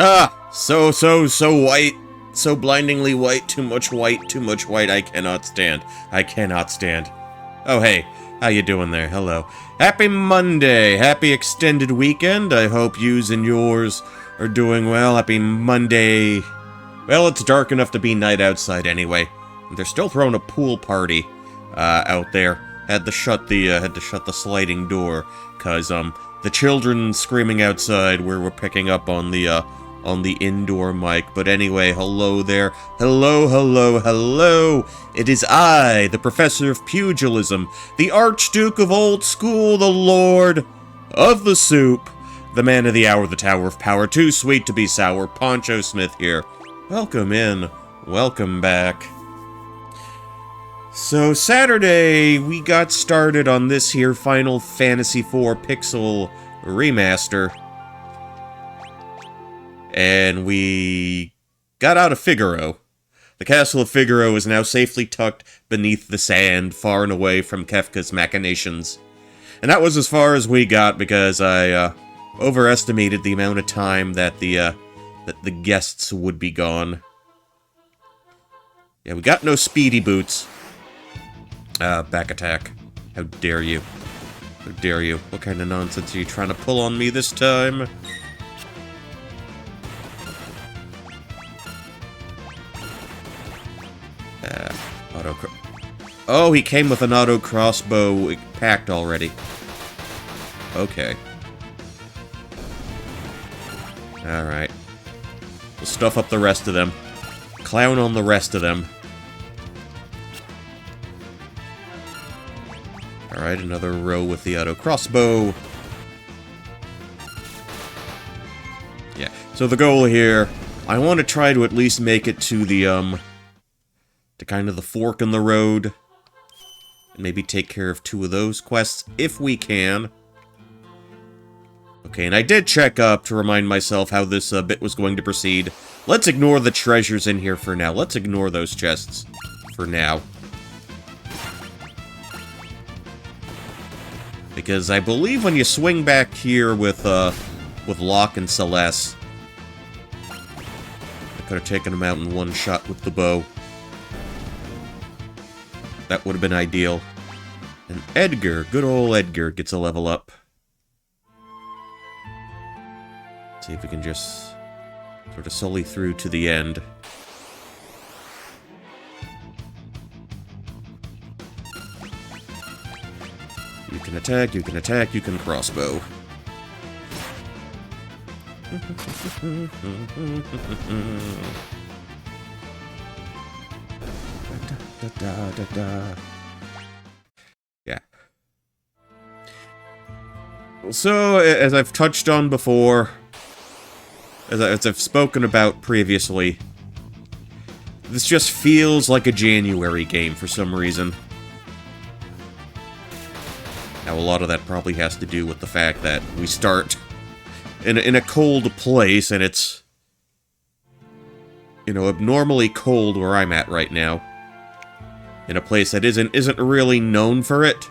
So white. So blindingly white, too much white, I cannot stand. I cannot stand. Oh, hey, how you doing there? Hello. Happy Monday, happy extended weekend. I hope yous and yours are doing well. Happy Monday. Well, it's dark enough to be night outside anyway. They're still throwing a pool party out there. Had to shut the sliding door, cause the children screaming outside we're picking up on the indoor mic. But anyway, hello there. Hello. It is I, the Professor of Pugilism, the Archduke of Old School, the Lord of the Soup, the Man of the Hour, the Tower of Power, too sweet to be sour, Poncho Smith here. Welcome in. Welcome back. So, Saturday, we got started on this here Final Fantasy IV Pixel Remaster. And we got out of Figaro. The castle of Figaro is now safely tucked beneath the sand, far and away from Kefka's machinations. And that was as far as we got because I overestimated the amount of time that the guests would be gone. Yeah, we got no speedy boots. Back attack. How dare you? How dare you? What kind of nonsense are you trying to pull on me this time? Oh, he came with an auto crossbow packed already. Okay. Alright. We'll stuff up the rest of them. Clown on the rest of them. Alright, another row with the auto crossbow. Yeah, so the goal here, I want to try to at least make it to the, to kind of the fork in the road. And maybe take care of 2 of those quests, if we can. Okay, and I did check up to remind myself how this bit was going to proceed. Let's ignore the treasures in here for now. Let's ignore those chests for now. Because I believe when you swing back here with Locke and Celeste, I could have taken them out in one shot with the bow. That would have been ideal. And Edgar, good old Edgar, gets a level up. See if we can just sort of sully through to the end. You can attack, you can crossbow. Yeah. So, as I've touched on before, as I've spoken about previously, this just feels like a January game for some reason. Now, a lot of that probably has to do with the fact that we start in a cold place, and it's, you know, abnormally cold where I'm at right now. In a place that isn't really known for it.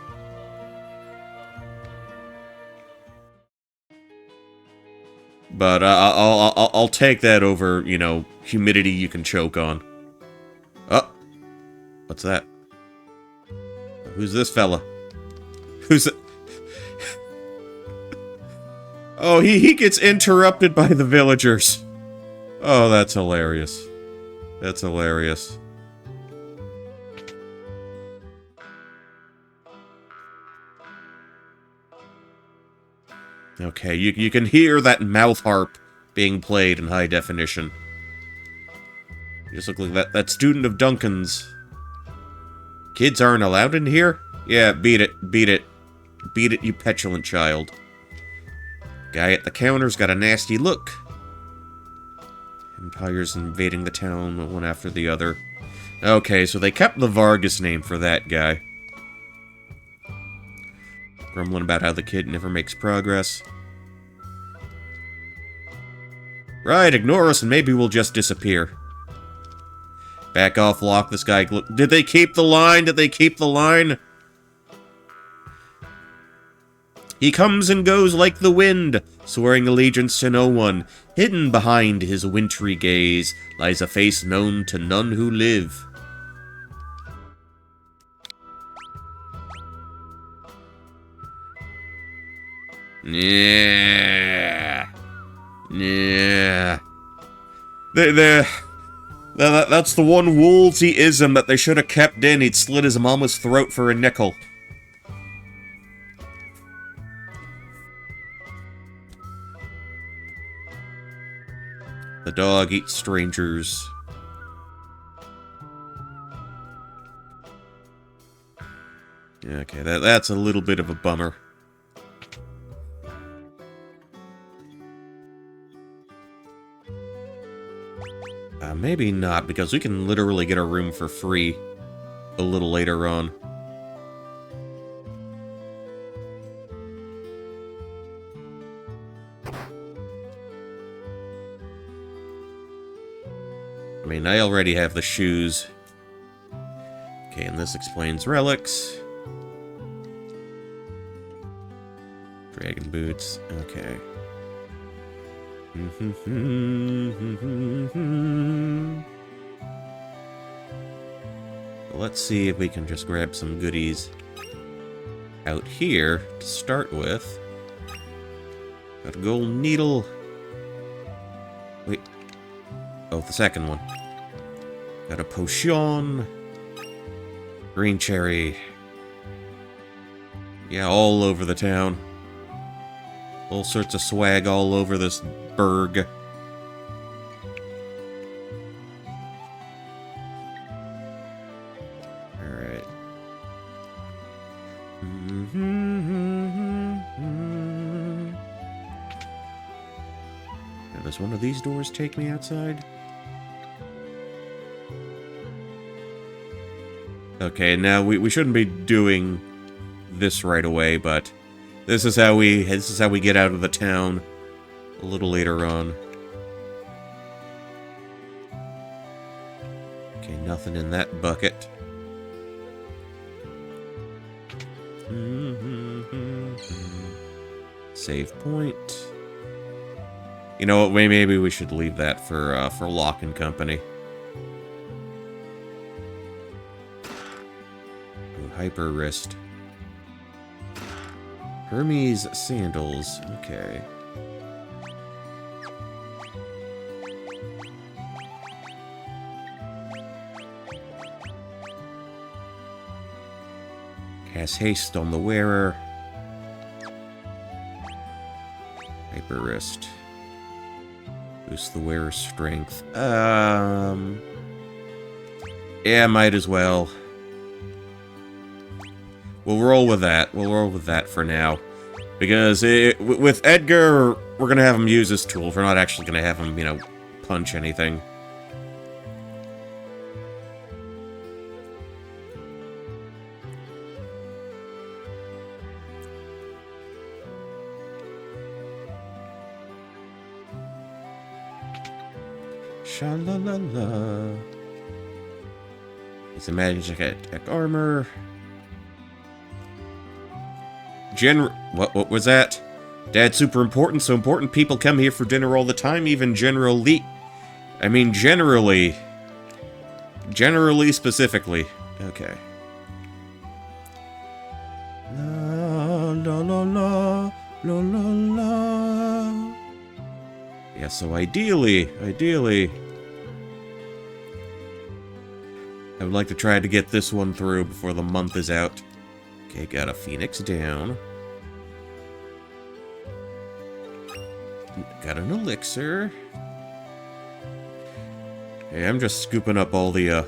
But I'll take that over, you know, humidity you can choke on. Oh, what's that? Who's this fella? Who's it? Oh, he gets interrupted by the villagers. Oh, that's hilarious. That's hilarious. Okay, you can hear that mouth harp being played in high definition. You just look like that student of Duncan's. Kids aren't allowed in here? Yeah, beat it, you petulant child. Guy at the counter's got a nasty look. Empires invading the town one after the other. Okay, so they kept the Vargas name for that guy. Grumbling about how the kid never makes progress. Right, ignore us and maybe we'll just disappear. Back off, Locke, this guy... Did they keep the line? Did they keep the line? He comes and goes like the wind, swearing allegiance to no one. Hidden behind his wintry gaze lies a face known to none who live. Yeah. Yeah. That's the one Woolsey-ism that they should have kept in. He'd slit his mama's throat for a nickel. The dog eats strangers. Okay, that's a little bit of a bummer. Maybe not, because we can literally get a room for free a little later on. I mean, I already have the shoes. Okay, and this explains relics. Dragon boots, okay. Let's see if we can just grab some goodies out here to start with. Got a gold needle. Wait. Oh, the second one. Got a potion. Green cherry. Yeah, all over the town. All sorts of swag all over this burg. Alright. Now, does one of these doors take me outside? Okay, now we shouldn't be doing this right away, but this is how we get out of the town a little later on. Okay, nothing in that bucket. Save point. You know what? Maybe we should leave that for Lock and Company. Ooh, hyper wrist. Hermes sandals. Okay. Cast haste on the wearer. Hyper wrist. Boost the wearer's strength. Yeah, might as well. We'll roll with that. We'll roll with that for now. Because with Edgar, we're going to have him use his tool. We're not actually going to have him, you know, punch anything. Sha-la-la-la. It's a magic attack armor. What was that? Dad's super important, so important people come here for dinner all the time, even General Lee. I mean, generally. Generally, specifically. Okay. La la la la la la la. Yeah, so ideally, I would like to try to get this one through before the month is out. Okay, got a phoenix down. Got an elixir. Hey, I'm just scooping up all the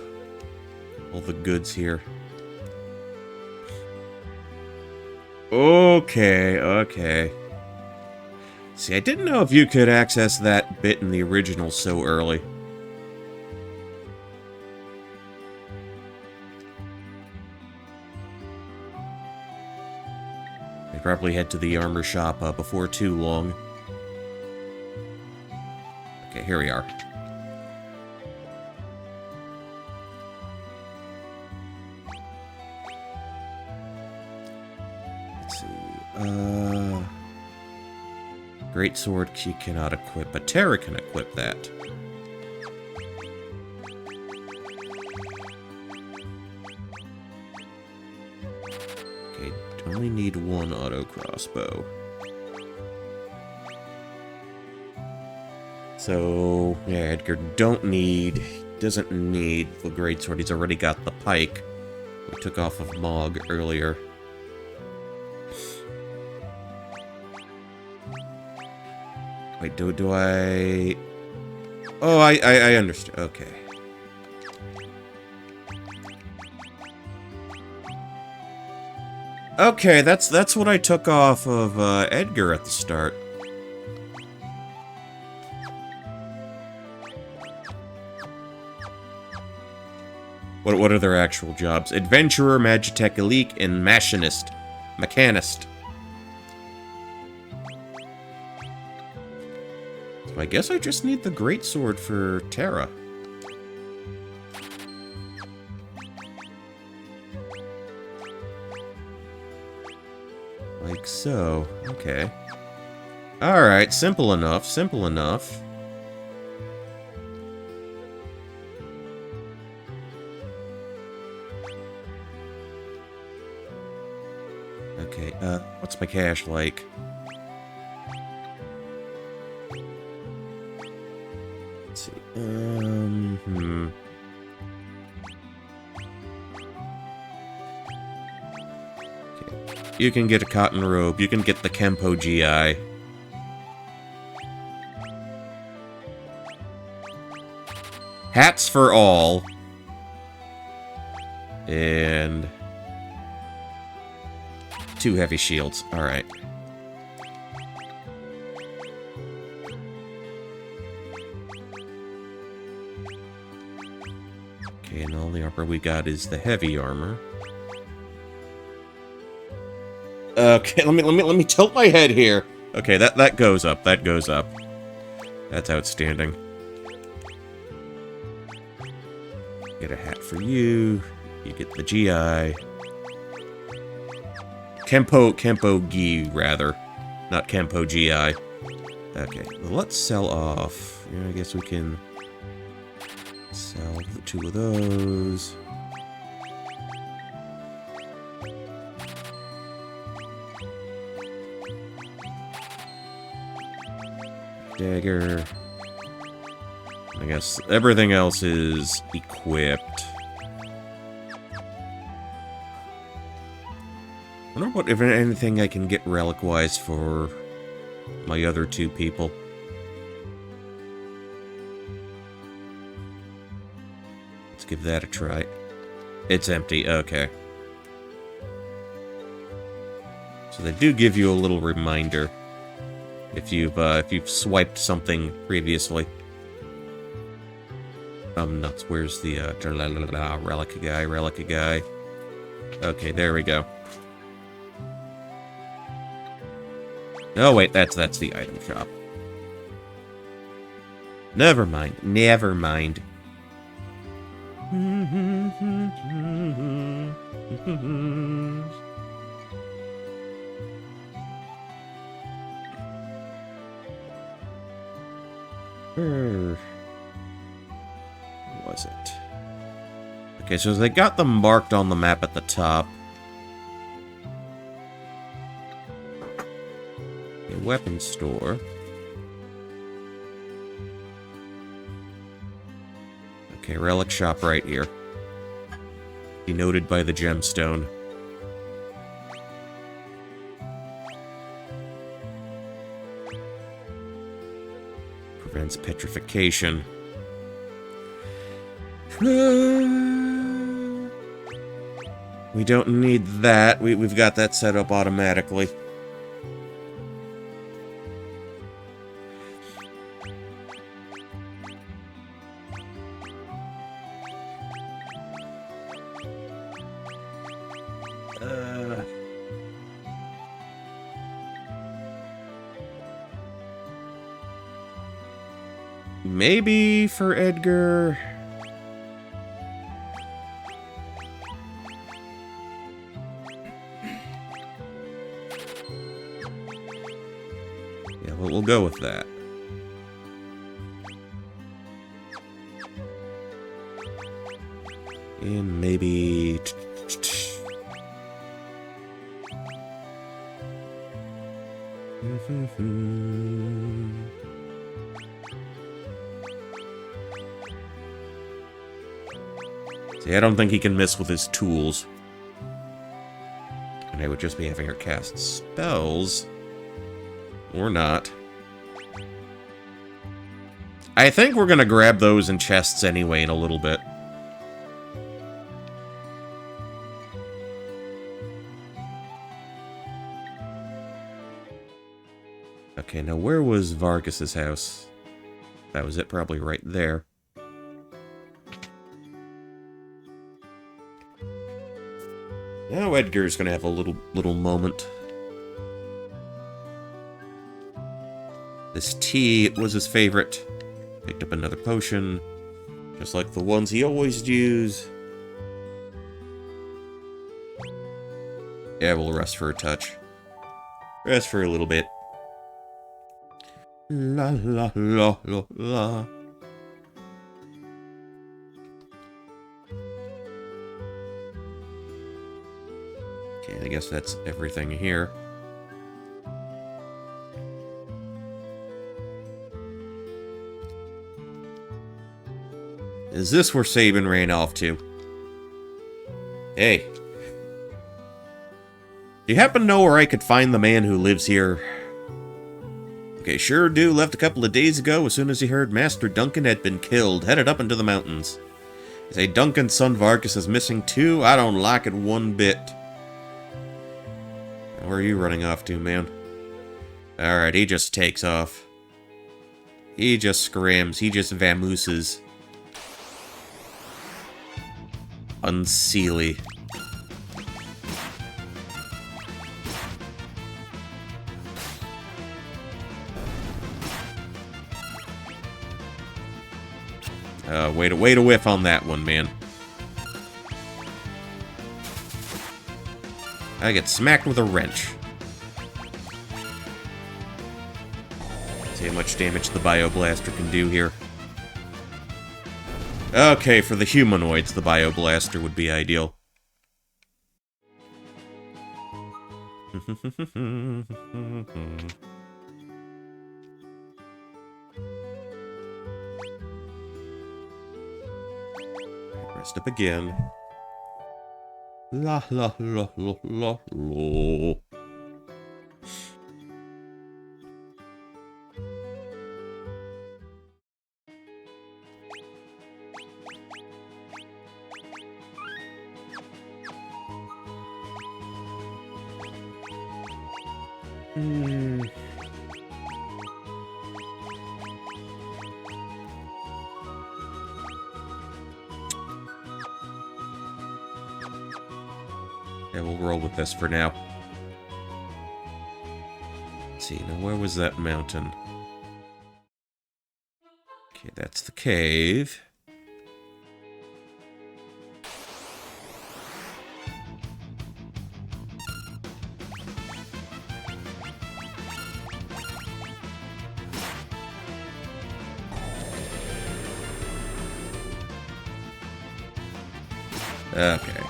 goods here. Okay. See, I didn't know if you could access that bit in the original so early. I'd probably head to the armor shop before too long. Okay, here we are. Let's see. Great sword she cannot equip, but Terra can equip that. Okay, only need one auto crossbow. So, yeah, Edgar doesn't need the greatsword. He's already got the pike. We took off of Mog earlier. Wait, do I... Oh, I understand. Okay. Okay, that's what I took off of Edgar at the start. What are their actual jobs? Adventurer, Magitech Elite, and Machinist. Mechanist. So I guess I just need the greatsword for Terra. Like so. Okay. Alright, simple enough, simple enough. Okay, what's my cash like? Let's see, Okay. You can get a cotton robe, you can get the Kempo GI. Hats for all. And... 2 heavy shields. Alright. Okay, and all the armor we got is the heavy armor. Okay, let me tilt my head here. Okay, that goes up. That goes up. That's outstanding. Get a hat for you. You get the GI. Kempo Gi, rather. Not Kempo GI. Okay, well, let's sell off. Yeah, I guess we can sell the 2 of those. Dagger. I guess everything else is equipped. I wonder what, if anything, I can get relic-wise for my other 2 people. Let's give that a try. It's empty, okay. So they do give you a little reminder if you've swiped something previously. Nuts. Where's the relic guy? Okay, there we go. Oh wait, that's the item shop. Never mind. Never mind. Where was it? Okay, so they got them marked on the map at the top. Okay, weapon store. Okay, relic shop right here. Denoted by the gemstone. Prevents petrification. We don't need that. We've got that set up automatically. Maybe for Edgar. Yeah, we'll go with that. And maybe... See, I don't think he can miss with his tools. And I would just be having her cast spells. Or not. I think we're gonna grab those in chests anyway in a little bit. Okay, now where was Vargas's house? That was it, probably right there. Now Edgar's gonna have a little moment. This tea was his favorite. Picked up another potion, just like the ones he always used. Yeah, we'll rest for a touch. Rest for a little bit. La la la la la. Okay, I guess that's everything here. Is this where Sabin ran off to? Hey. Do you happen to know where I could find the man who lives here? Okay, sure do. Left a couple of days ago as soon as he heard Master Duncan had been killed. Headed up into the mountains. They say Duncan's son Vargas is missing too. I don't like it one bit. Where are you running off to, man? Alright, he just takes off. He just scrams. He just vamooses. Unseelie. Way to whiff on that one, man. I get smacked with a wrench. See how much damage the Bioblaster can do here. Okay, for the humanoids, the Bioblaster would be ideal. Rest up again. La la la la la la. Yeah, we'll roll with this for now. Let's see, now where was that mountain? Okay, that's the cave. Okay.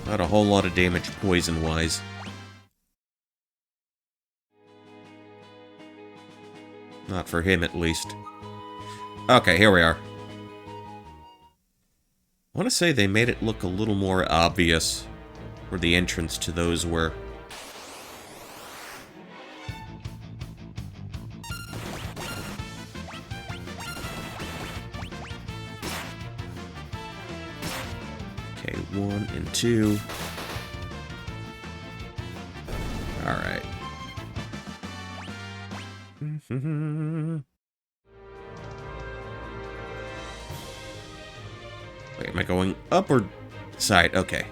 Not a whole lot of damage poison-wise. Not for him, at least. Okay, here we are. I want to say they made it look a little more obvious where the entrance to those were. Okay, 1 and 2. Alright. Wait, am I going up or side? Okay.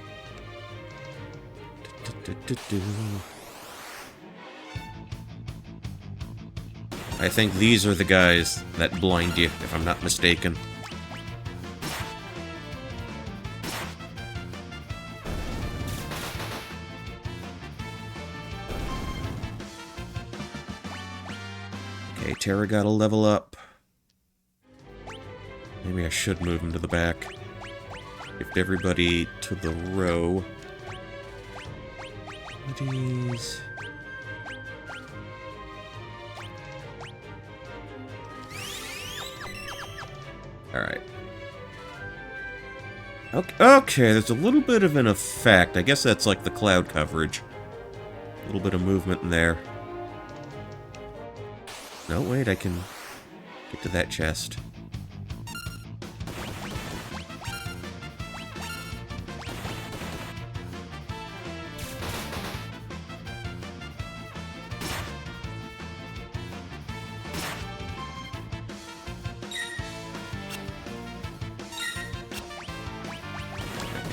I think these are the guys that blind you, if I'm not mistaken. Okay, Terra got a level up. Maybe I should move him to the back. Shift everybody to the row. These. Alright. Okay, there's a little bit of an effect. I guess that's like the cloud coverage. A little bit of movement in there. No, wait, I can get to that chest.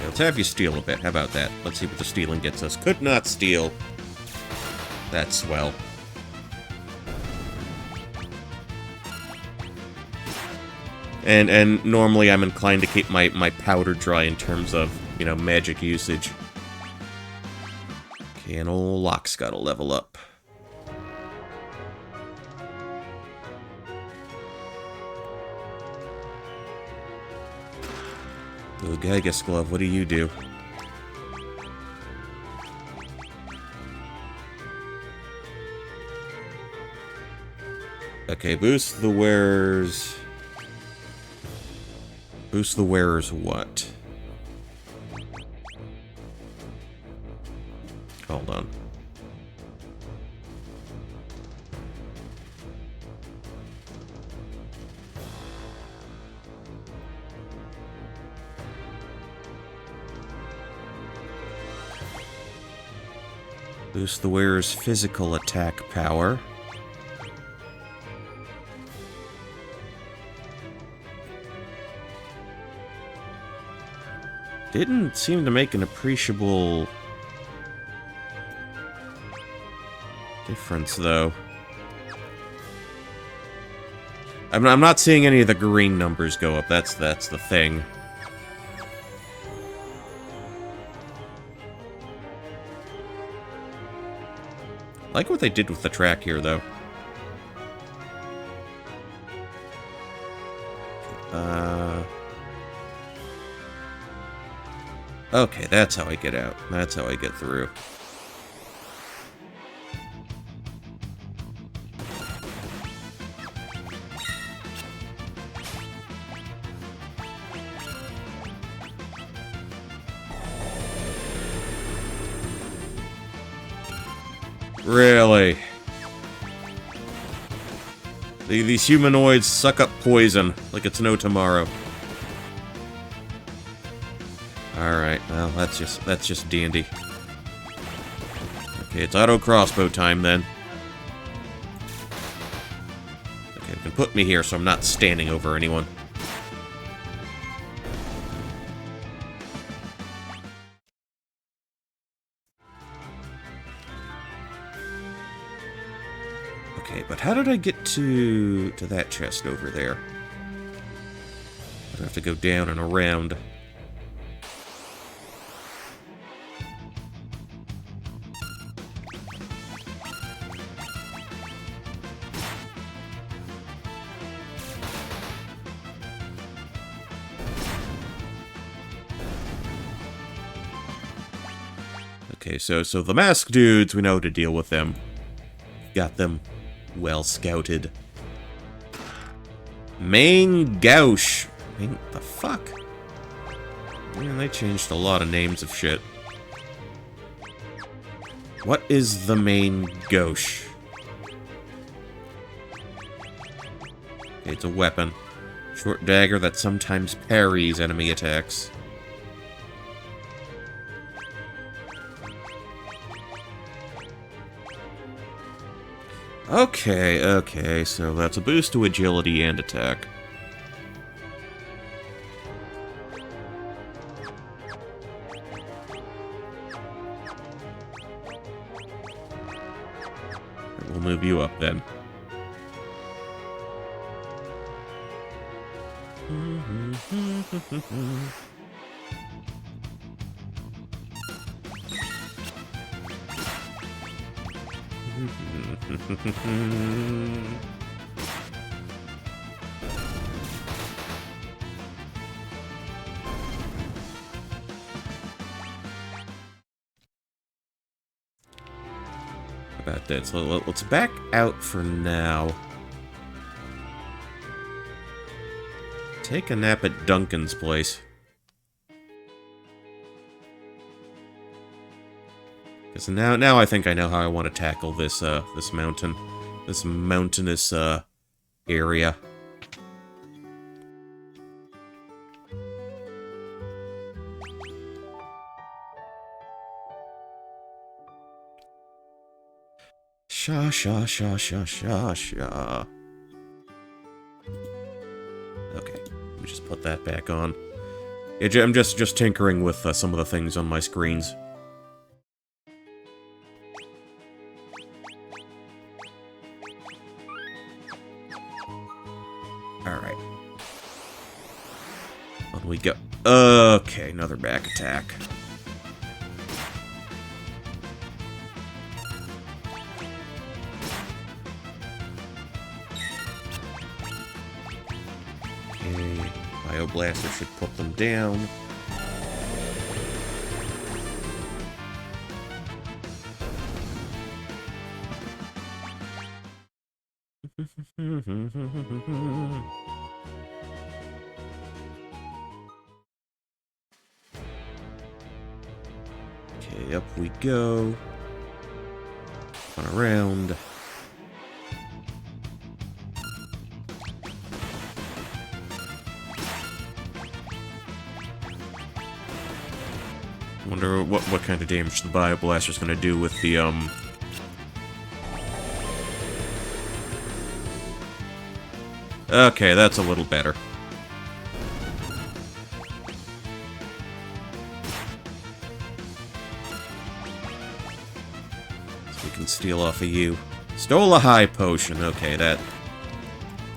Let's have you steal a bit. How about that? Let's see what the stealing gets us. Could not steal. That's swell. And normally I'm inclined to keep my powder dry in terms of, you know, magic usage. Okay, and old Locke's got to level up. Little Gygus Glove, what do you do? Okay, boost the wearer's... Boost the wearer's what? Hold on. Boost the wearer's physical attack power. Didn't seem to make an appreciable difference, though. I'm not seeing any of the green numbers go up. That's the thing. I like what they did with the track here, though. Okay, that's how I get out. That's how I get through. Really? These humanoids suck up poison like it's no tomorrow. Alright, well, that's just D&D. Okay, it's auto crossbow time then. Okay, you can put me here so I'm not standing over anyone. Okay, but how did I get to that chest over there? I have to go down and around. Okay, so the masked dudes, we know how to deal with them. Got them well scouted. Main Gauche. Main, the fuck? Man, they changed a lot of names of shit. What is the Main Gauche? Okay, it's a weapon. Short dagger that sometimes parries enemy attacks. Okay, so that's a boost to agility and attack. We'll move you up then. about that. So let's back out for now. Take a nap at Duncan's place. Because now I think I know how I want to tackle this this mountain. This mountainous area. Sha sha sha sha sha sha. Okay, let me just put that back on. I'm just tinkering with some of the things on my screens. Alright. On we go. Okay, another back attack. Okay, Bioblaster should put them down. Okay, up we go. On around. Wonder what kind of damage the Bioblaster's gonna do with the Okay, that's a little better. So we can steal off of you. Stole a high potion. Okay, that...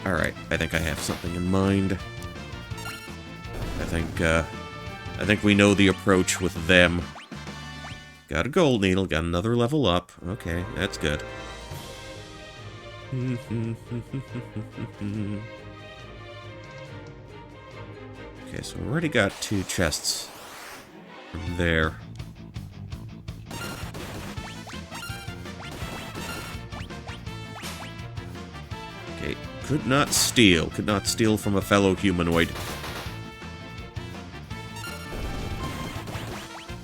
Alright, I think I have something in mind. I think we know the approach with them. Got a gold needle, got another level up. Okay, that's good. Okay, so we already got 2 chests from there. Okay, could not steal from a fellow humanoid.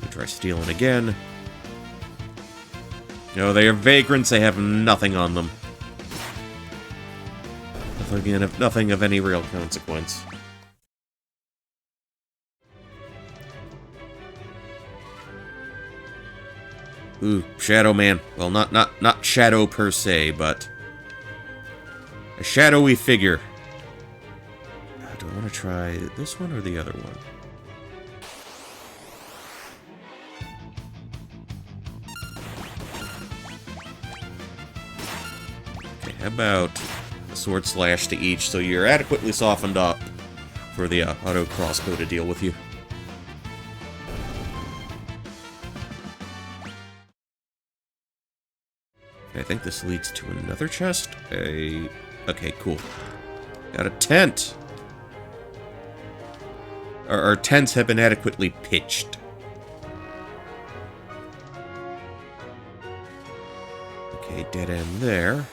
Try stealing again. No, they are vagrants, they have nothing on them. Nothing of any real consequence. Ooh, Shadow Man. Well, not Shadow per se, but a shadowy figure. Do I want to try this one or the other one? Okay, how about a sword slash to each, so you're adequately softened up for the auto crossbow to deal with you. I think this leads to another chest. Okay, cool. Got a tent! Our tents have been adequately pitched. Okay, dead end there.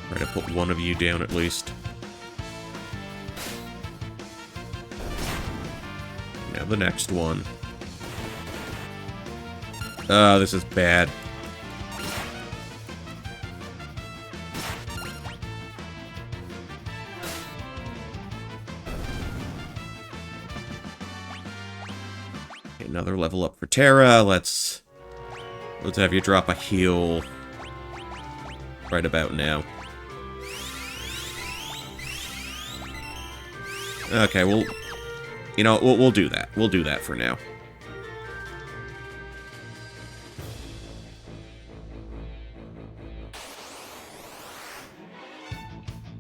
Try to put one of you down at least. Now the next one. This is bad. Okay, another level up for Terra. Let's have you drop a heal right about now. Okay, well, you know, we'll do that. We'll do that for now.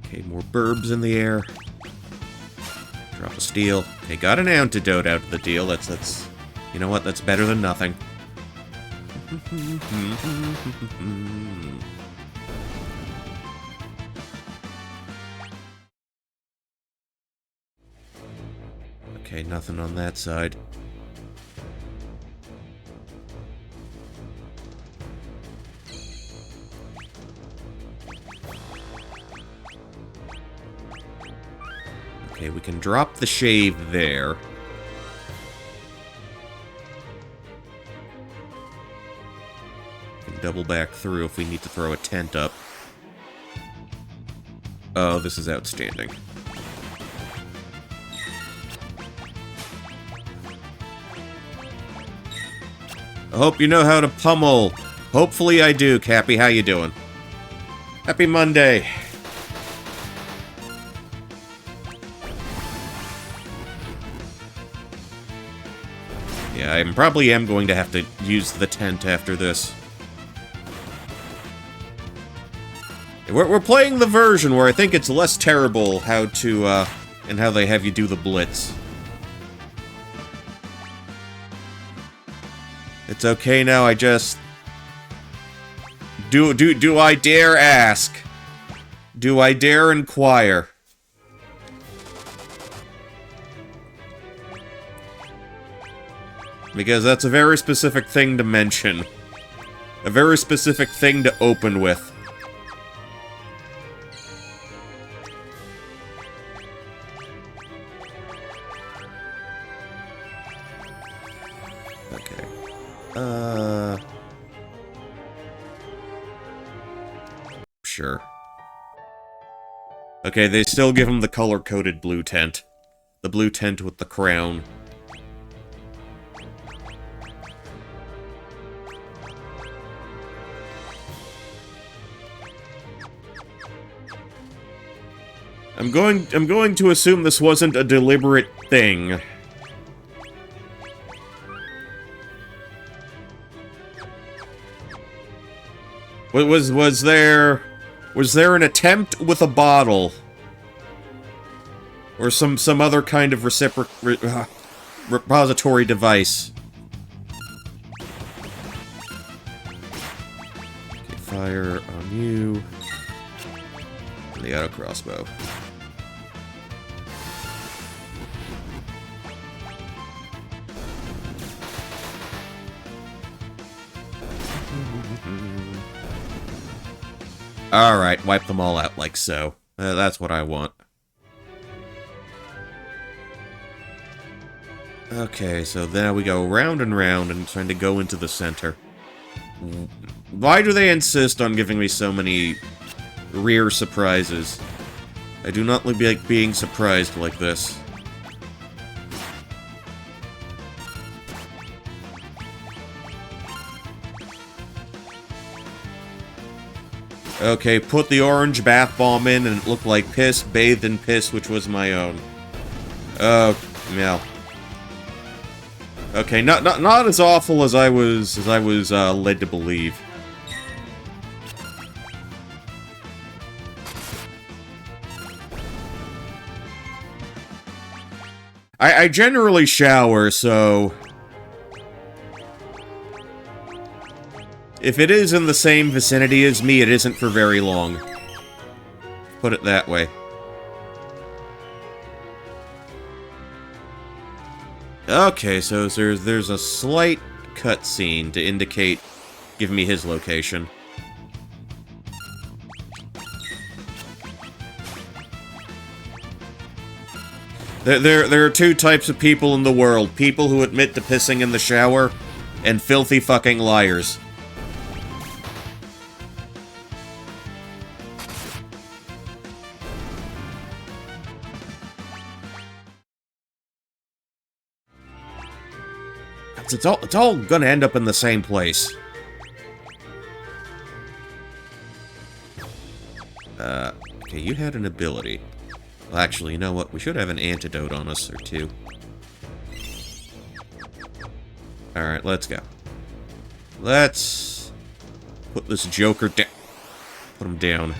Okay, more burbs in the air. Drop a steel. Okay, got an antidote out of the deal. That's, you know what? That's better than nothing. Okay, nothing on that side. Okay, we can drop the shave there. We can double back through if we need to throw a tent up. Oh, this is outstanding. I hope you know how to pummel. Hopefully I do, Cappy. How you doing? Happy Monday. Yeah, I probably am going to have to use the tent after this. We're playing the version where I think it's less terrible how to, and how they have you do the blitz. It's okay now, I just... Do I dare ask? Do I dare inquire? Because that's a very specific thing to mention. A very specific thing to open with. Okay. Sure. Okay, they still give him the color-coded blue tent. The blue tent with the crown. I'm going to assume this wasn't a deliberate thing. Was there an attempt with a bottle? Or some other kind of repository device? Okay, fire on you. And the auto crossbow. Alright, wipe them all out like so. That's what I want. Okay, so now we go round and round and trying to go into the center. Why do they insist on giving me so many rear surprises? I do not like being surprised like this. Okay, put the orange bath bomb in and it looked like piss, bathed in piss, which was my own. Oh, yeah. Okay, not as awful as I was led to believe. I generally shower, so if it is in the same vicinity as me, it isn't for very long. Put it that way. Okay, so there's a slight cutscene to indicate, give me his location. There are two types of people in the world. People who admit to pissing in the shower, and filthy fucking liars. It's all gonna end up in the same place. Okay, you had an ability. Well, actually, you know what? We should have an antidote on us, or two. Alright, let's go. Let's put this Joker down. Put him down.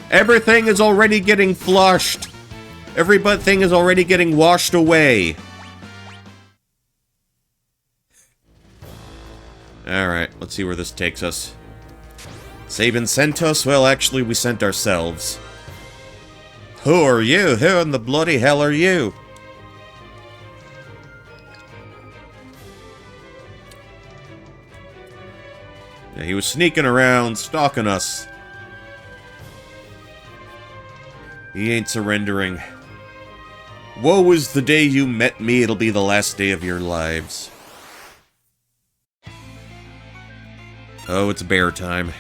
Everything is already getting flushed. Everything is already getting washed away. Alright, let's see where this takes us. Sabin sent us? Well, actually, we sent ourselves. Who are you? Who in the bloody hell are you? Yeah, he was sneaking around, stalking us. He ain't surrendering. Woe is the day you met me, it'll be the last day of your lives. Oh, it's bear time.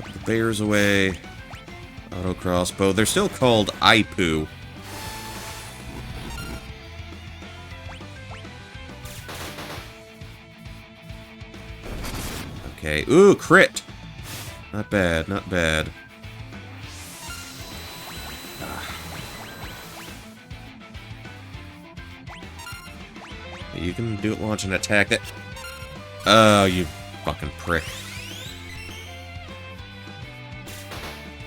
Put the bears away. Auto crossbow. They're still called Aipu. Okay. Ooh, crit! Not bad, not bad. You can do it, launch an attack that... Oh, you fucking prick.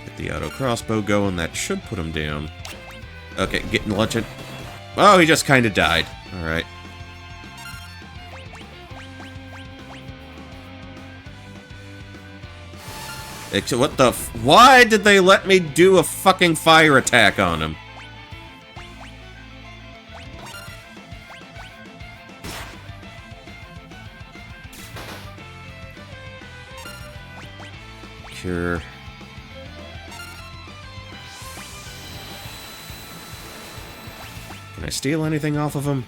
Get the auto crossbow going, that should put him down. Okay, get launch it. Oh, he just kind of died. Alright. What the f... Why did they let me do a fucking fire attack on him? Cure. Can I steal anything off of him?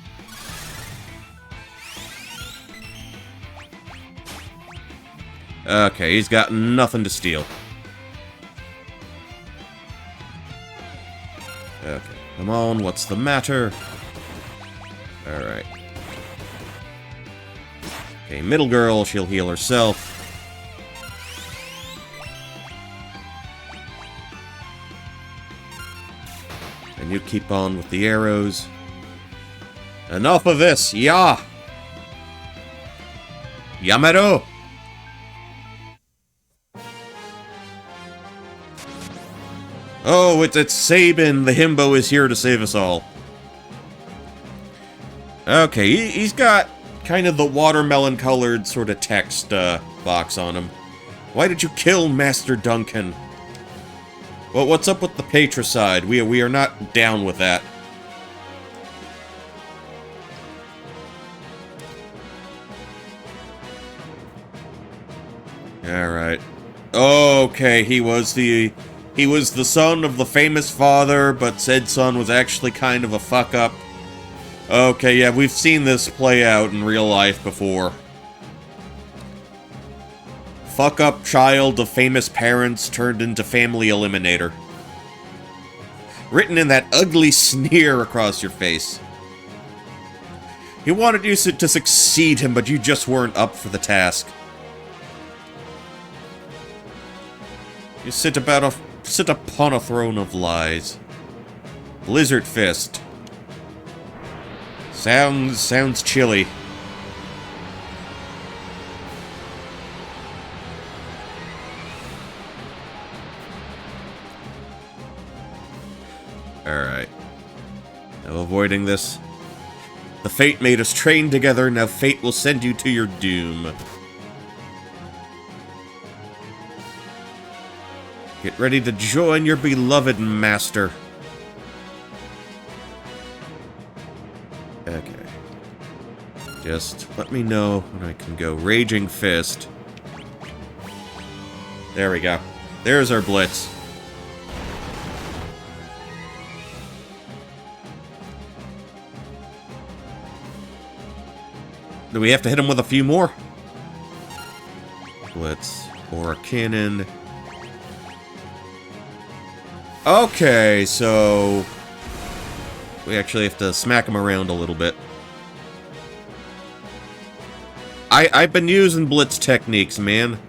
Okay, he's got nothing to steal. Okay, come on, what's the matter? Alright. Okay, middle girl, she'll heal herself. And you keep on with the arrows. Enough of this, ya! Yamero! Oh, it's Sabin. The himbo is here to save us all. Okay, he's got kind of the watermelon-colored sort of text box on him. Why did you kill Master Duncan? Well, what's up with the patricide? We are not down with that. Alright. Okay, he was the son of the famous father, but said son was actually kind of a fuck-up. Okay, yeah, we've seen this play out in real life before. Fuck-up child of famous parents turned into family eliminator. Written in that ugly sneer across your face. He wanted you to succeed him, but you just weren't up for the task. You sit upon a throne of lies. Blizzard Fist. Sounds chilly. Alright. No avoiding this. The fate made us train together, now fate will send you to your doom. Get ready to join your beloved master. Okay. Just let me know when I can go Raging Fist. There we go. There's our blitz. Do we have to hit him with a few more? Blitz. Or a cannon. Okay, so... we actually have to smack him around a little bit. I've been using blitz techniques, man.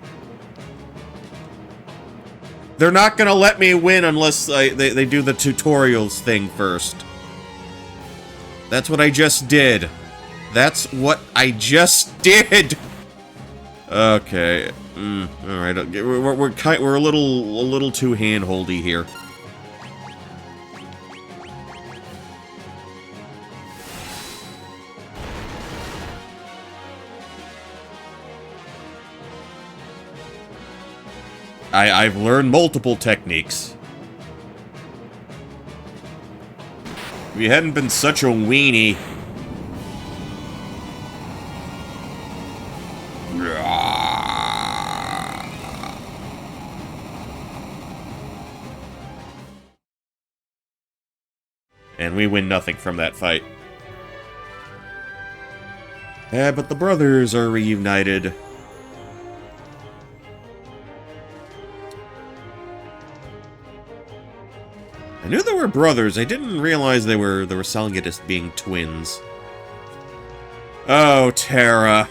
They're not gonna let me win unless they do the tutorials thing first. That's what I just did. That's what I just did! Okay. All right, we're a little too handholdy here. I've learned multiple techniques. If you hadn't been such a weenie. And we win nothing from that fight. But the brothers are reunited. I knew they were brothers. I didn't realize they were selling it as being twins. Oh, Terra.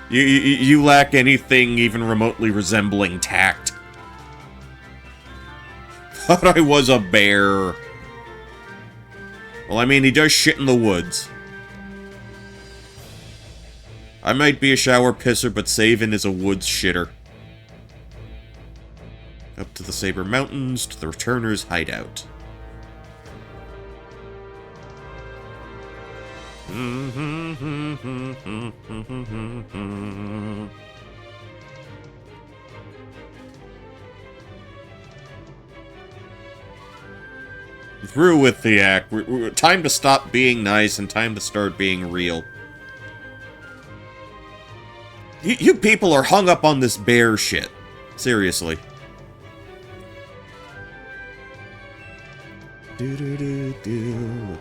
You lack anything even remotely resembling tact. Thought I was a bear. Well, I mean, he does shit in the woods. I might be a shower pisser, but Savin is a woods shitter. Up to the Saber Mountains, to the Returner's hideout. Through with the act. Time to stop being nice and time to start being real. You people are hung up on this bear shit. Seriously. Do-do-do-do.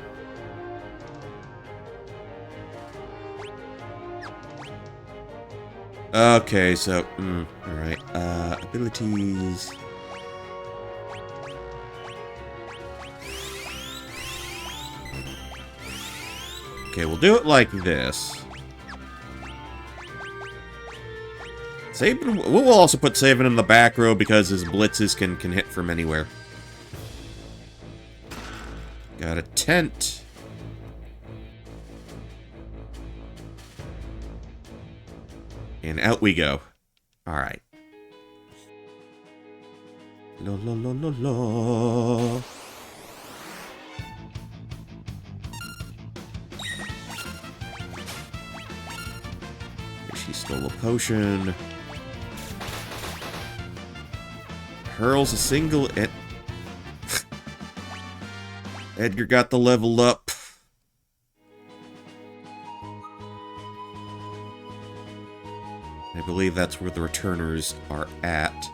Okay, so, alright, abilities. Okay, we'll do it like this. Sabin, we'll also put Sabin in the back row because his blitzes can hit from anywhere. Got a tent. And out we go. Alright. La la la la la. She stole a potion. Hurls a single at... Edgar got the level up. I believe that's where the returners are at.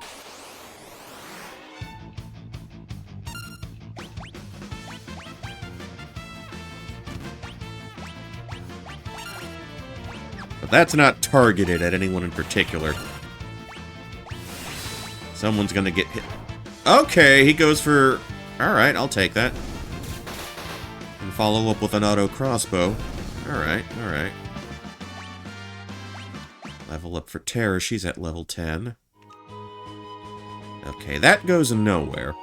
But that's not targeted at anyone in particular. Someone's gonna get hit. Okay, he goes for... Alright, I'll take that. And follow up with an auto crossbow. Alright, alright. Level up for Terra, she's at level 10. Okay, that goes nowhere.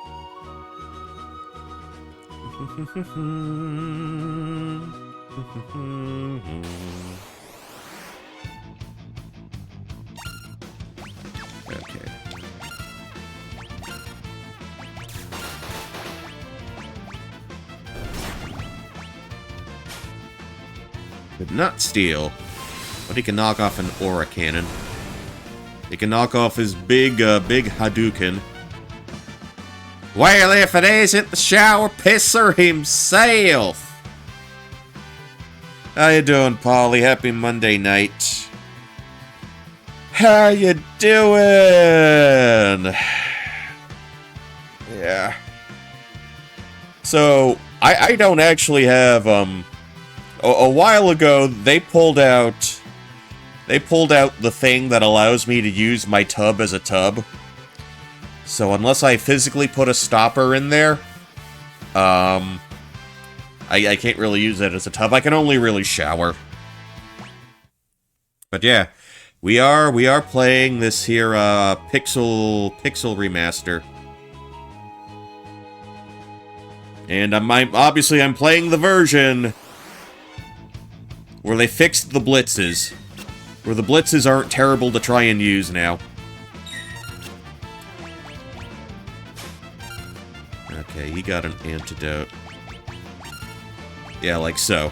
Okay. Did not steal. But he can knock off an aura cannon. He can knock off his big Hadouken. Well, if it isn't the shower pisser himself! How you doing, Polly? Happy Monday night. How you doing? Yeah. So, I don't actually have, a while ago, they pulled out the thing that allows me to use my tub as a tub. So unless I physically put a stopper in there, I can't really use it as a tub. I can only really shower. But yeah, we are playing this here Pixel Remaster. And obviously I'm playing the version where they fixed the blitzes. Where the blitzes aren't terrible to try and use now. he got an antidote. Yeah, like so.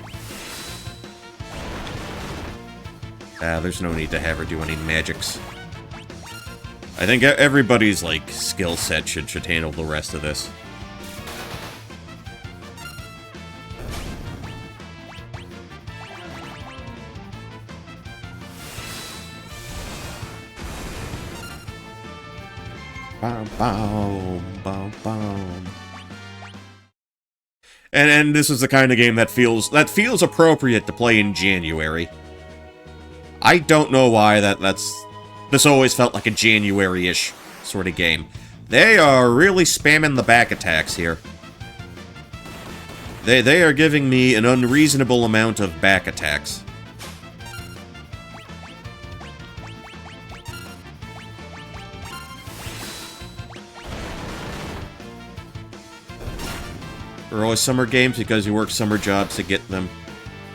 There's no need to have her do any magics. I think everybody's, like, skill set should handle the rest of this. Bow, bow, bow, bow. And this is the kind of game that feels appropriate to play in January. I don't know why this always felt like a January-ish sort of game. They are really spamming the back attacks here. They are giving me an unreasonable amount of back attacks. They're always summer games because you work summer jobs to get them.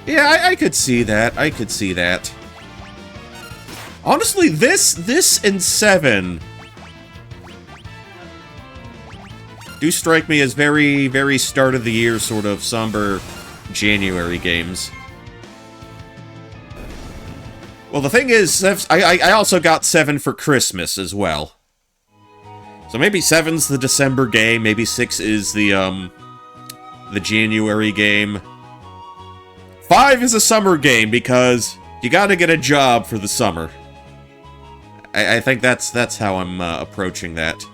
Yeah, I could see that. I could see that. Honestly, this and 7 do strike me as very, very start of the year sort of somber January games. Well, the thing is, I also got 7 for Christmas as well. So maybe 7's the December game, maybe 6 is the January game. 5 is a summer game because you gotta get a job for the summer. I think that's how I'm approaching that.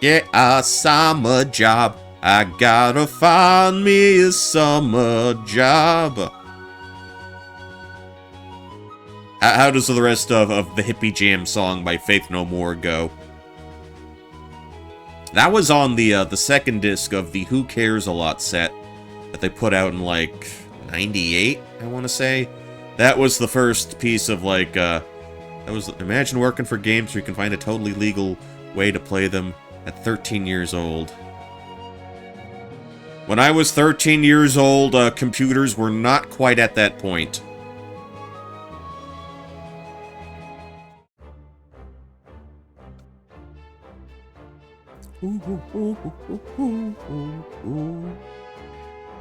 Get a summer job. I gotta find me a summer job. How does the rest of the Hippie Jam song by Faith No More go? That was on the second disc of the Who Cares A Lot set that they put out in, like, 98, I want to say. That was the first piece of, like, that was, imagine working for games where you can find a totally legal way to play them at 13 years old. When I was 13 years old, computers were not quite at that point.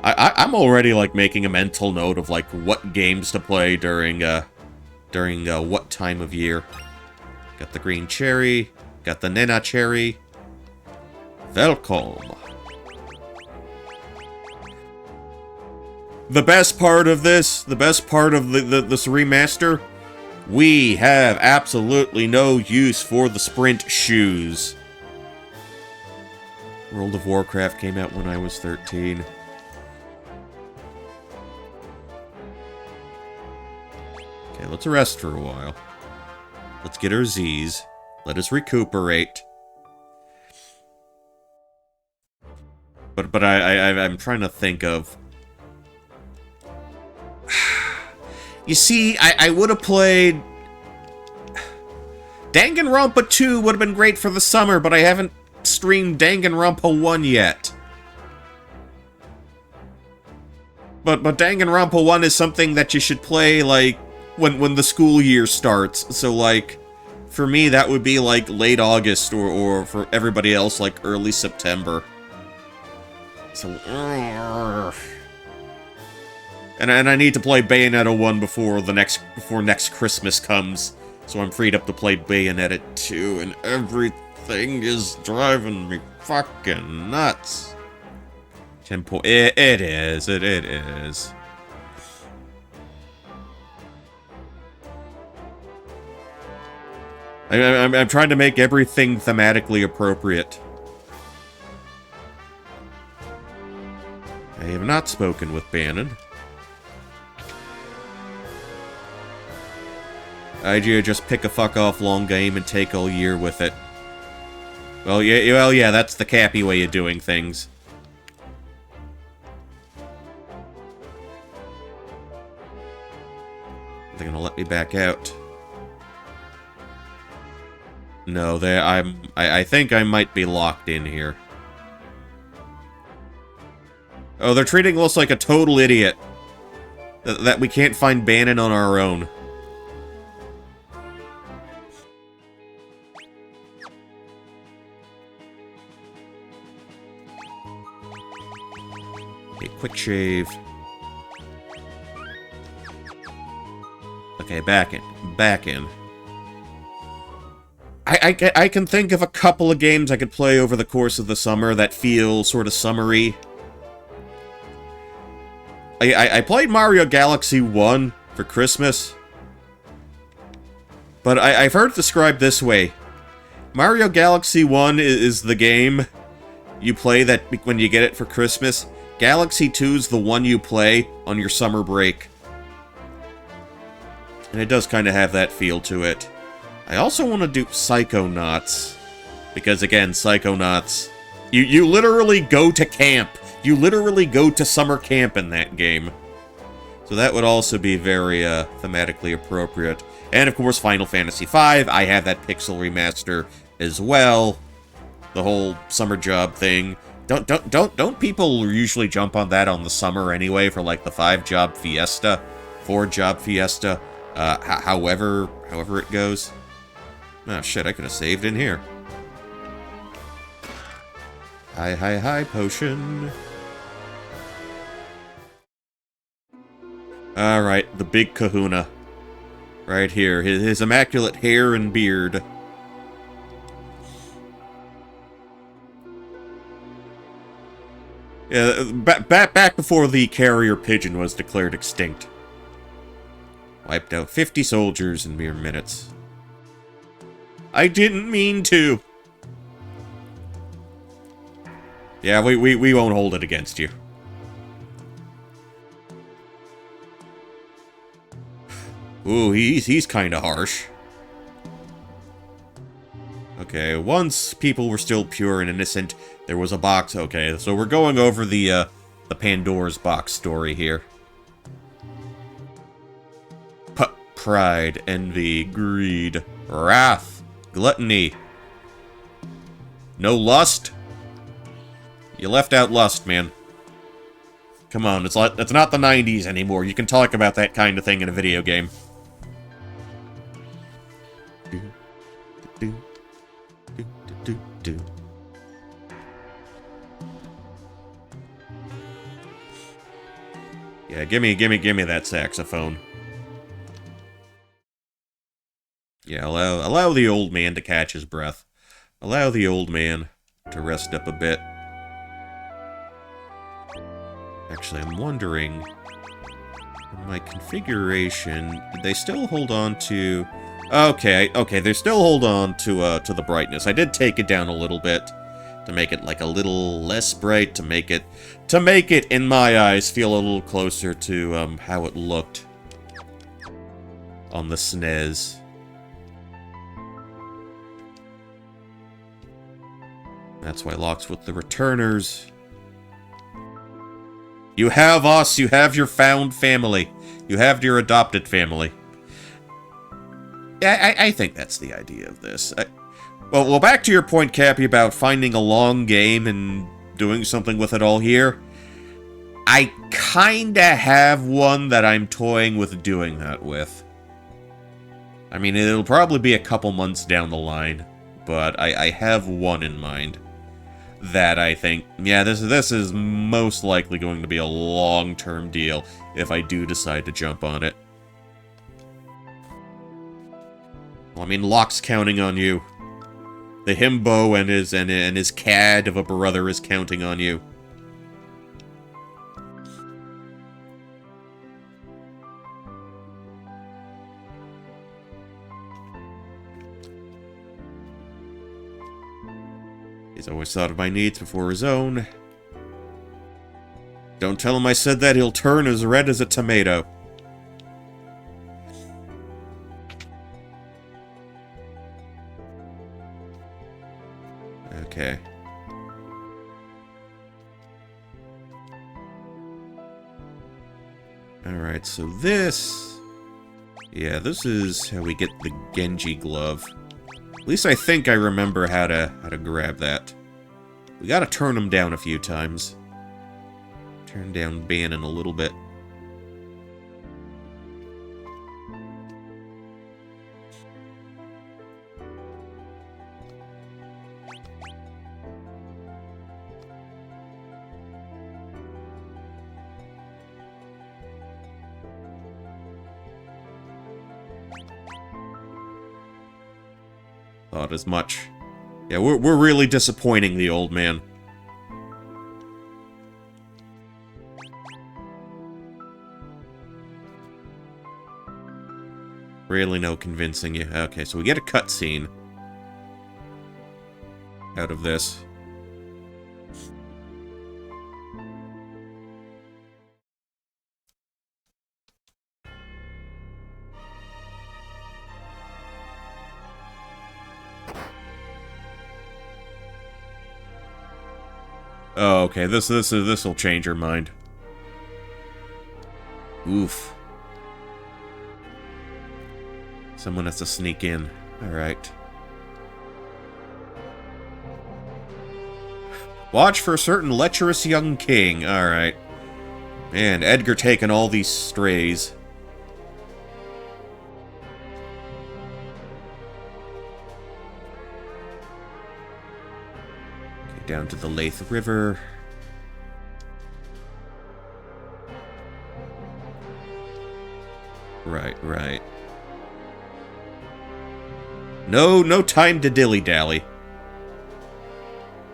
I'm already, like, making a mental note of, like, what games to play during what time of year. Got the green cherry, got the Nena cherry. Welcome. The best part of this, this remaster, we have absolutely no use for the sprint shoes. World of Warcraft came out when I was 13. Okay, let's rest for a while. Let's get our Z's. Let us recuperate. But I'm trying to think of... You see, I would have played... Danganronpa 2 would have been great for the summer, but I haven't streamed Danganronpa 1 yet. But Danganronpa 1 is something that you should play, like, when the school year starts. So, like, for me, that would be, like, late August, or for everybody else, like, early September. So, and I need to play Bayonetta 1 before next Christmas comes, so I'm freed up to play Bayonetta 2, and everything is driving me fucking nuts. It is. I'm trying to make everything thematically appropriate. I have not spoken with Bannon. IGA just pick a fuck-off long game and take all year with it. Well, yeah, that's the Cappy way of doing things. They're gonna let me back out. No, I think I might be locked in here. Oh, they're treating us like a total idiot. That we can't find Bannon on our own. Okay, quick shave. Okay, back in. Back in. I can think of a couple of games I could play over the course of the summer that feel sort of summery. I played Mario Galaxy 1 for Christmas. But I've heard it described this way. Mario Galaxy 1 is the game you play that when you get it for Christmas. Galaxy 2 is the one you play on your summer break. And it does kind of have that feel to it. I also want to do Psychonauts. Because again, Psychonauts... You literally go to camp. You literally go to summer camp in that game. So that would also be very thematically appropriate. And of course, Final Fantasy V. I have that Pixel Remaster as well. The whole summer job thing. Don't people usually jump on that on the summer anyway for like the 5-job fiesta, 4-job fiesta, however it goes? Oh shit, I could have saved in here. Hi, potion. Alright, the big kahuna. Right here, his immaculate hair and beard. Yeah, back before the carrier pigeon was declared extinct. Wiped out 50 soldiers in mere minutes. I didn't mean to! Yeah, we won't hold it against you. Ooh, he's kinda harsh. Okay, once people were still pure and innocent, there was a box. Okay, so we're going over the Pandora's box story here. Pride, envy, greed, wrath, gluttony. No lust? You left out lust, man. Come on, it's not the 90s anymore. You can talk about that kind of thing in a video game. Yeah, give me that saxophone. Yeah, allow the old man to catch his breath. Allow the old man to rest up a bit. Actually, I'm wondering, in my configuration, did they still hold on to... Okay, they still hold on to the brightness. I did take it down a little bit to make it like a little less bright, to make it, in my eyes, feel a little closer to how it looked on the SNES. That's why Locke's with the returners. You have us, you have your found family. You have your adopted family. Yeah, I think that's the idea of this. Well, back to your point, Cappy, about finding a long game and doing something with it all here. I kinda have one that I'm toying with doing that with. I mean, it'll probably be a couple months down the line, but I have one in mind. That I think, yeah, this is most likely going to be a long-term deal if I do decide to jump on it. Well, I mean, Locke's counting on you. The himbo and his cad of a brother is counting on you. He's always thought of my needs before his own. Don't tell him I said that, he'll turn as red as a tomato. Okay. Alright, so this... Yeah, this is how we get the Genji glove. At least I think I remember how to grab that. We gotta turn him down a few times. Turn down Bannon a little bit. Thought as much. Yeah, we're really disappointing the old man. Really no convincing you. Okay, so we get a cutscene out of this. Oh, okay. This'll change your mind. Oof. Someone has to sneak in. Alright. Watch for a certain lecherous young king. Alright. Man, Edgar taking all these strays. Okay, down to the Lathe River. Right. No time to dilly-dally.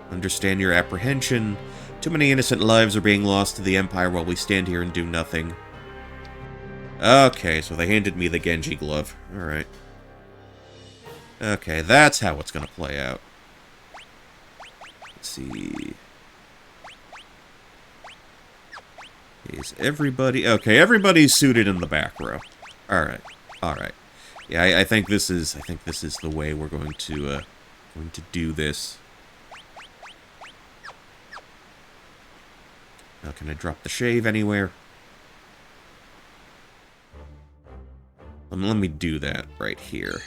Understand your apprehension. Too many innocent lives are being lost to the Empire while we stand here and do nothing. Okay, so they handed me the Genji glove. Alright. Okay, that's how it's gonna play out. Let's see. Is everybody... Okay, everybody's suited in the back row. Alright. Yeah, I think this is the way we're going to do this. Now, can I drop the shave anywhere? Let me do that right here.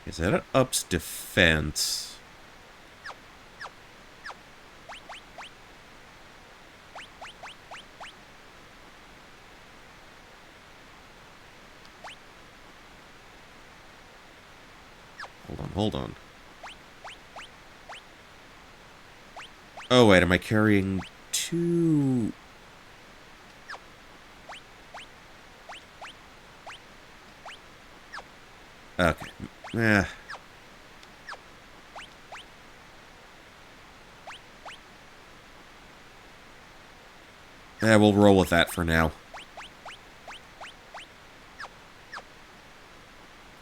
Is that ups defense? Hold on. Oh, wait, am I carrying two... Okay. Yeah. Yeah, we'll roll with that for now.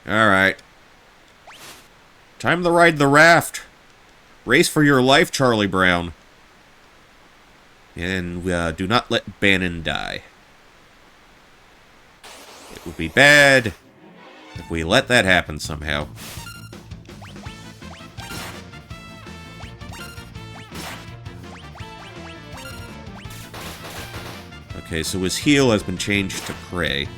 Alright. Time to ride the raft. Race for your life, Charlie Brown. And do not let Bannon die. It would be bad if we let that happen somehow. Okay, so his heel has been changed to prey.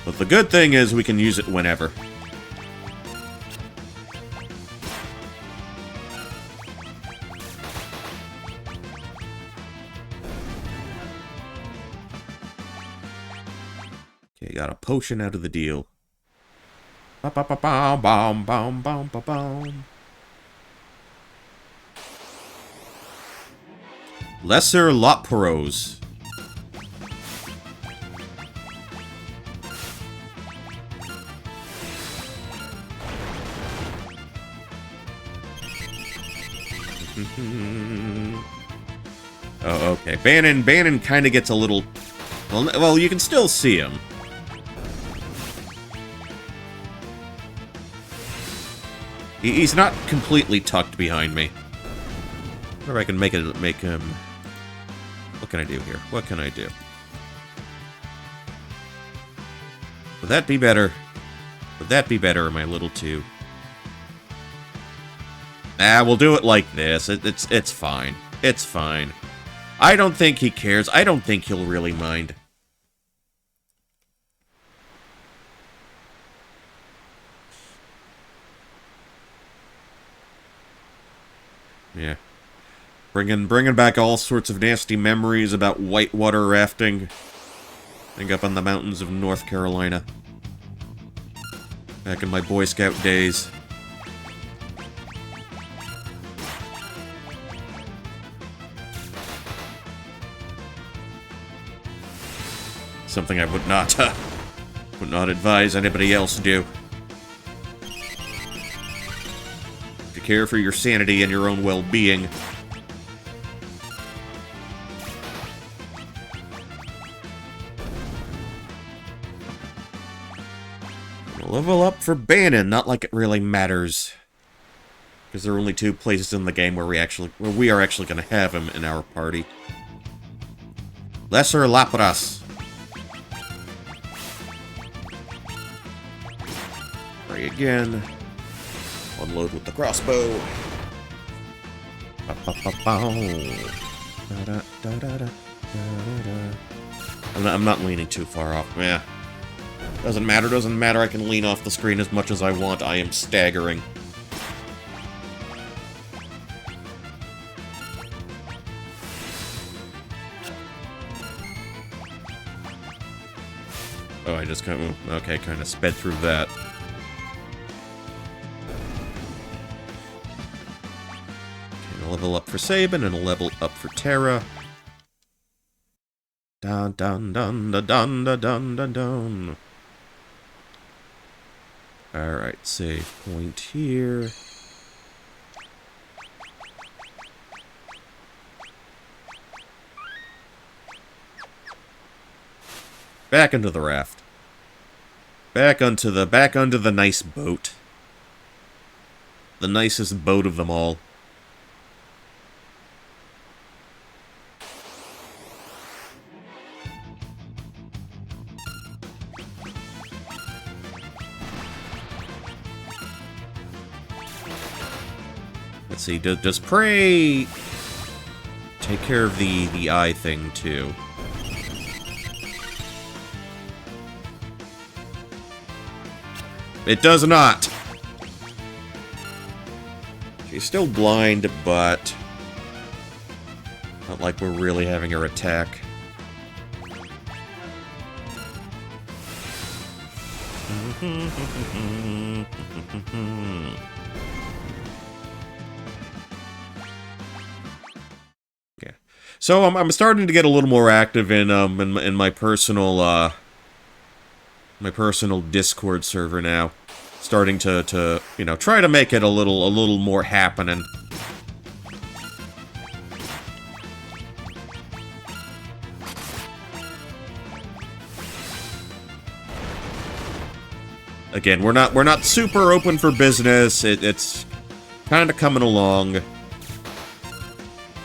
But the good thing is we can use it whenever. Okay, got a potion out of the deal. Lesser Lotporos. Oh, okay. Bannon kind of gets a little... Well, you can still see him. He's not completely tucked behind me. Or I can make him... What can I do here? What can I do? Would that be better? Would that be better, or am I a little too... Nah, we'll do it like this. It's fine. It's fine. I don't think he cares. I don't think he'll really mind. Yeah. Bringing back all sorts of nasty memories about whitewater rafting. I think up on the mountains of North Carolina. Back in my Boy Scout days. Something I would not advise anybody else do. If you care for your sanity and your own well-being. Level up for Bannon, not like it really matters. Because there are only 2 places in the game where we are actually going to have him in our party. Lesser Lapras. Try again. Unload with the crossbow. I'm not leaning too far off. Yeah. Doesn't matter, I can lean off the screen as much as I want, I am staggering. Oh, I just kind of, okay, kind of sped through that. Okay, a level up for Sabin and a level up for Terra. Dun dun dun dun dun dun dun dun dun. Alright, save point here. Back into the raft. Back onto the nice boat. The nicest boat of them all. Let's see, does Prey take care of the eye thing too? It does not! She's still blind, but not like we're really having her attack. Yeah. So I'm starting to get a little more active in my personal Discord server now. Starting to you know, try to make it a little more happening. Again, we're not super open for business. It's kind of coming along.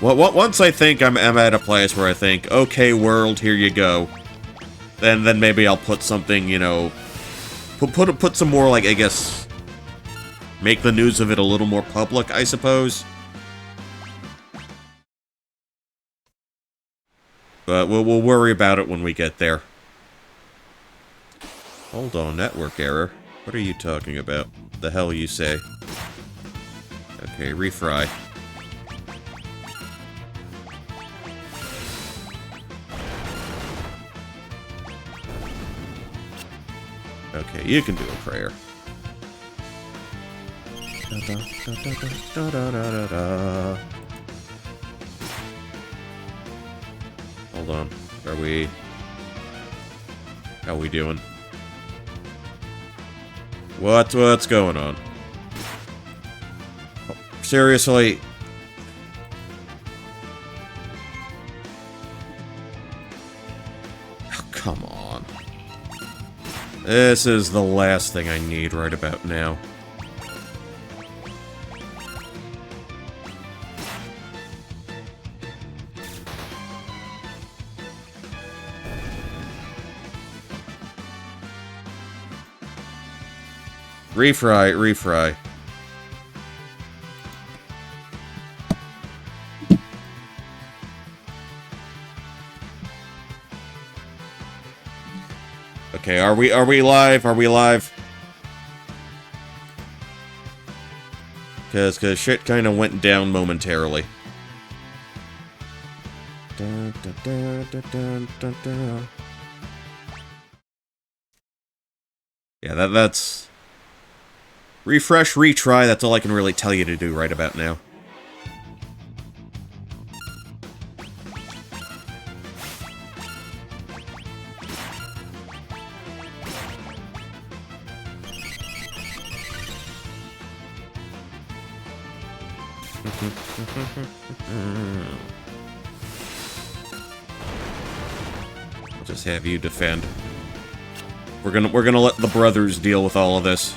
Well, once I think I'm at a place where I think, okay, world, here you go. Then maybe I'll put something, you know, put some more, like, I guess, make the news of it a little more public, I suppose. But we'll worry about it when we get there. Hold on, network error. What are you talking about? The hell you say? Okay, refry. Okay, you can do a prayer. Hold on. How we doing? What's going on? Oh, seriously? Oh, come on. This is the last thing I need right about now. Refry. Okay, are we live? Cause shit kind of went down momentarily. Dun, dun, dun, dun, dun, dun, dun. Yeah, that's... Refresh, retry, that's all I can really tell you to do right about now. I'll just have you defend. We're gonna let the brothers deal with all of this.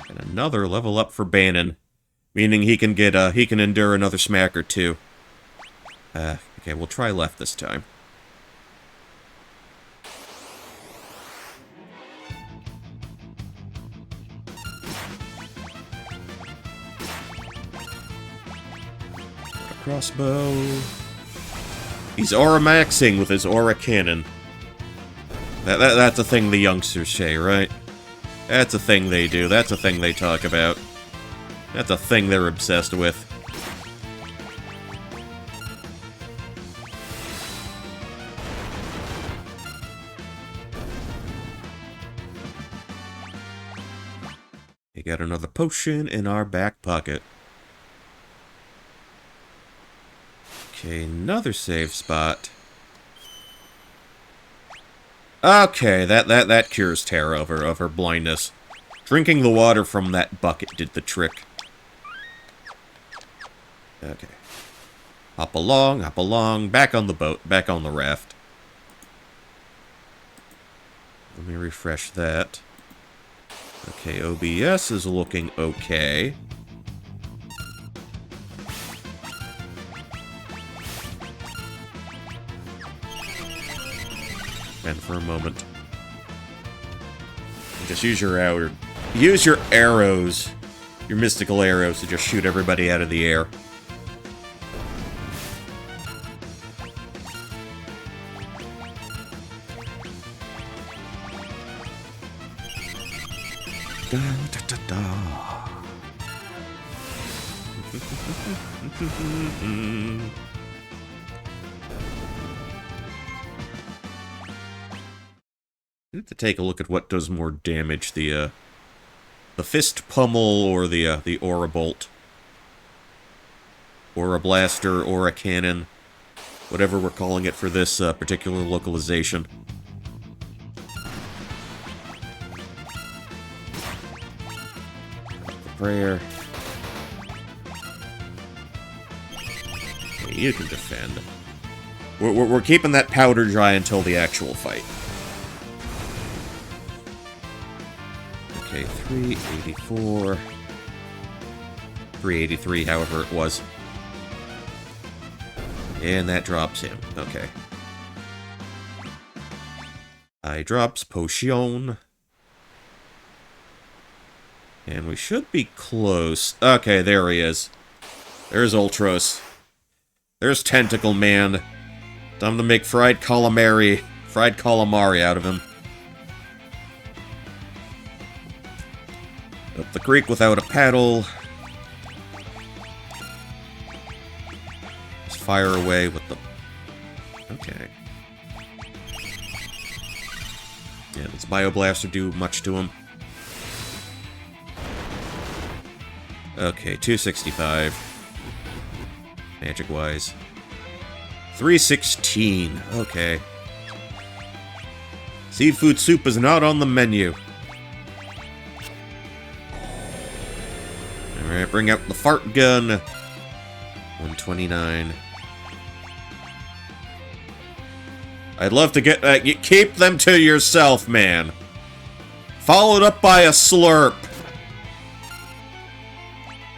And another level up for Bannon. Meaning he can get, he can endure another smack or two. Okay, we'll try left this time. Crossbow. He's aura maxing with his aura cannon. That's a thing the youngsters say, right? That's a thing they do. That's a thing they talk about. That's a thing they're obsessed with. We got another potion in our back pocket. Okay, another save spot. Okay, that cures Tara of her blindness. Drinking the water from that bucket did the trick. Okay. Hop along, back on the boat, back on the raft. Let me refresh that. Okay, OBS is looking okay. And for a moment. Just use your arrows, your mystical arrows, to just shoot everybody out of the air. Da, da, da, da. I have to take a look at what does more damage, the fist pummel or the aura bolt, aura blaster, aura cannon, whatever we're calling it for this particular localization. The prayer. Okay, you can defend. We're keeping that powder dry until the actual fight. Okay, 384. 383, however it was. And that drops him. Okay. I drops potion. And we should be close. Okay, there he is. There's Ultros. There's Tentacle Man. Time to make fried calamari out of him. Up the creek without a paddle. Just fire away with the... Okay. Yeah, does Bioblaster do much to him? Okay, 265. Magic-wise. 316. Okay. Seafood soup is not on the menu. Alright, bring out the fart gun. 129. I'd love to get that. Keep them to yourself, man. Followed up by a slurp.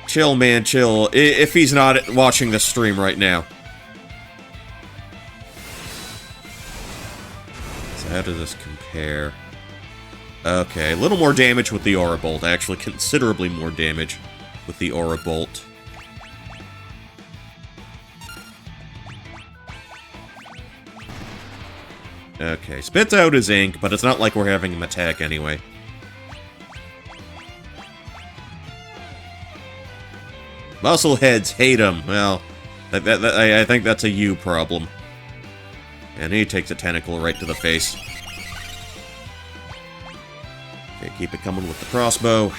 Chill, man, chill. If he's not watching the stream right now. So how does this compare? Okay, a little more damage with the Aura Bolt. Actually, considerably more damage with the Aura Bolt. Okay, spits out his ink, but it's not like we're having him attack anyway. Muscleheads hate him. Well, I think that's a you problem. And he takes a tentacle right to the face. Okay, keep it coming with the crossbow.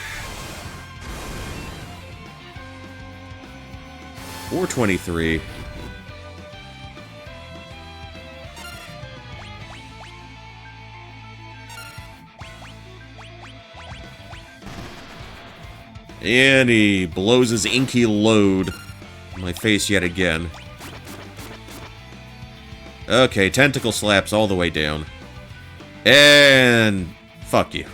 423. And he blows his inky load in my face yet again. Okay, tentacle slaps all the way down. And... fuck you.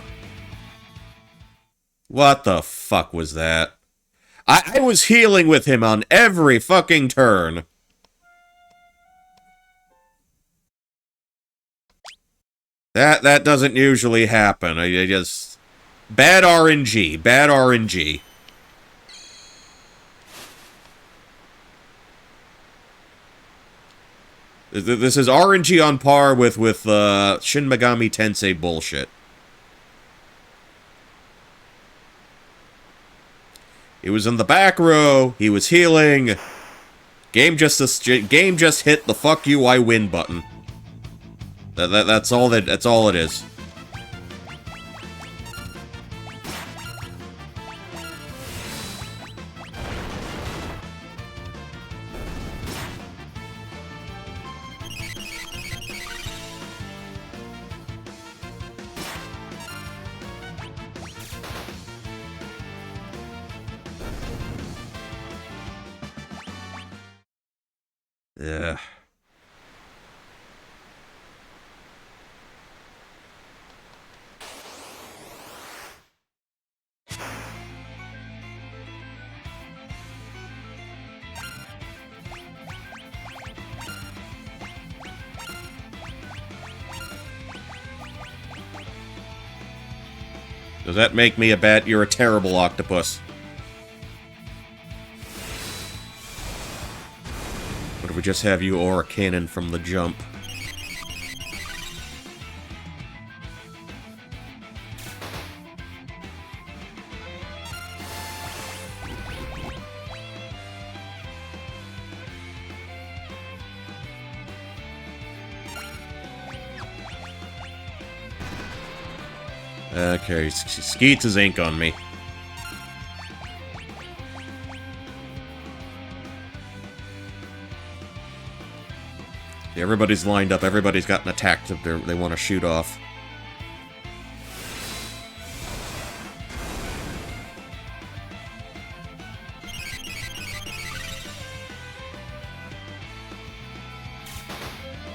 What the fuck was that? I was healing with him on every fucking turn. That doesn't usually happen. I just... Bad RNG. Bad RNG. This is RNG on par with Shin Megami Tensei bullshit. He was in the back row. He was healing. Game just hit the fuck you I win button. That's all it is. Yeah. Does that make me a bad... You're a terrible octopus. What if we just have you aura cannon from the jump? Okay, Skeets his ink on me. Everybody's lined up, everybody's got an attack that they want to shoot off.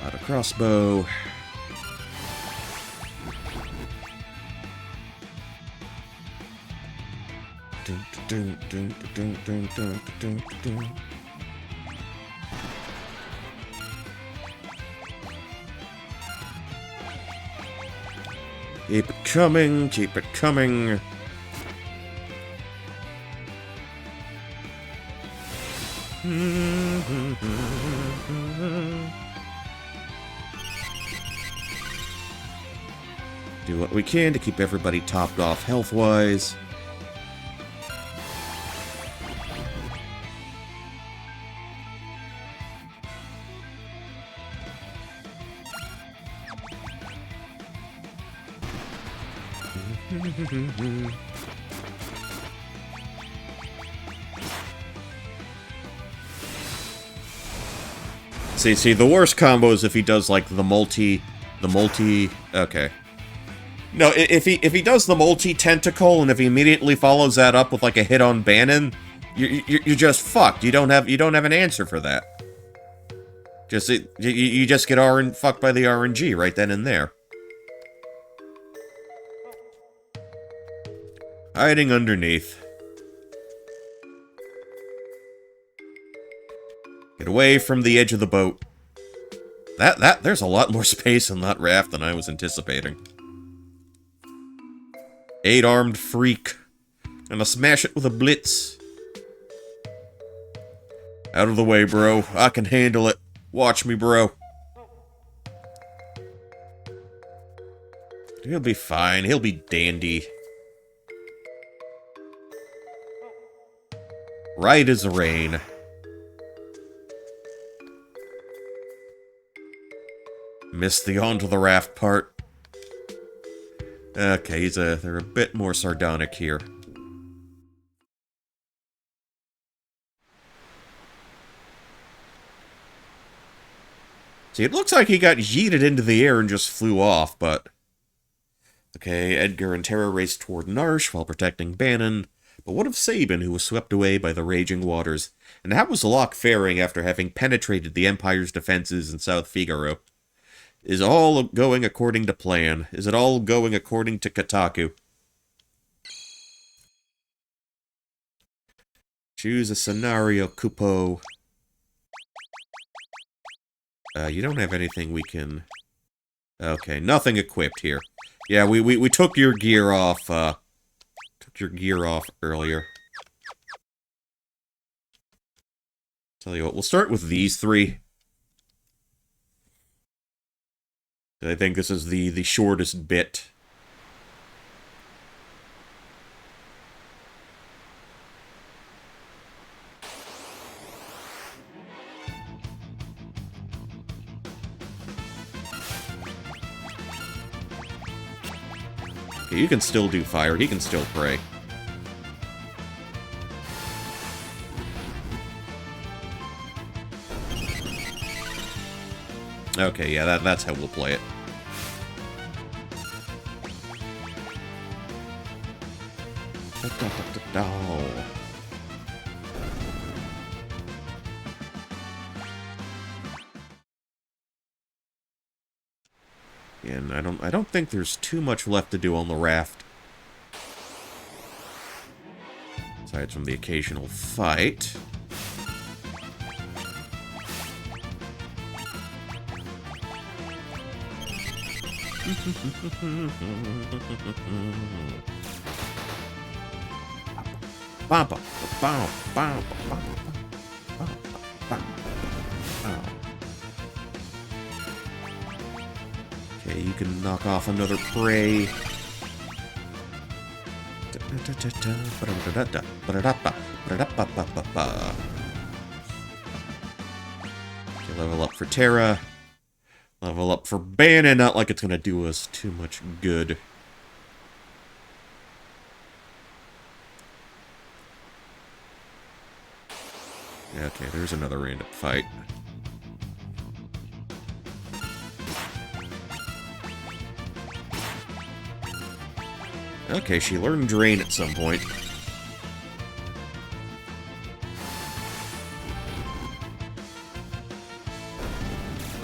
Got a crossbow. Keep it coming, keep it coming. Do what we can to keep everybody topped off health-wise. See, the worst combo is if he does, like, the multi... Okay. No, if he does the multi-tentacle, and if he immediately follows that up with, like, a hit on Bannon, you're just fucked. You don't have an answer for that. You just get fucked by the RNG right then and there. Hiding underneath. Get away from the edge of the boat. There's a lot more space on that raft than I was anticipating. 8-armed freak. Gonna smash it with a blitz. Out of the way, bro. I can handle it. Watch me, bro. He'll be fine. He'll be dandy. Right as rain. Missed the onto the raft part. Okay, they're a bit more sardonic here. See, it looks like he got yeeted into the air and just flew off, but... Okay, Edgar and Tara raced toward Narsh while protecting Bannon. But what of Sabin, who was swept away by the raging waters? And how was Locke faring after having penetrated the Empire's defenses in South Figaro? Is all going according to plan? Is it all going according to Kotaku? Choose a scenario, Kupo. You don't have anything we can... Okay, nothing equipped here. Yeah, we took your gear off, earlier. Tell you what, we'll start with these three. I think this is the shortest bit. Okay, you can still do fire. He can still pray. Okay, yeah, that's how we'll play it. And I don't think there's too much left to do on the raft. Aside from the occasional fight. Okay, you can knock off another prey. Okay, level up for Terra. Level up for Bannon, not like it's gonna do us too much good. Yeah, okay, there's another random fight. Okay, she learned Drain at some point.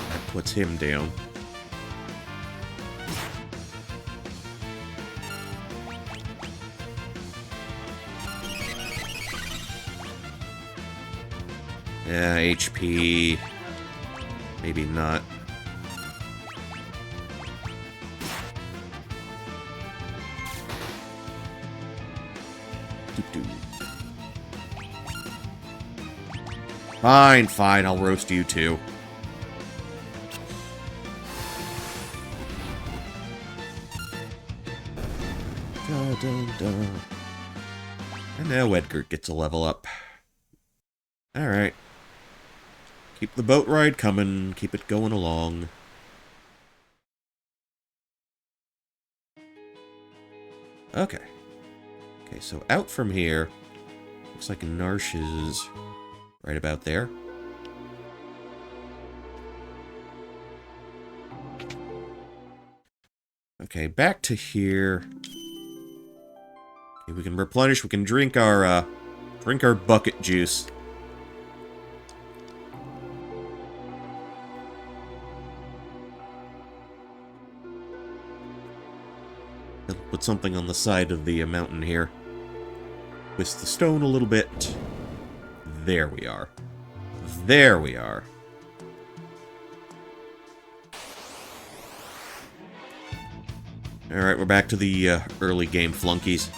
That puts him down. Yeah, HP. Maybe not. Fine, fine, I'll roast you too. Dun, dun, dun. And now Edgar gets a level up. Alright. Keep the boat ride coming, keep it going along. Okay. Okay, so out from here, looks like Narsh is right about there. Okay, back to here. Okay, we can replenish, we can drink our bucket juice. Put something on the side of the mountain here. Twist the stone a little bit. There we are. There we are. Alright, we're back to the early game flunkies.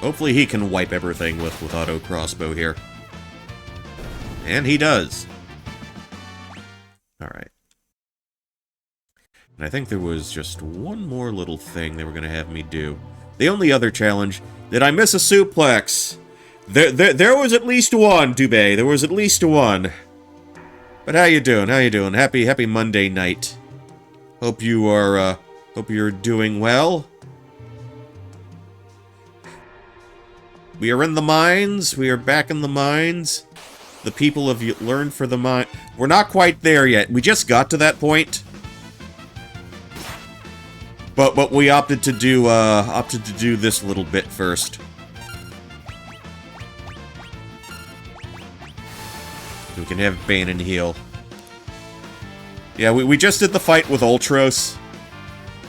Hopefully he can wipe everything with auto crossbow here. And he does. Alright. And I think there was just one more little thing they were going to have me do. The only other challenge... Did I miss a suplex? There was at least one, Dubé. There was at least one. But how you doing? How you doing? Happy Monday night. Hope you are, hope you're doing well. We are in the mines. We are back in the mines. The people have learned for the mine. We're not quite there yet. We just got to that point. But we opted to do this little bit first. We can have Banon heal. Yeah, we just did the fight with Ultros.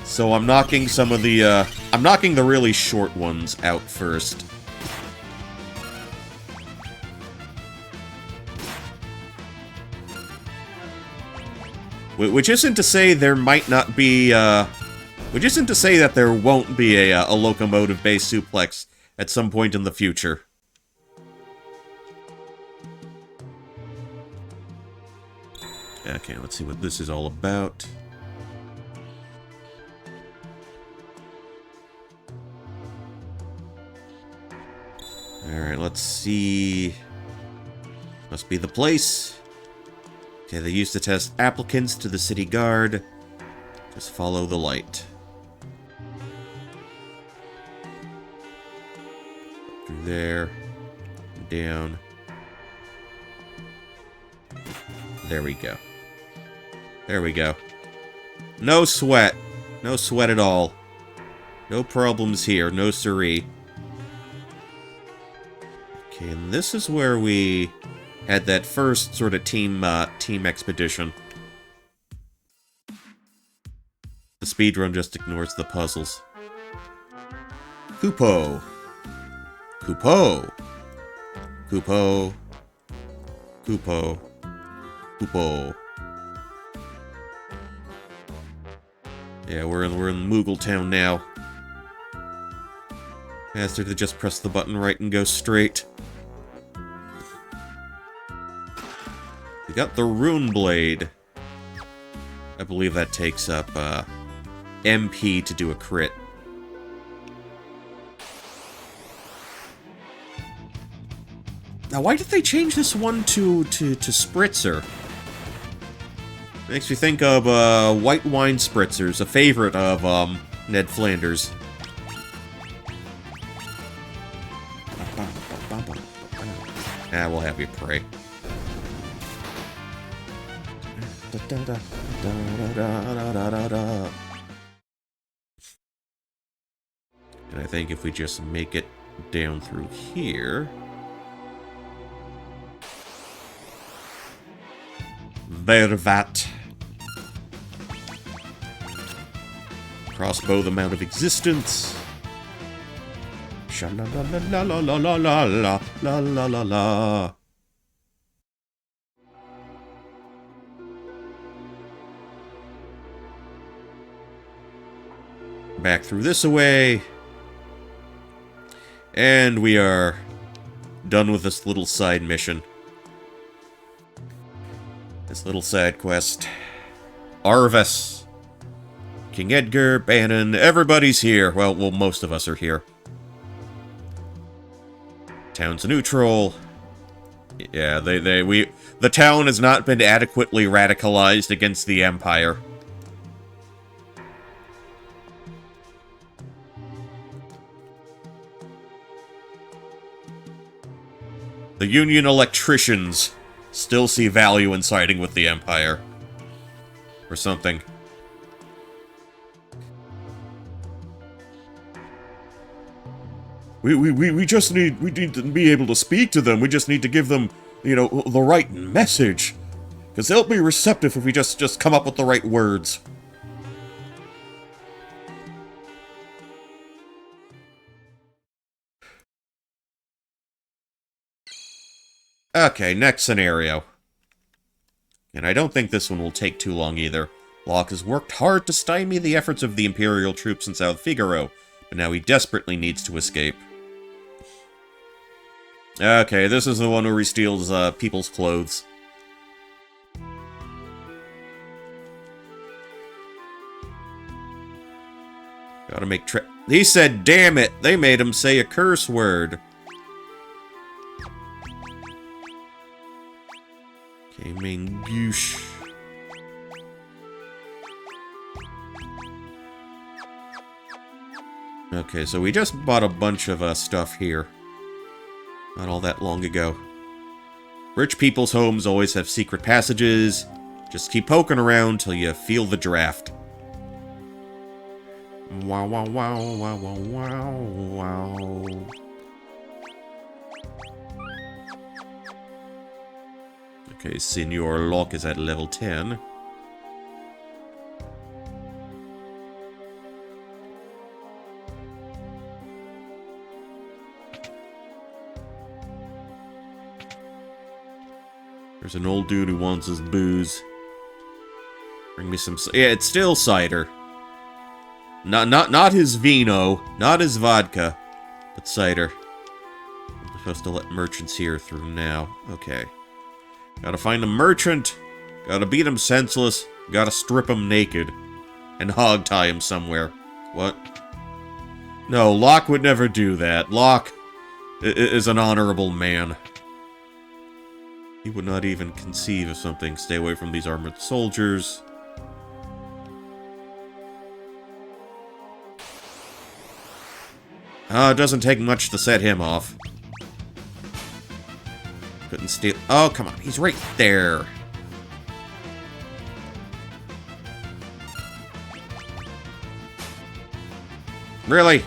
So I'm knocking some of the, I'm knocking the really short ones out first. Which isn't to say there might not be, which isn't to say that there won't be a locomotive-based suplex at some point in the future. Okay, let's see what this is all about. Alright, let's see... Must be the place. Okay, they used to test applicants to the city guard. Just follow the light. Up through there. Down. There we go. There we go. No sweat. No sweat at all. No problems here. No siree. Okay, and this is where we had that first sort of team expedition. The speedrun just ignores the puzzles. Kupo. Kupo. Kupo. Kupo. Kupo. Yeah, we're in Moogle Town now. Faster to just press the button right and go straight. We got the Rune Blade. I believe that takes up MP to do a crit. Now, why did they change this one to Spritzer? Makes me think of white wine spritzers, a favorite of Ned Flanders. Ah, we'll have you pray. And I think if we just make it down through here... Vervat. Crossbow the Mount of Existence. Sha-la-la-la-la-la-la-la-la-la-la-la. Back through this away. And we are done with this little side mission. This little side quest. Arvis. King Edgar, Banon, everybody's here. Well, most of us are here. Town's neutral. Yeah, the town has not been adequately radicalized against the Empire. The Union electricians still see value in siding with the Empire. Or something. We just need to be able to speak to them. We just need to give them, you know, the right message. Because they'll be receptive if we just come up with the right words. Okay, next scenario. And I don't think this one will take too long either. Locke has worked hard to stymie the efforts of the Imperial troops in South Figaro, but now he desperately needs to escape. Okay, this is the one where he steals people's clothes. Gotta make He said, damn it! They made him say a curse word. Okay, main goosh. Okay, so we just bought a bunch of stuff here. Not all that long ago. Rich people's homes always have secret passages. Just keep poking around till you feel the draft. Wow, wow, wow, wow, wow, wow, wow. Okay, Senor Locke is at level 10. There's an old dude who wants his booze. Bring me some... Yeah, it's still cider. Not his vino, not his vodka, but cider. I'm supposed to let merchants here through now. Okay. Gotta find a merchant. Gotta beat him senseless. Gotta strip him naked. And hog tie him somewhere. What? No, Locke would never do that. Locke is an honorable man. He would not even conceive of something. Stay away from these armored soldiers. It doesn't take much to set him off. Couldn't steal... Oh, come on. He's right there. Really?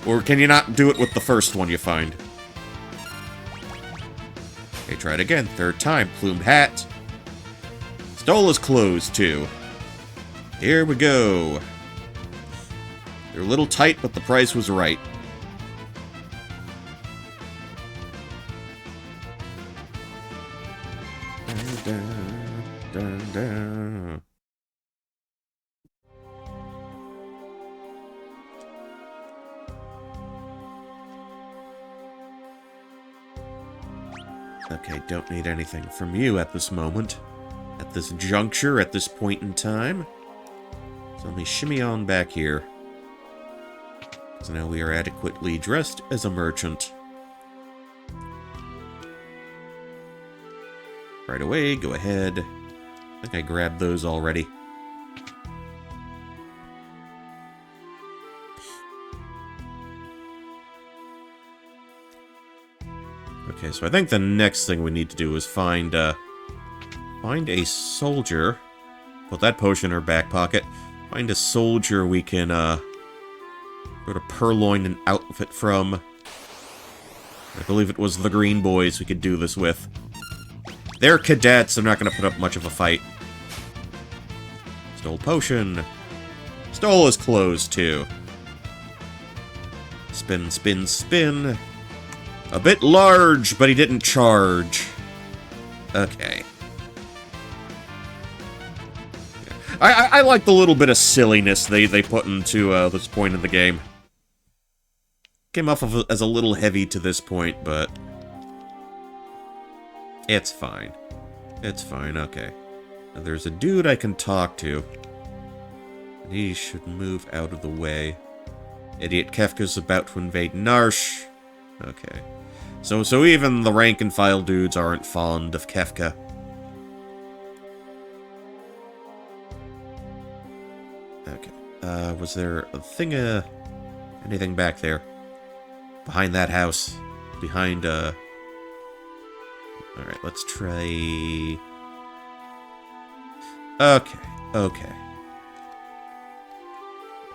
Or can you not do it with the first one you find? Okay, try it again. Third time. Plumed hat. Stole his clothes, too. Here we go. They're a little tight, but the price was right. Dun, dun, dun. Okay, don't need anything from you at this moment. At this juncture, at this point in time. So let me shimmy on back here. So now we are adequately dressed as a merchant. Right away, go ahead. I think I grabbed those already. Okay, so I think the next thing we need to do is find a soldier. Put that potion in our back pocket. Find a soldier we can, go to purloin an outfit from. I believe it was the Green Boys we could do this with. They're cadets, they're not going to put up much of a fight. Stole potion. Stole his clothes, too. Spin, spin, spin. A bit large, but he didn't charge. Okay. I like the little bit of silliness they put into this point in the game. Came off of as a little heavy to this point, but it's fine. It's fine, okay. Now, there's a dude I can talk to. And he should move out of the way. Idiot Kefka's about to invade Narsh. Okay. So even the rank-and-file dudes aren't fond of Kefka. Okay. Was there a thing, anything back there? Behind that house. Behind, Alright, let's try... Okay, okay.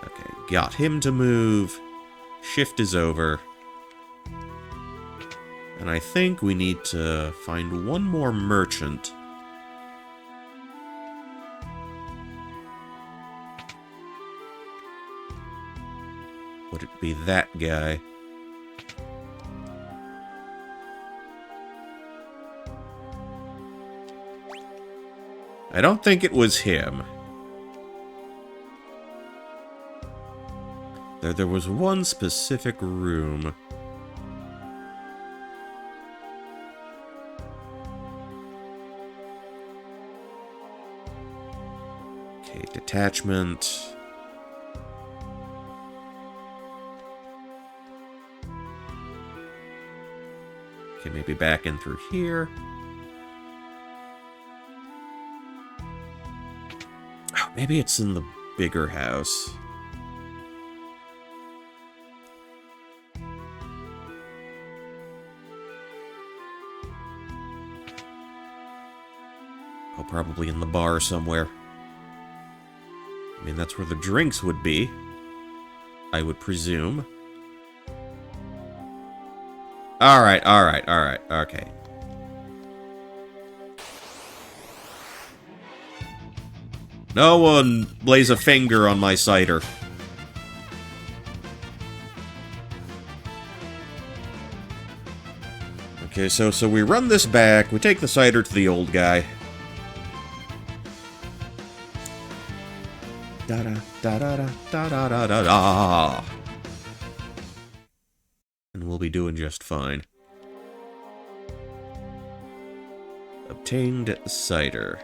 Okay, got him to move. Shift is over. And I think we need to find one more merchant. Would it be that guy? I don't think it was him. There was one specific room. Okay, detachment. Okay, maybe back in through here. Oh, maybe it's in the bigger house. Oh, probably in the bar somewhere. I mean, that's where the drinks would be, I would presume. Alright, okay. No one lays a finger on my cider. Okay, so we run this back, we take the cider to the old guy. Da-da, da-da-da, da-da-da-da-da. And we'll be doing just fine. Obtained cider.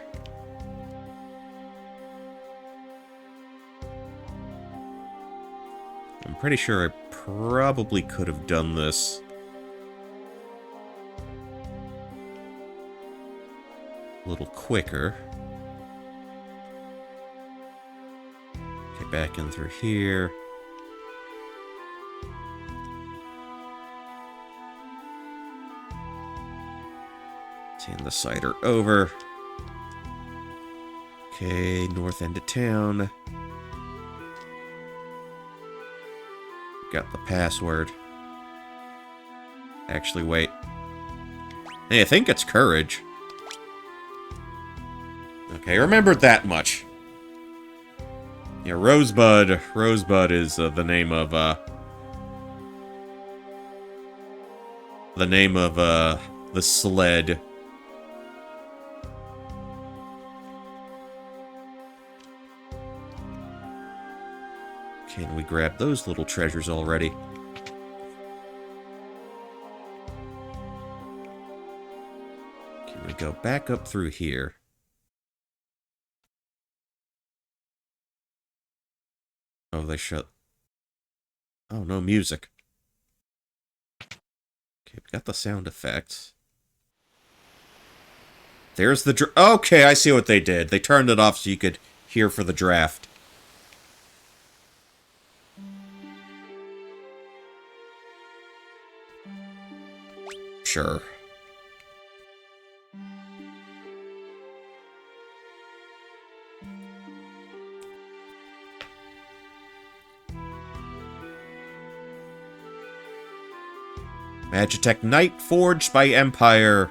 I'm pretty sure I probably could have done this a little quicker. Okay, back in through here. Hand the cider over. Okay, north end of town. Got the password. Actually, wait. Hey, I think it's courage. Okay, remembered that much. Yeah, Rosebud. Rosebud is the name of the sled. Can we grab those little treasures already? Can we go back up through here? Oh, they shut... Oh, no music. Okay, we got the sound effects. There's the... Okay, I see what they did. They turned it off so you could hear for the draft. Sure. Magitech Knight, forged by the Empire,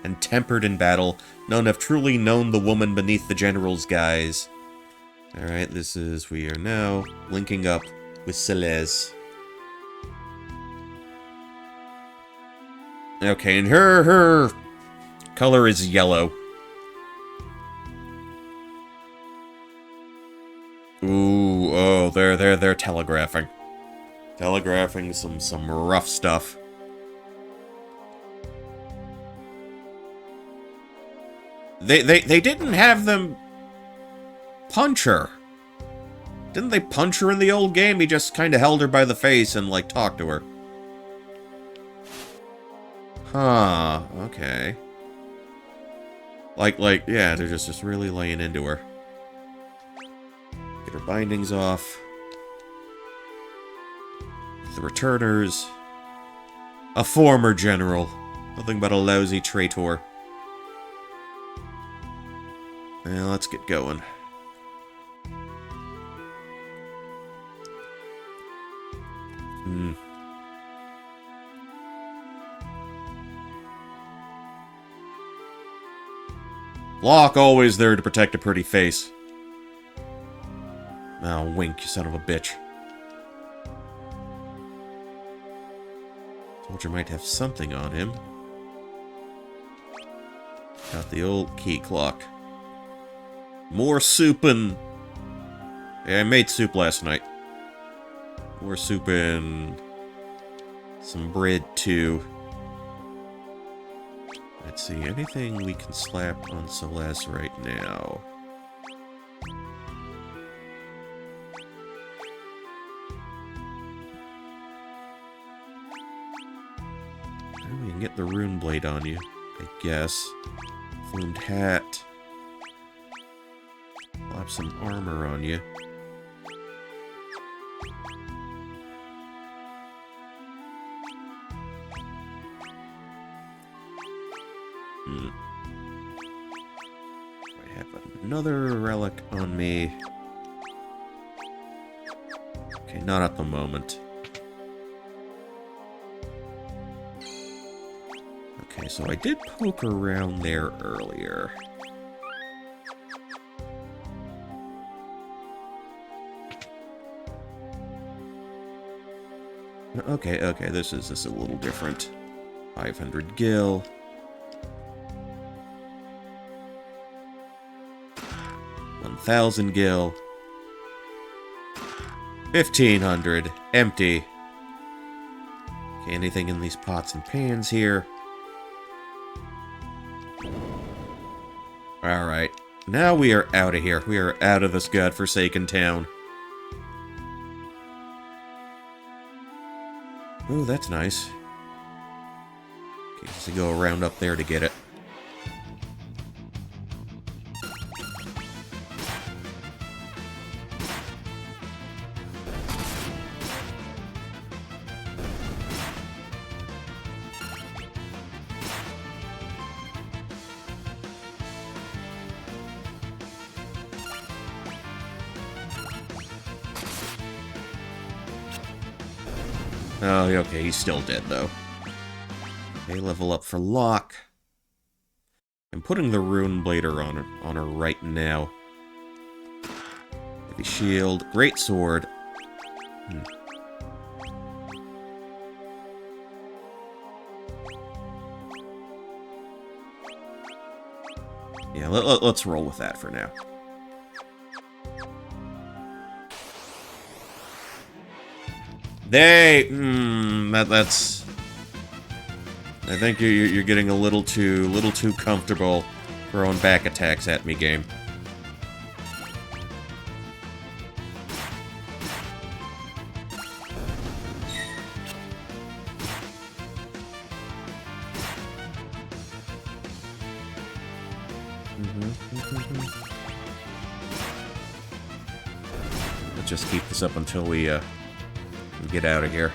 and tempered in battle. None have truly known the woman beneath the general's guise. Alright, we are now linking up with Celeste. Okay, and her color is yellow. Ooh, oh, they're telegraphing. Telegraphing some rough stuff. They didn't have them punch her. Didn't they punch her in the old game? He just kind of held her by the face and, like, talked to her. Huh, okay. Like, yeah, they're just really laying into her. Get her bindings off. The returners. A former general. Nothing but a lousy traitor. Well, let's get going. Locke always there to protect a pretty face. Oh, wink, you son of a bitch. Soldier might have something on him. Got the old key clock. More soup and... Yeah, I made soup last night. More soup and... some bread, too. Let's see, anything we can slap on Celeste right now? put the rune blade on you, I guess. Plumed hat. Slap some armor on you. I have another relic on me. Okay, not at the moment. Okay, so I did poke around there earlier. Okay, this is a little different. 500 gil. 1,000 gil. 1,500. Empty. Okay, anything in these pots and pans here? Alright. Now we are out of here. We are out of this godforsaken town. Oh, that's nice. Okay, so go around up there to get it. Oh, okay, he's still dead, though. Okay, level up for Locke. I'm putting the rune blader on her right now. Heavy shield, great sword. Yeah, let's roll with that for now. That's. I think you're getting a little too comfortable throwing back attacks at me, game. Let's just keep this up until we get out of here.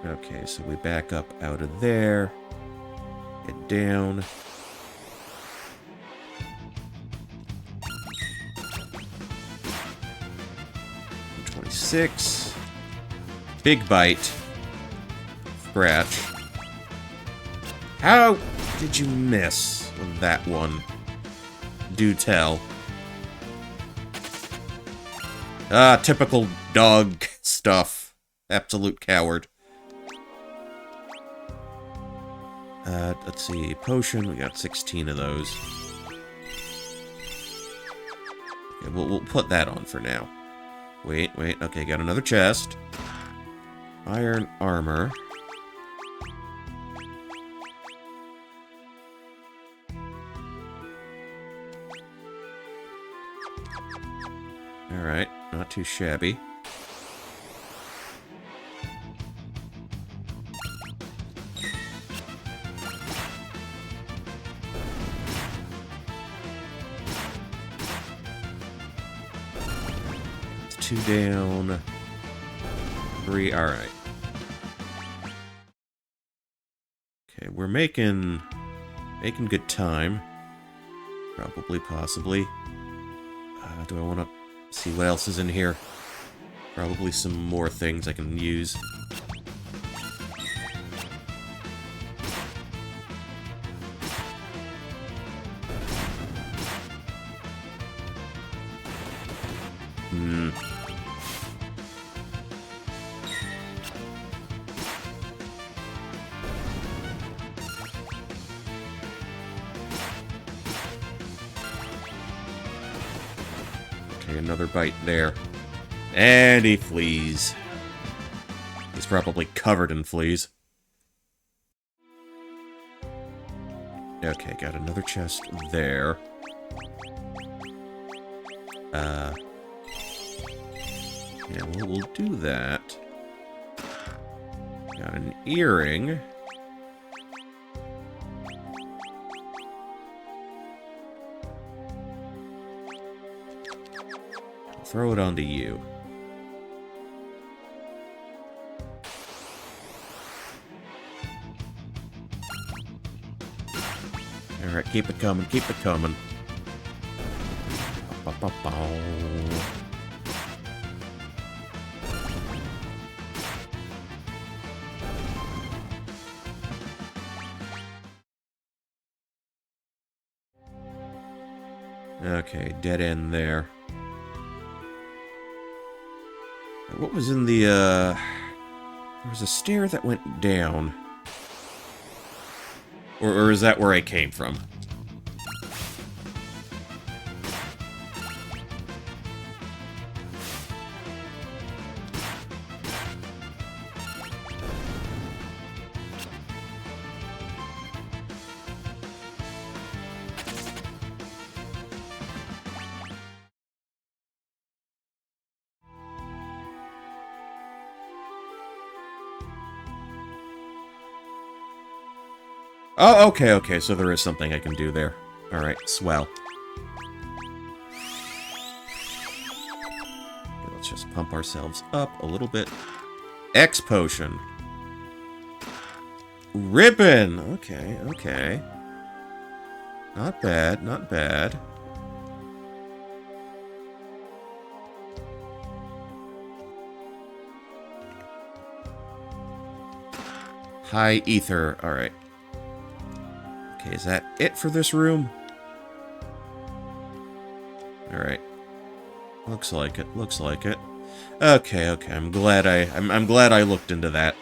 Okay, so we back up out of there. Head down. $26. Big bite. Scratch. How did you miss with that one? Do tell. Ah, typical dog stuff. Absolute coward. Let's see. Potion, we got 16 of those. Okay, we'll put that on for now. Wait. Okay, got another chest. Iron armor. Alright, not too shabby. Two down. 3, alright. Okay, we're making good time. Probably, possibly. Do I want to see what else is in here? Probably some more things I can use. Another bite there. And he flees. He's probably covered in fleas. Okay, got another chest there. Yeah, we'll do that. Got an earring. I'll throw it onto you. Alright, keep it coming, keep it coming. Okay, dead end there. What was in the, There was a stair that went down. Or is that where I came from? Oh, okay, okay, so there is something I can do there. Alright, swell. Okay, let's just pump ourselves up a little bit. X potion. Ribbon! Okay, okay. Not bad, not bad. High ether, alright. Okay, is that it for this room? Alright. Looks like it, looks like it. Okay, okay, I'm glad I looked into that.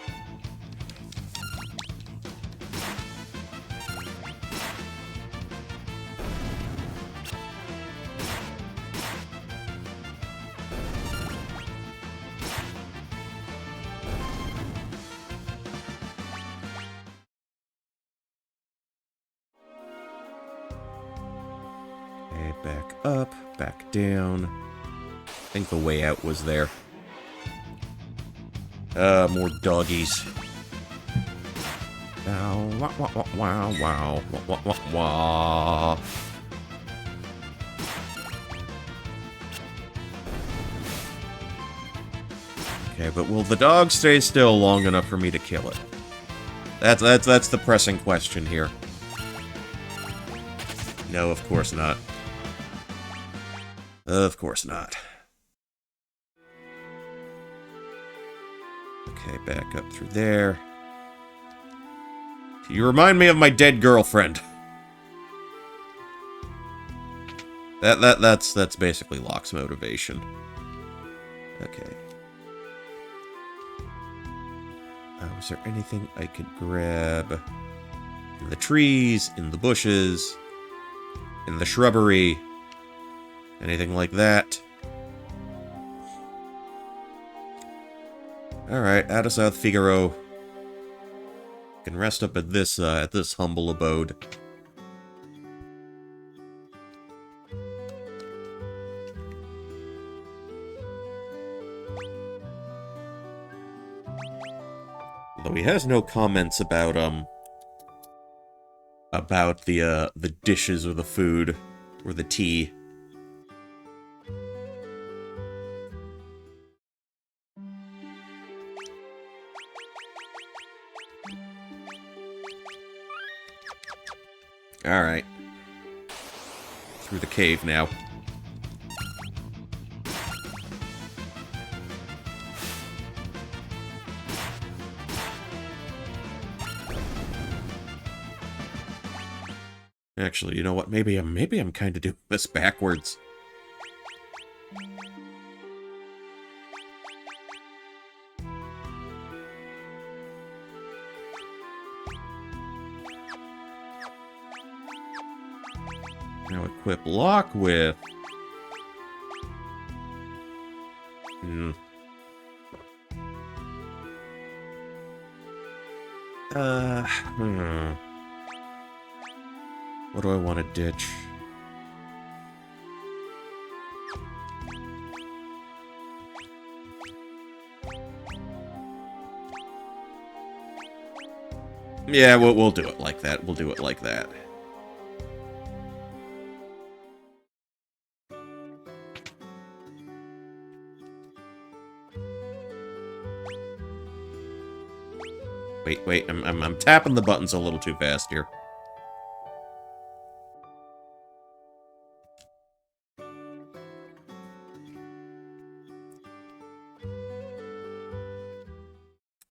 Okay, back up, back down. I think the way out was there. More doggies. Wow, wow, wow, wow, wow, wow, wow, wow. Okay, but will the dog stay still long enough for me to kill it? That's the pressing question here. No, of course not. Of course not. Okay, back up through there. You remind me of my dead girlfriend. That's basically Locke's motivation. Okay. Was there anything I could grab? In the trees, in the bushes, in the shrubbery, anything like that? Alright, out of South Figaro. Can rest up at this humble abode. Though he has no comments about the dishes or the food or the tea. Alright. Through the cave now. Actually, you know what? Maybe I'm kind of doing this backwards. Now equip Locke with... What do I want to ditch? Yeah, we'll do it like that. We'll do it like that. Wait, I'm tapping the buttons a little too fast here.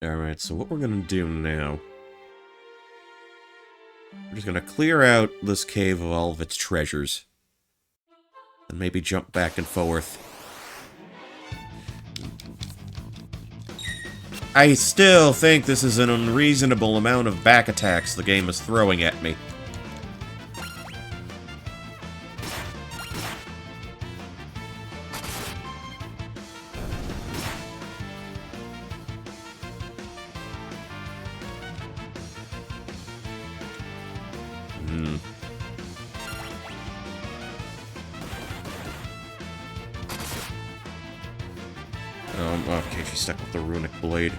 Alright, so what we're gonna do now... We're just gonna clear out this cave of all of its treasures. And maybe jump back and forth. I still think this is an unreasonable amount of back attacks the game is throwing at me. Okay, she's stuck with the runic blade.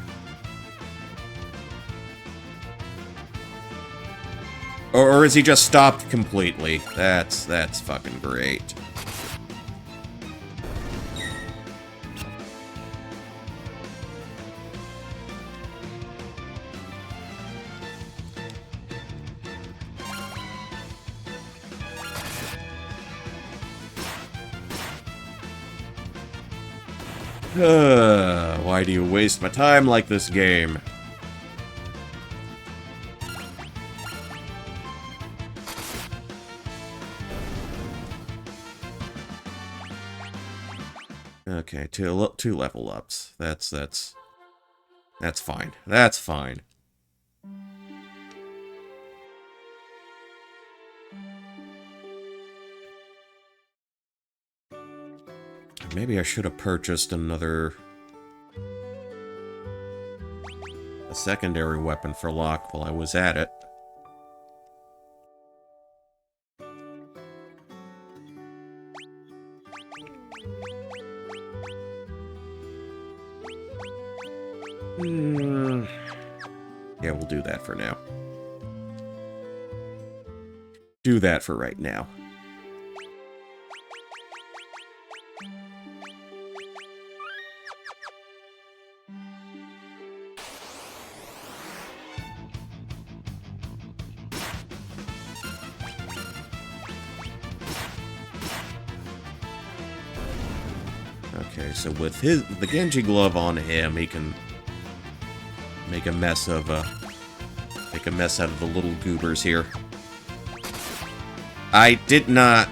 Or is he just stopped completely? That's fucking great. Why do you waste my time like this game? Okay, two level ups. That's fine. That's fine. Maybe I should have purchased a secondary weapon for Locke while I was at it. Yeah, we'll do that for now. Do that for right now. Okay, so with the Genji glove on him, he can make a mess out of the little goobers here. I did not.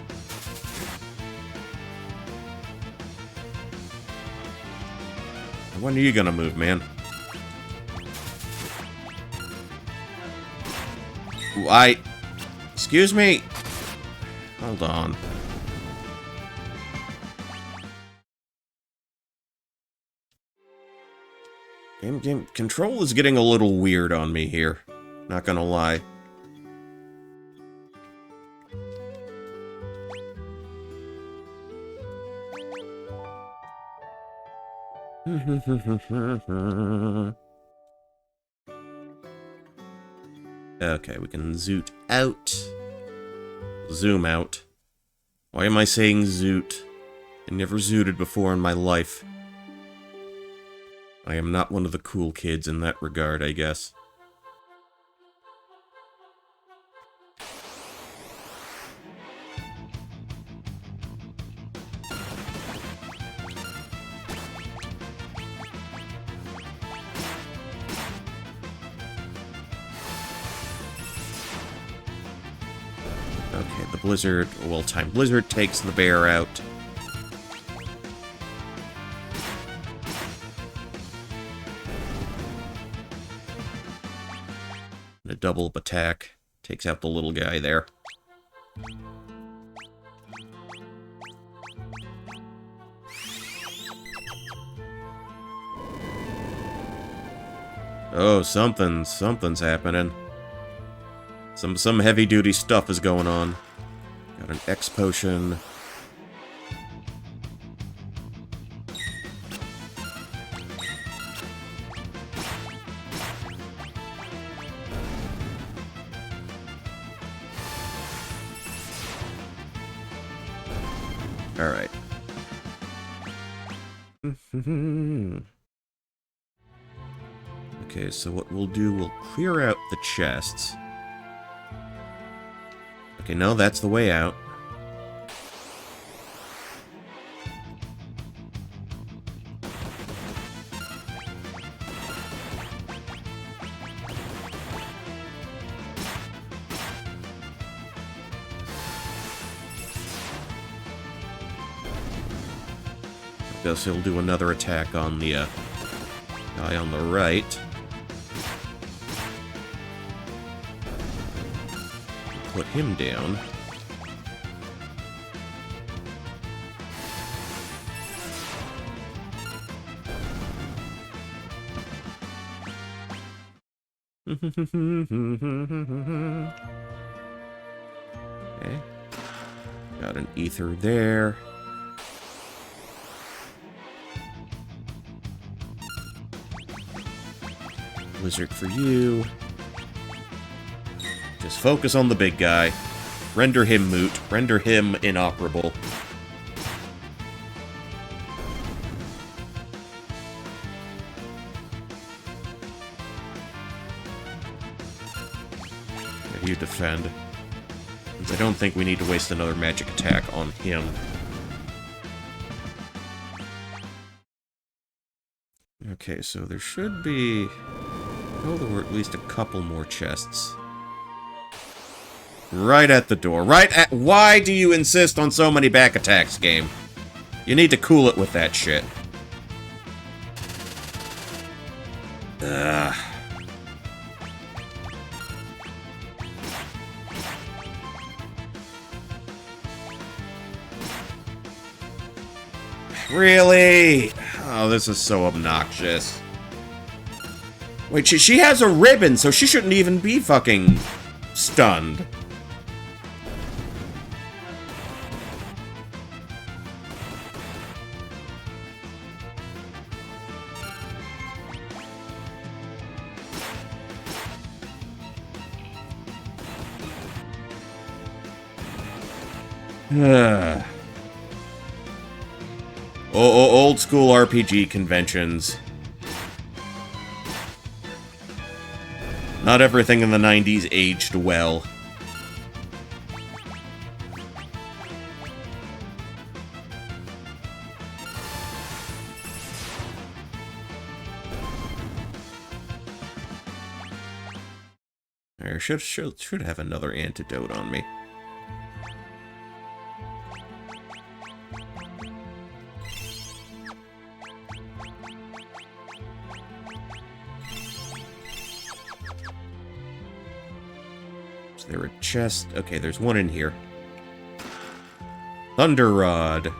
When are you gonna move, man? Excuse me. Hold on. Game control is getting a little weird on me here. Not gonna lie. Okay, we can zoot out. Zoom out. Why am I saying zoot? I never zooted before in my life. I am not one of the cool kids in that regard, I guess. Okay, the blizzard, well-timed blizzard takes the bear out. And a double-up attack takes out the little guy there. Oh, something's happening. Some heavy-duty stuff is going on. Got an X potion. Alright. Okay, so what we'll do, we'll clear out the chests. Okay, no, that's the way out. I guess he'll do another attack on the guy on the right. Put him down. Okay. Got an ether there. Blizzard for you. Just focus on the big guy. Render him moot. Render him inoperable. Yeah, you defend. Since I don't think we need to waste another magic attack on him. Okay, so there should be... Oh, there were at least a couple more chests. Right at the door. Right at... Why do you insist on so many back attacks, game? You need to cool it with that shit. Ugh. Really? Oh, this is so obnoxious. Wait, she has a ribbon, so she shouldn't even be fucking stunned. Old school RPG conventions. Not everything in the 90s aged well. I should have another antidote on me. Is there a chest? Okay, there's one in here. Thunder Rod.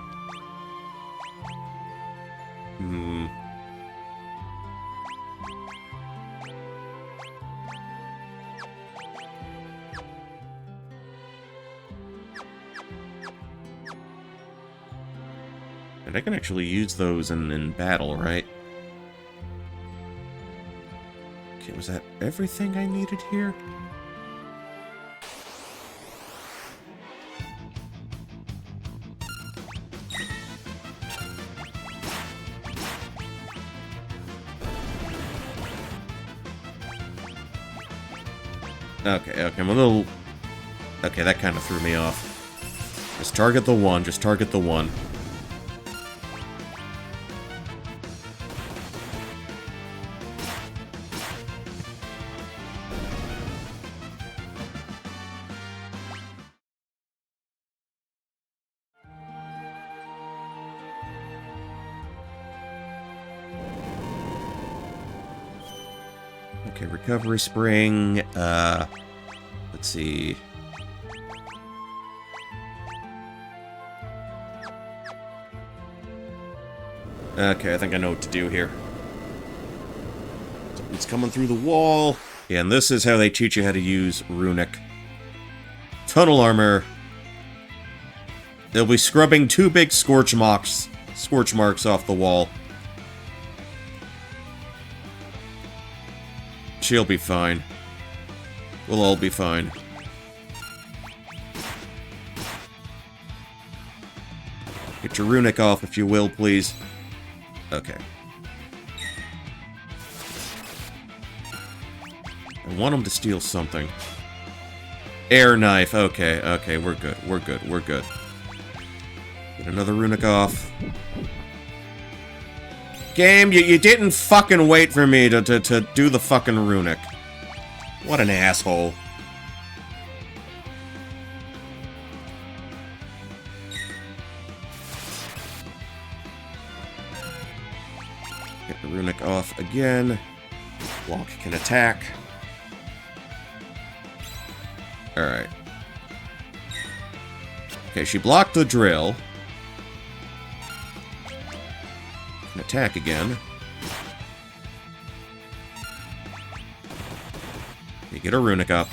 And I can actually use those in battle, right? Okay, was that everything I needed here? Okay, I'm a little... Okay, that kind of threw me off. Just target the one, just target the one. Okay, recovery spring, let's see. Okay, I think I know what to do here. Something's coming through the wall. Yeah, and this is how they teach you how to use runic. Tunnel armor. They'll be scrubbing 2 big scorch marks off the wall. She'll be fine. We'll all be fine. Get your runic off, if you will, please. Okay. I want him to steal something. Air knife. Okay, okay, we're good. We're good. We're good. Get another runic off. Game, you didn't fucking wait for me to do the fucking runic. What an asshole. Get the runic off again. Block can attack. Alright. Okay, she blocked the drill. Can attack again. You get a runic up.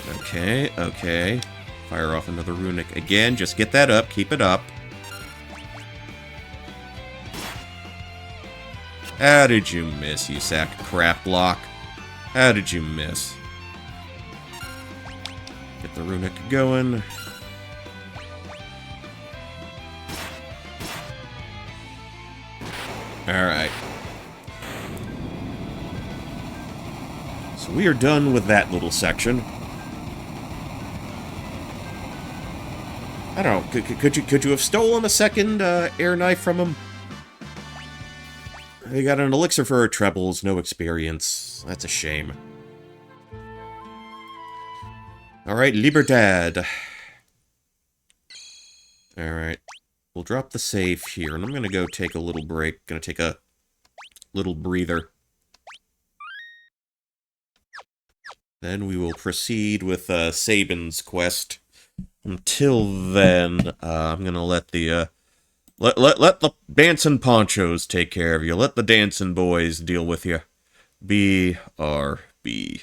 Okay, okay. Fire off another runic again. Just get that up. Keep it up. How did you miss, you sack of crap block? How did you miss? Get the runic going. Alright. So we are done with that little section. I don't know, could you have stolen a second air knife from him? He got an elixir for her trebles, no experience. That's a shame. Alright, Libertad. Alright. We'll drop the save here, and I'm gonna go take a little break. Gonna take a little breather. Then we will proceed with Sabin's quest. Until then, I'm gonna let the let the dancing ponchos take care of you. Let the dancing boys deal with you. BRB.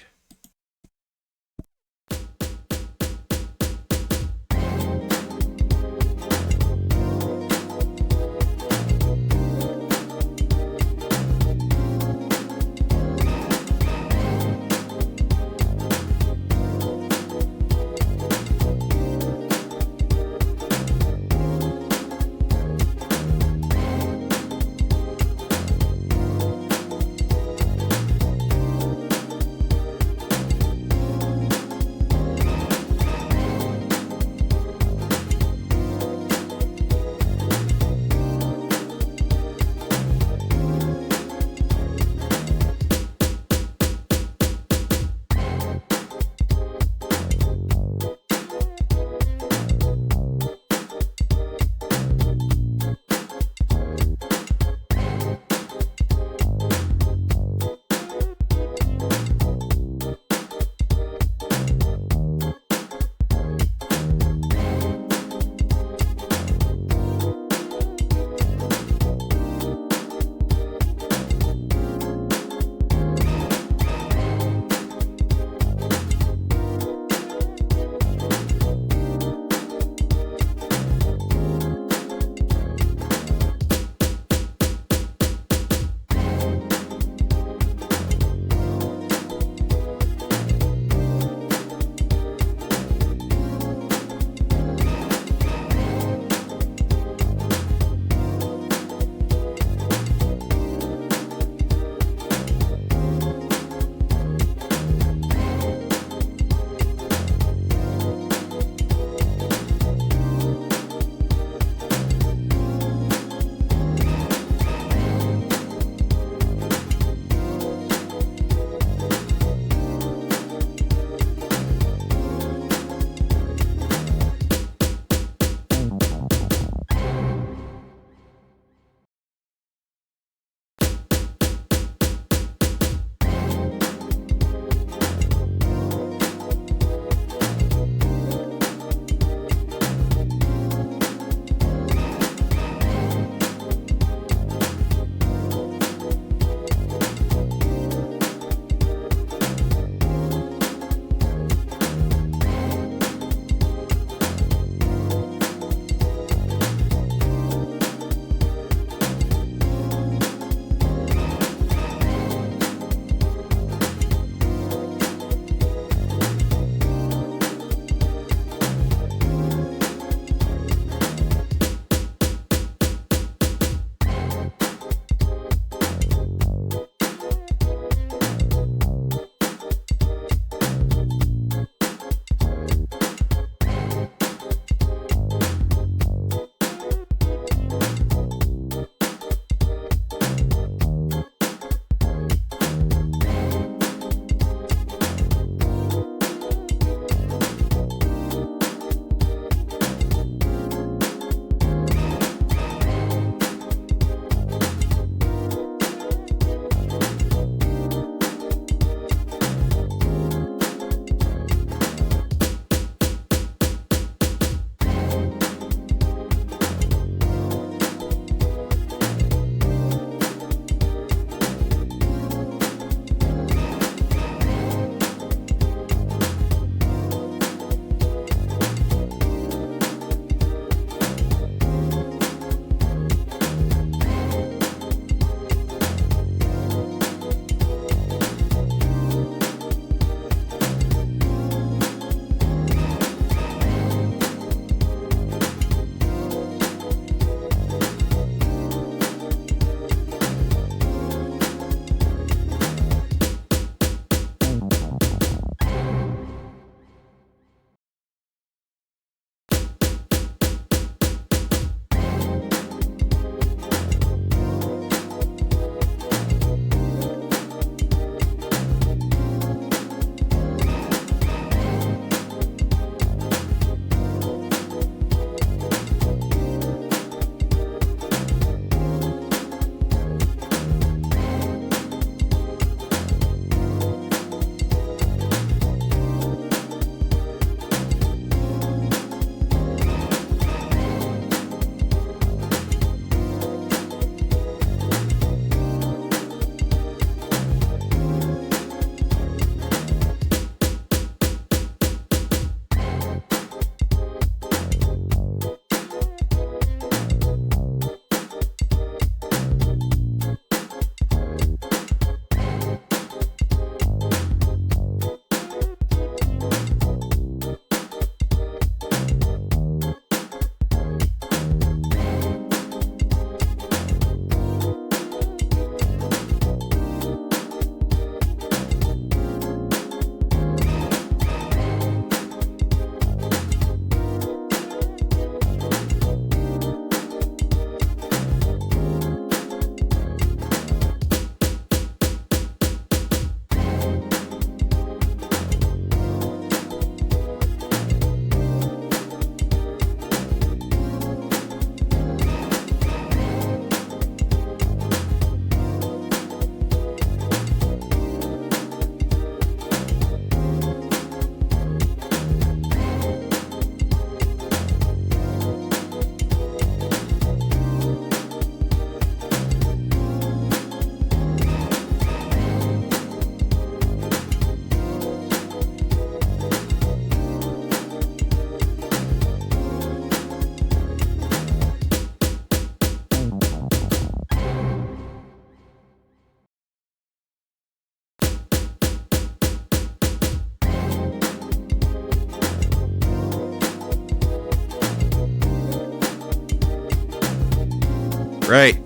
Right.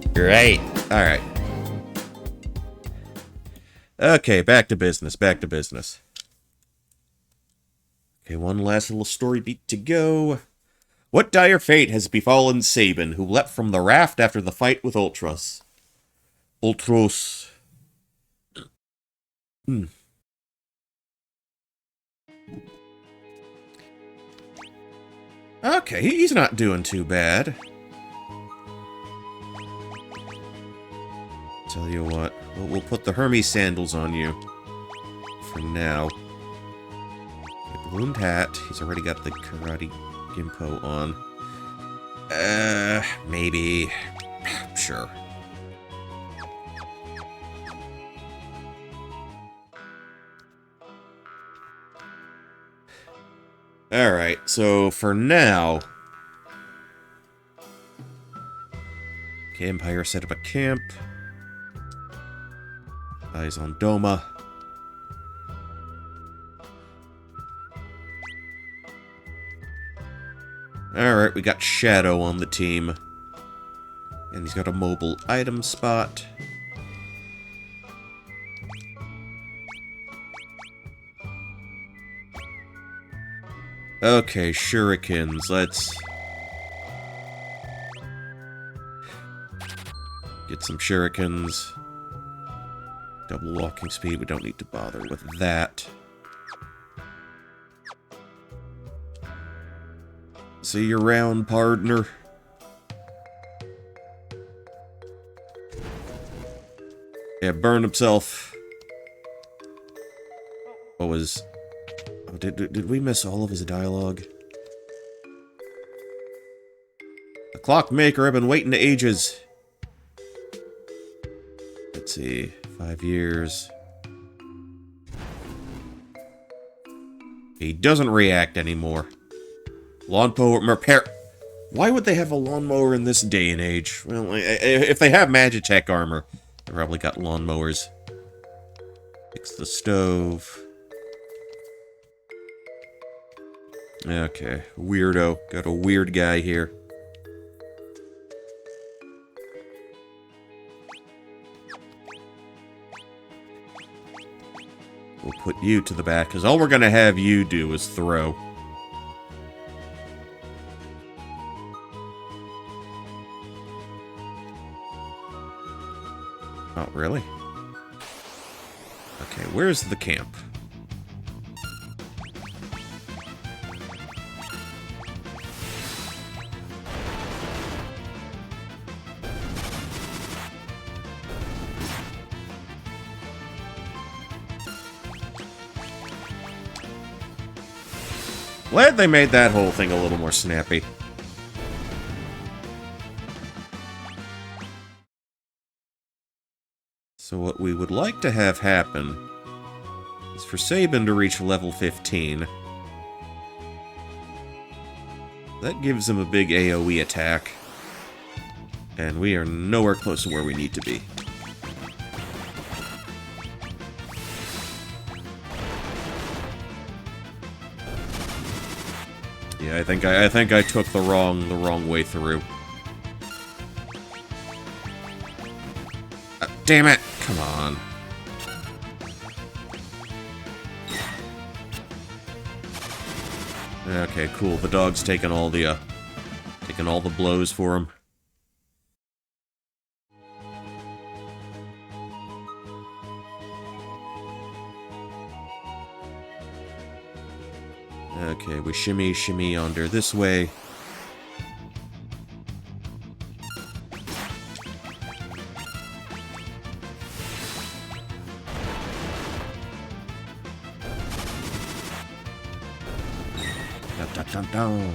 Alright. Okay, back to business. Okay, one last little story beat to go. What dire fate has befallen Sabin, who leapt from the raft after the fight with Ultros? Ultros. Okay, he's not doing too bad. Tell you what, we'll put the Hermes sandals on you. For now. Okay, ballooned hat. He's already got the karate gimpo on. Maybe. Sure. Alright, so for now... Okay, Empire set up a camp. Eyes on Doma. Alright, we got Shadow on the team. And he's got a mobile item spot. Okay, shurikens. Let's get some shurikens. Double walking speed. We don't need to bother with that. See you around, partner. Yeah, burned himself. What was... Oh, did we miss all of his dialogue? The clockmaker, I've been waiting ages. Let's see. 5 years. He doesn't react anymore. Lawnmower repair. Why would they have a lawnmower in this day and age? Well, if they have Magitech armor, they probably got lawnmowers. Fix the stove. Okay, weirdo. Got a weird guy here. We'll put you to the back, because all we're going to have you do is throw. Oh, really? Okay, where's the camp? Glad they made that whole thing a little more snappy. So what we would like to have happen is for Sabin to reach level 15. That gives him a big AoE attack. And we are nowhere close to where we need to be. Yeah, I think I took the wrong way through. Damn it! Come on. Okay, cool. The dog's taking all the blows for him. Okay, we shimmy under this way. Dun.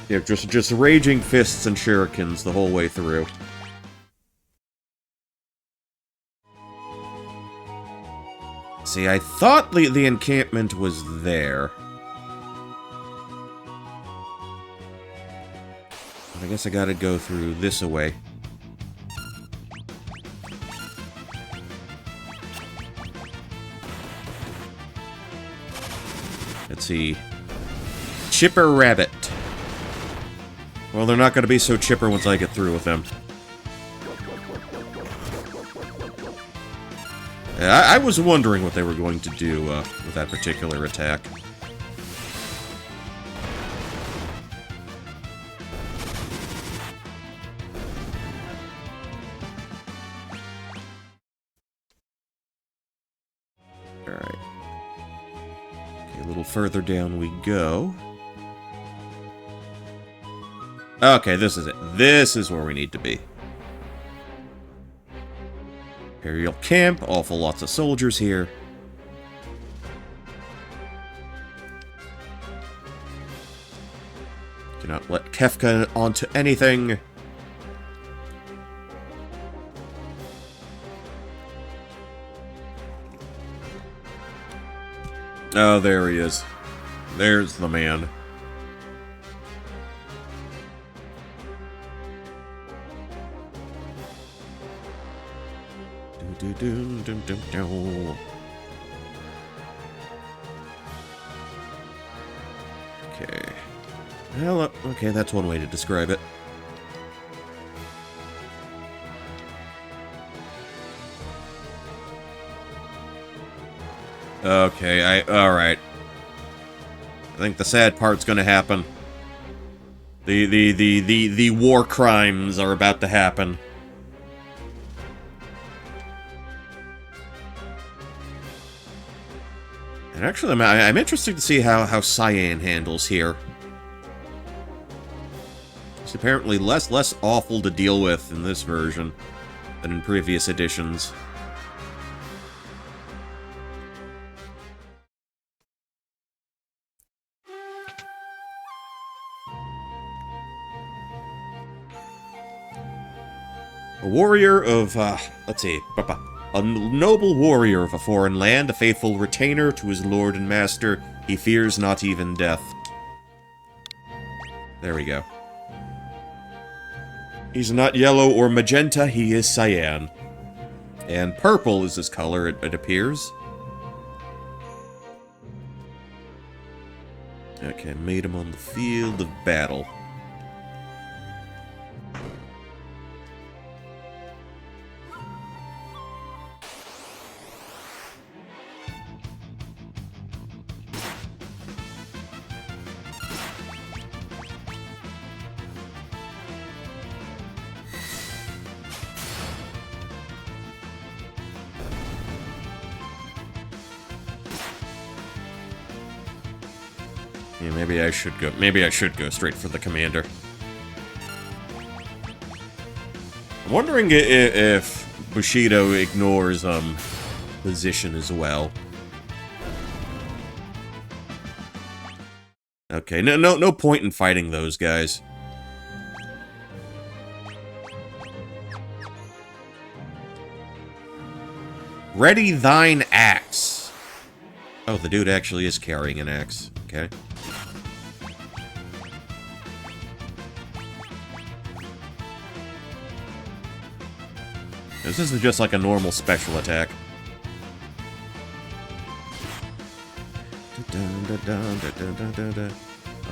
Yeah, just raging fists and shurikens the whole way through. See, I thought the encampment was there. But I guess I gotta go through this way. Let's see. chipper rabbit. Well, they're not going to be so chipper once I get through with them. Yeah, I was wondering what they were going to do with that particular attack. Alright. Okay, a little further down we go. Okay, this is it. This is where we need to be. Imperial camp, awful lots of soldiers here. Do not let Kefka onto anything. Oh, there he is. There's the man. Okay. Well, okay, that's one way to describe it. Okay, alright. I think the sad part's gonna happen. The war crimes are about to happen. And actually, I'm interested to see how Cyan handles here. It's apparently less awful to deal with in this version than in previous editions. A warrior of, let's see, a noble warrior of a foreign land, a faithful retainer to his lord and master, he fears not even death. There we go. He's not yellow or magenta, he is cyan. And purple is his color, it appears. Okay, meet him on the field of battle. Yeah, maybe I should go straight for the commander. I'm wondering if Bushido ignores position as well. Okay, no point in fighting those guys. Ready thine axe. Oh, the dude actually is carrying an axe. Okay. This is just like a normal special attack.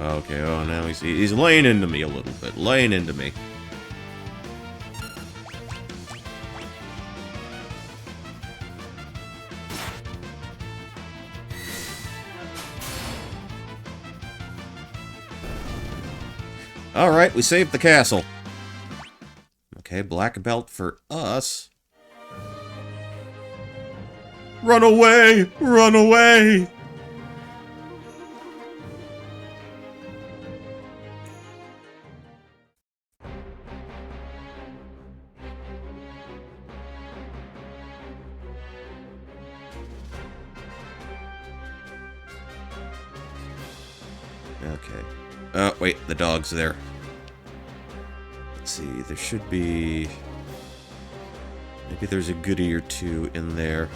Okay, oh, now he's laying into me a little bit. Laying into me. Alright, we saved the castle. Okay, black belt for us. Run away! Run away! Okay. Oh, wait, the dog's there. Let's see, there should be... Maybe there's a goodie or two in there.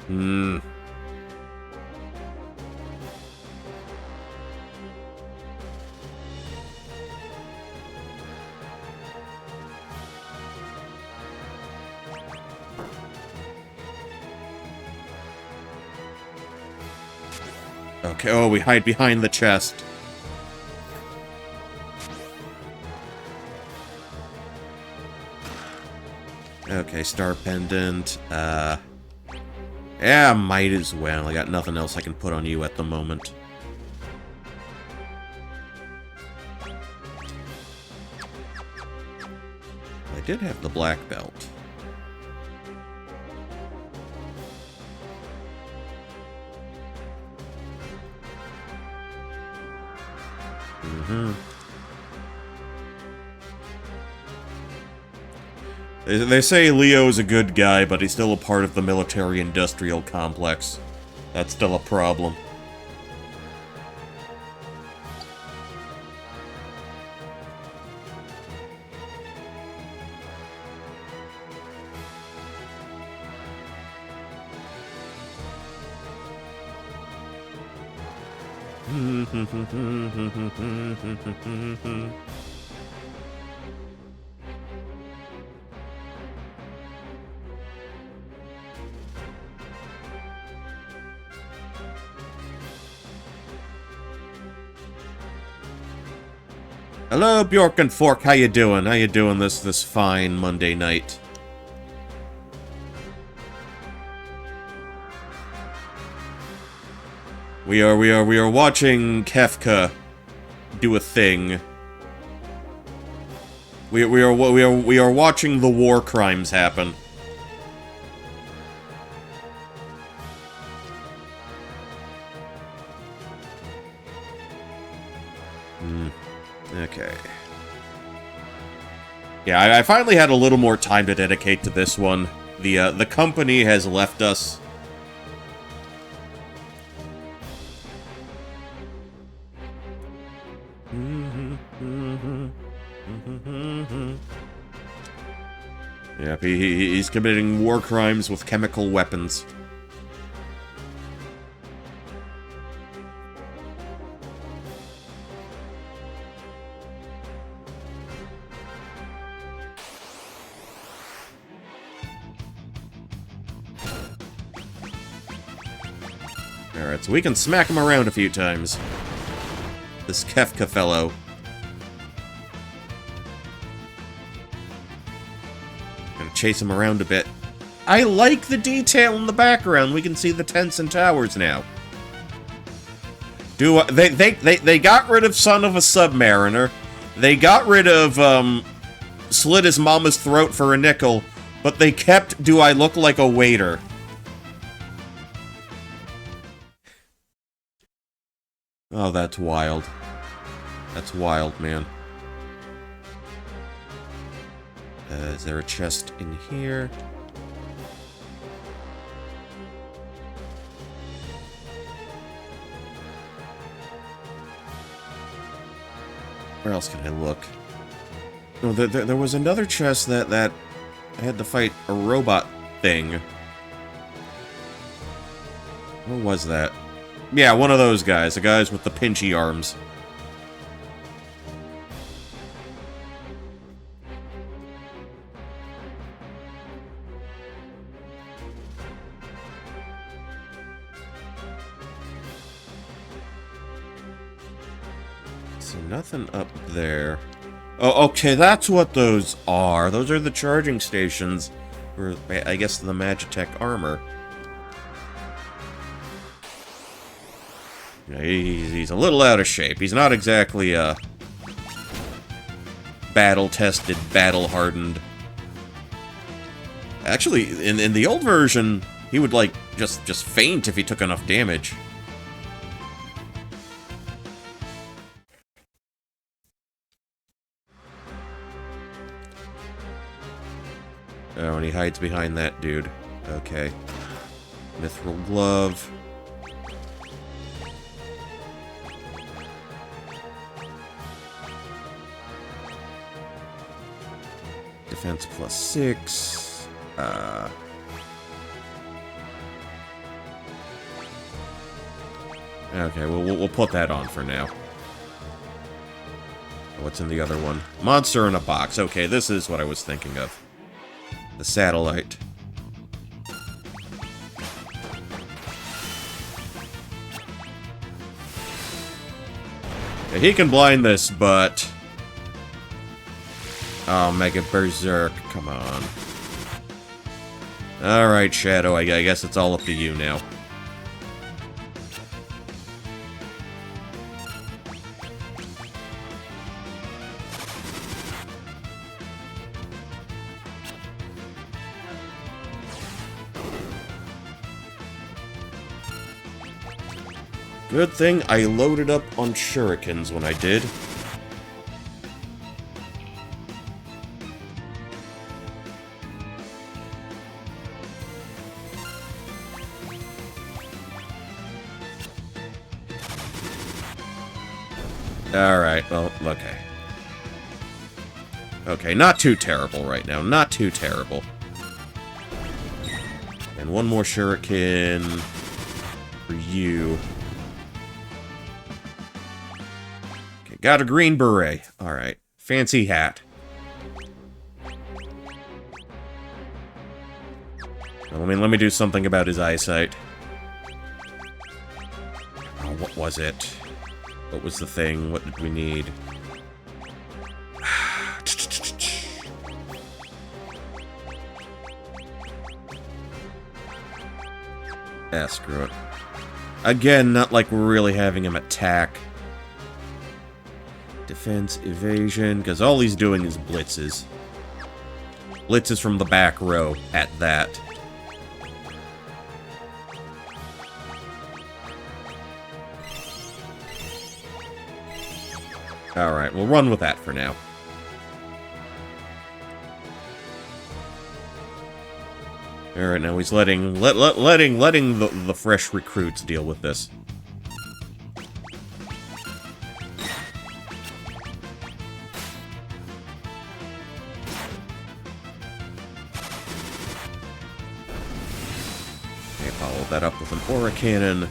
Hmm. Okay, oh, we hide behind the chest. Okay, star pendant. Yeah, might as well. I got nothing else I can put on you at the moment. I did have the black belt. They say Leo's a good guy, but he's still a part of the military-industrial complex. That's still a problem. Hello, Bjork and Fork. How you doing? How you doing this fine Monday night? We are watching Kefka do a thing. We are watching the war crimes happen. Okay. Yeah, I finally had a little more time to dedicate to this one. The company has left us. Yep, he's committing war crimes with chemical weapons. Alright, so we can smack him around a few times. This Kefka fellow. Gonna chase him around a bit. I like the detail in the background. We can see the tents and towers now. They got rid of Son of a Submariner. They got rid of, slit his mama's throat for a nickel. But they kept Do I Look Like a Waiter? Oh, that's wild. That's wild, man. Is there a chest in here? Where else can I look? Oh, there was another chest that I had to fight a robot thing. What was that? Yeah, one of those guys. The guys with the pinchy arms. So nothing up there. Oh, okay, that's what those are. Those are the charging stations for, I guess, the Magitech armor. You know, he's a little out of shape. He's not exactly, battle-tested, battle-hardened. Actually, in the old version, he would, like, just faint if he took enough damage. Oh, and he hides behind that dude. Okay. Mithril glove. Defense +6. Okay, we'll put that on for now. What's in the other one? Monster in a box. Okay, this is what I was thinking of. The satellite. Yeah, he can blind this, but... Oh, Mega Berserk, come on. Alright, Shadow, I guess it's all up to you now. Good thing I loaded up on shurikens when I did. Alright, well, okay. Okay, not too terrible right now. Not too terrible. And one more shuriken for you. Okay, got a green beret. Alright. Fancy hat. Well, let me do something about his eyesight. Oh, what was it? What was the thing? What did we need? Ah, screw it. Again, not like we're really having him attack. Defense, evasion, because all he's doing is blitzes. Blitzes from the back row, at that. Alright, we'll run with that for now. Alright, now he's letting the fresh recruits deal with this. Okay, follow that up with an aura cannon.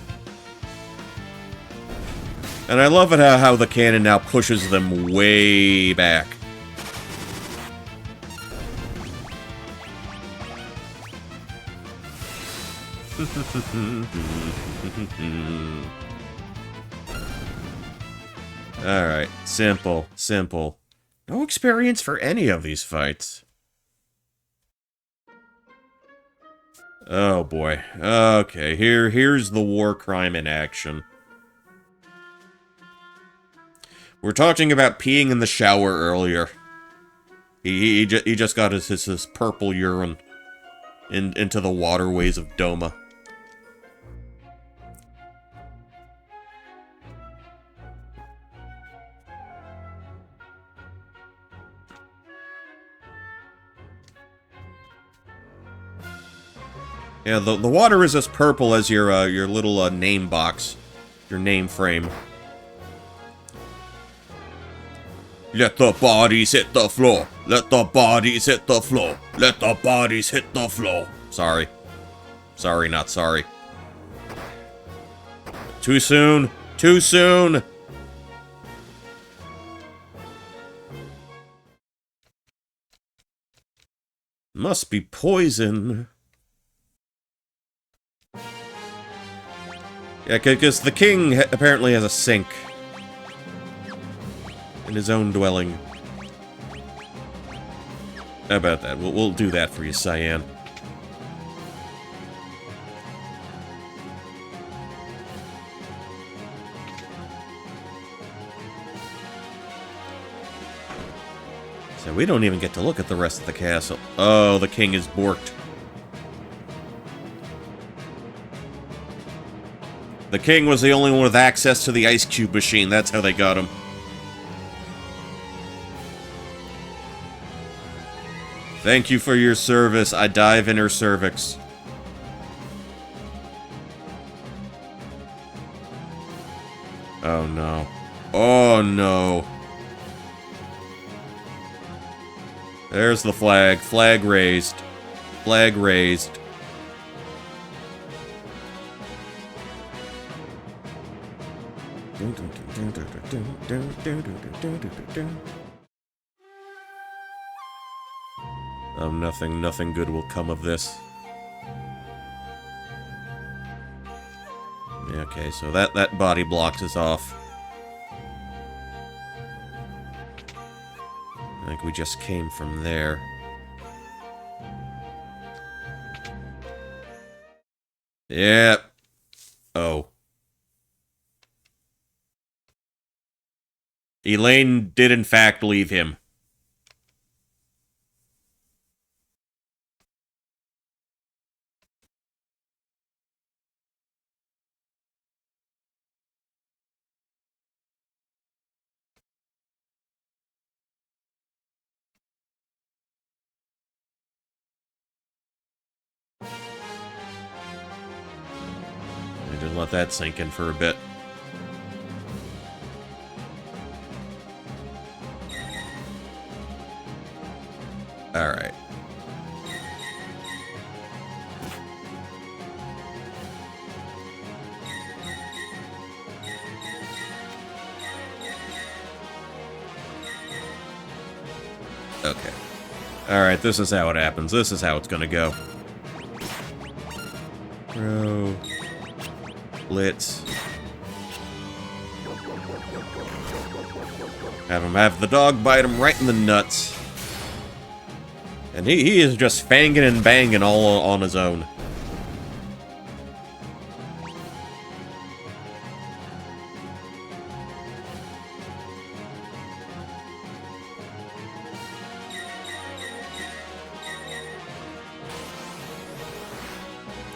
And I love it how the cannon now pushes them way back. Alright, simple, simple. No experience for any of these fights. Oh boy. Okay, here's the war crime in action. We're talking about peeing in the shower earlier. He just got his purple urine into the waterways of Doma. Yeah, the water is as purple as your little name box, your name frame. Let the bodies hit the floor. Let the bodies hit the floor. Let the bodies hit the floor. Sorry. Sorry, not sorry. Too soon. Too soon. Must be poison. Yeah, because the king apparently has a sink in his own dwelling. How about that? We'll do that for you, Cyan. So we don't even get to look at the rest of the castle. Oh, the king is borked. The king was the only one with access to the ice cube machine. That's how they got him. Thank you for your service. I dive in her cervix. Oh no. Oh no. There's the flag. Flag raised. Flag raised. Oh, nothing good will come of this. Okay, so that body blocks us off. I think we just came from there. Yep. Oh. Elaine did in fact leave him. I just let that sink in for a bit. Alright. Okay. Alright, this is how it happens. This is how it's gonna go. Throw. Blitz. Have him have the dog bite him right in the nuts. And he is just fanging and banging all on his own.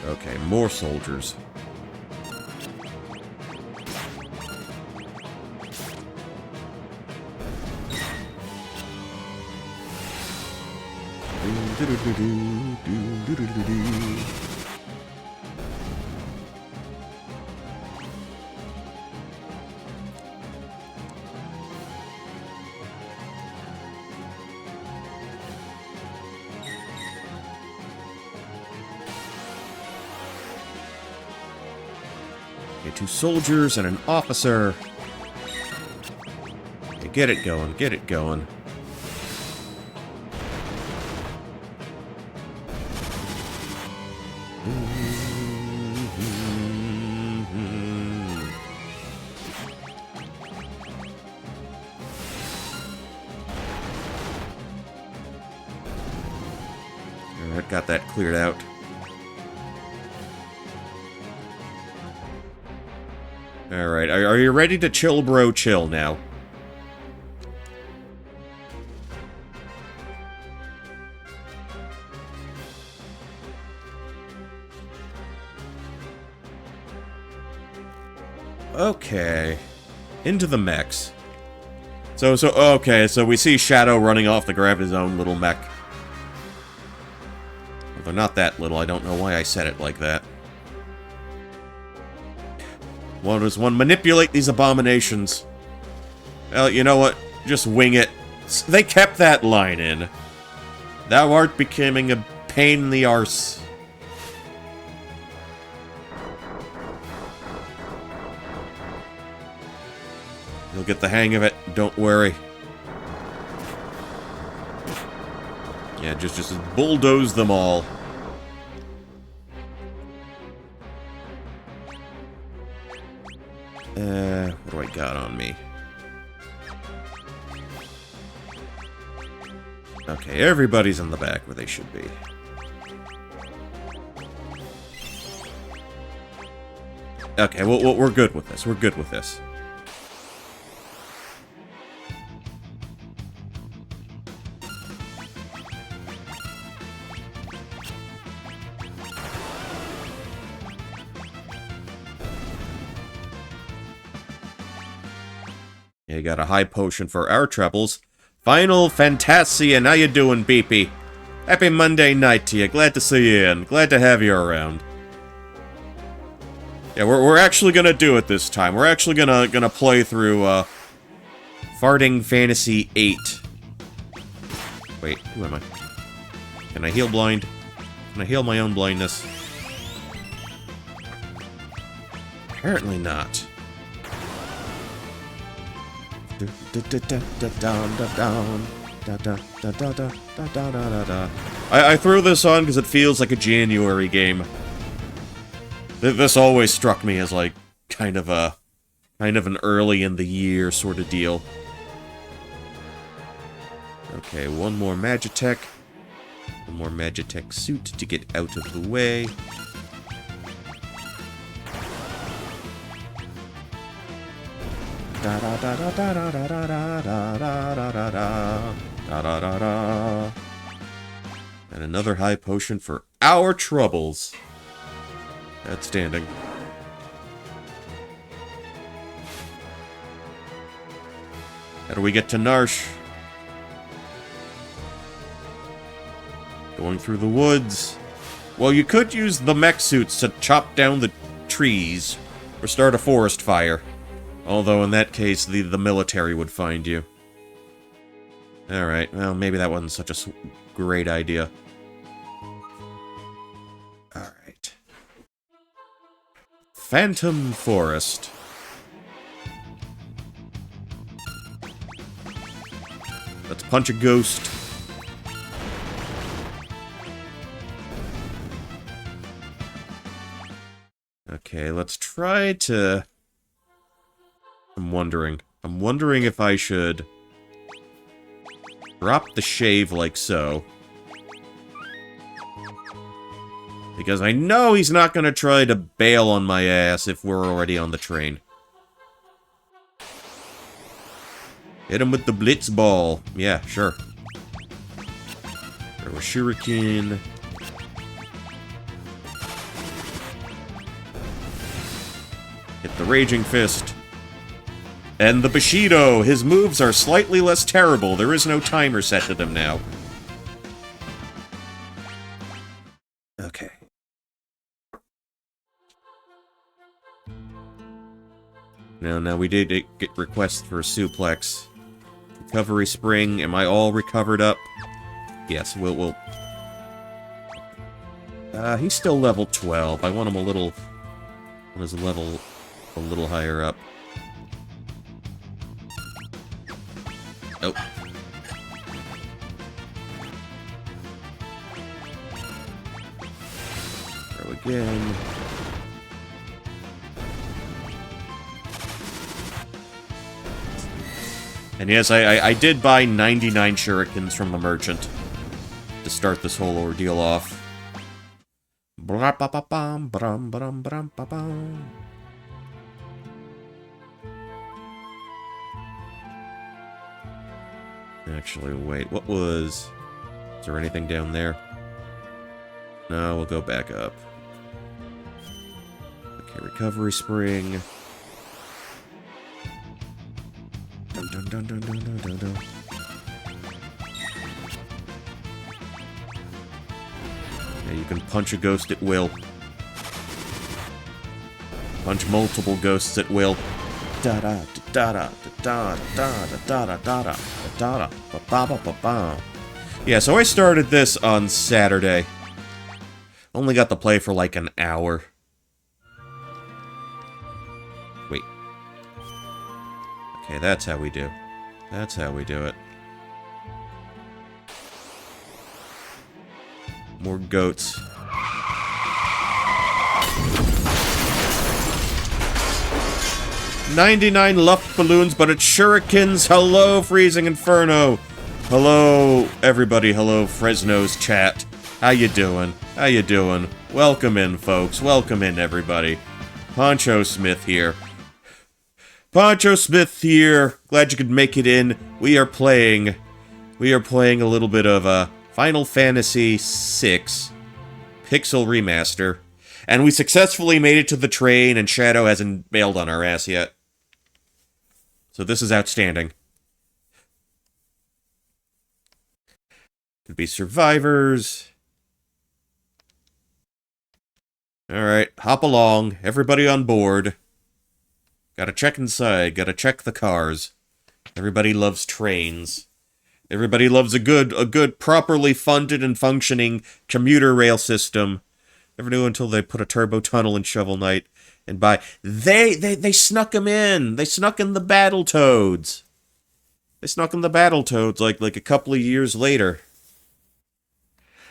Okay, more soldiers. Okay, 2 soldiers and an officer. Okay, get it going, get it going. Alright, got that cleared out. Alright, are you ready to chill, bro? Chill now. Okay. Into the mechs. Okay, so we see Shadow running off to grab his own little mech. Well, they're not that little, I don't know why I said it like that. Well, does one manipulate these abominations? Well, you know what? Just wing it. They kept that line in. Thou art becoming a pain in the arse. You'll get the hang of it, don't worry. Yeah, just bulldoze them all. What do I got on me? Okay, everybody's in the back where they should be. Okay, well, we're good with this. We're good with this. Yeah, you got a high potion for our troubles. Final Fantasia, how you doing, Beepy? Happy Monday night to you. Glad to see you in. Glad to have you around. Yeah, we're actually gonna do it this time. We're actually gonna play through Farting Fantasy 8. Wait, who am I? Can I heal blind? Can I heal my own blindness? Apparently not. I threw this on because it feels like a January game. This always struck me as like kind of an early in the year sort of deal. Okay, one more Magitech. One more Magitech suit to get out of the way. Da da da da da da da da da da da da da da da da. And another high potion for our troubles. Outstanding. How do we get to Narsh? Going through the woods. Well, you could use the mech suits to chop down the trees or start a forest fire. Although in that case, the military would find you. Alright, well, maybe that wasn't such a great idea. Alright. Phantom Forest. Let's punch a ghost. Okay, let's try to... I'm wondering if I should drop the shave like so. Because I know he's not going to try to bail on my ass if we're already on the train. Hit him with the blitz ball. Yeah, sure. Throw a shuriken. Hit the raging fist. And the Bushido! His moves are slightly less terrible. There is no timer set to them now. Okay. Now we did get requests for a suplex. Recovery spring. Am I all recovered up? Yes, we'll... he's still level 12. I want him a little... on his level a little higher up. Oh. Throw again. And yes, I did buy 99 shurikens from the merchant to start this whole ordeal off. Actually, wait, what was... Is there anything down there? No, we'll go back up. Okay, recovery spring. Dun dun dun dun dun dun dun dun. Yeah, you can punch a ghost at will. Punch multiple ghosts at will. Da da da da da da da da da da da da da ba ba ba. Yeah, so I started this on Saturday. Only got to play for like an hour. Wait. Okay, that's how we do. That's how we do it. More goats. "99 luft balloons, but it's shurikens. Hello, Freezing Inferno. Hello, everybody. Hello, Fresno's chat. How you doing? How you doing? Welcome in, folks. Welcome in, everybody. Poncho Smith here. Poncho Smith here. Glad you could make it in. We are playing a little bit of Final Fantasy VI Pixel Remaster. And we successfully made it to the train, and Shadow hasn't bailed on our ass yet. So this is outstanding. Could be survivors. Alright, hop along. Everybody on board. Gotta check inside. Gotta check the cars. Everybody loves trains. Everybody loves a good, properly funded and functioning commuter rail system. Never knew until they put a turbo tunnel in Shovel Knight. And they snuck them in. They snuck in the Battletoads. They snuck in the Battletoads like a couple of years later.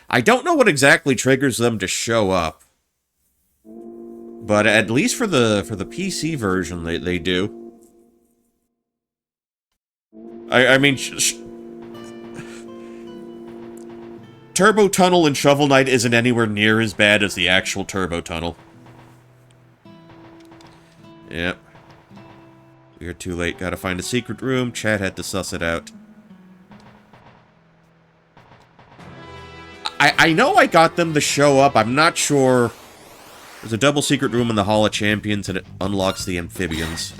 I don't know what exactly triggers them to show up. But at least for the PC version, they do. I mean, Turbo Tunnel in Shovel Knight isn't anywhere near as bad as the actual Turbo Tunnel. Yep. We're too late. Gotta find a secret room. Chad had to suss it out. I know I got them to show up. I'm not sure. There's a double secret room in the Hall of Champions, and it unlocks the amphibians.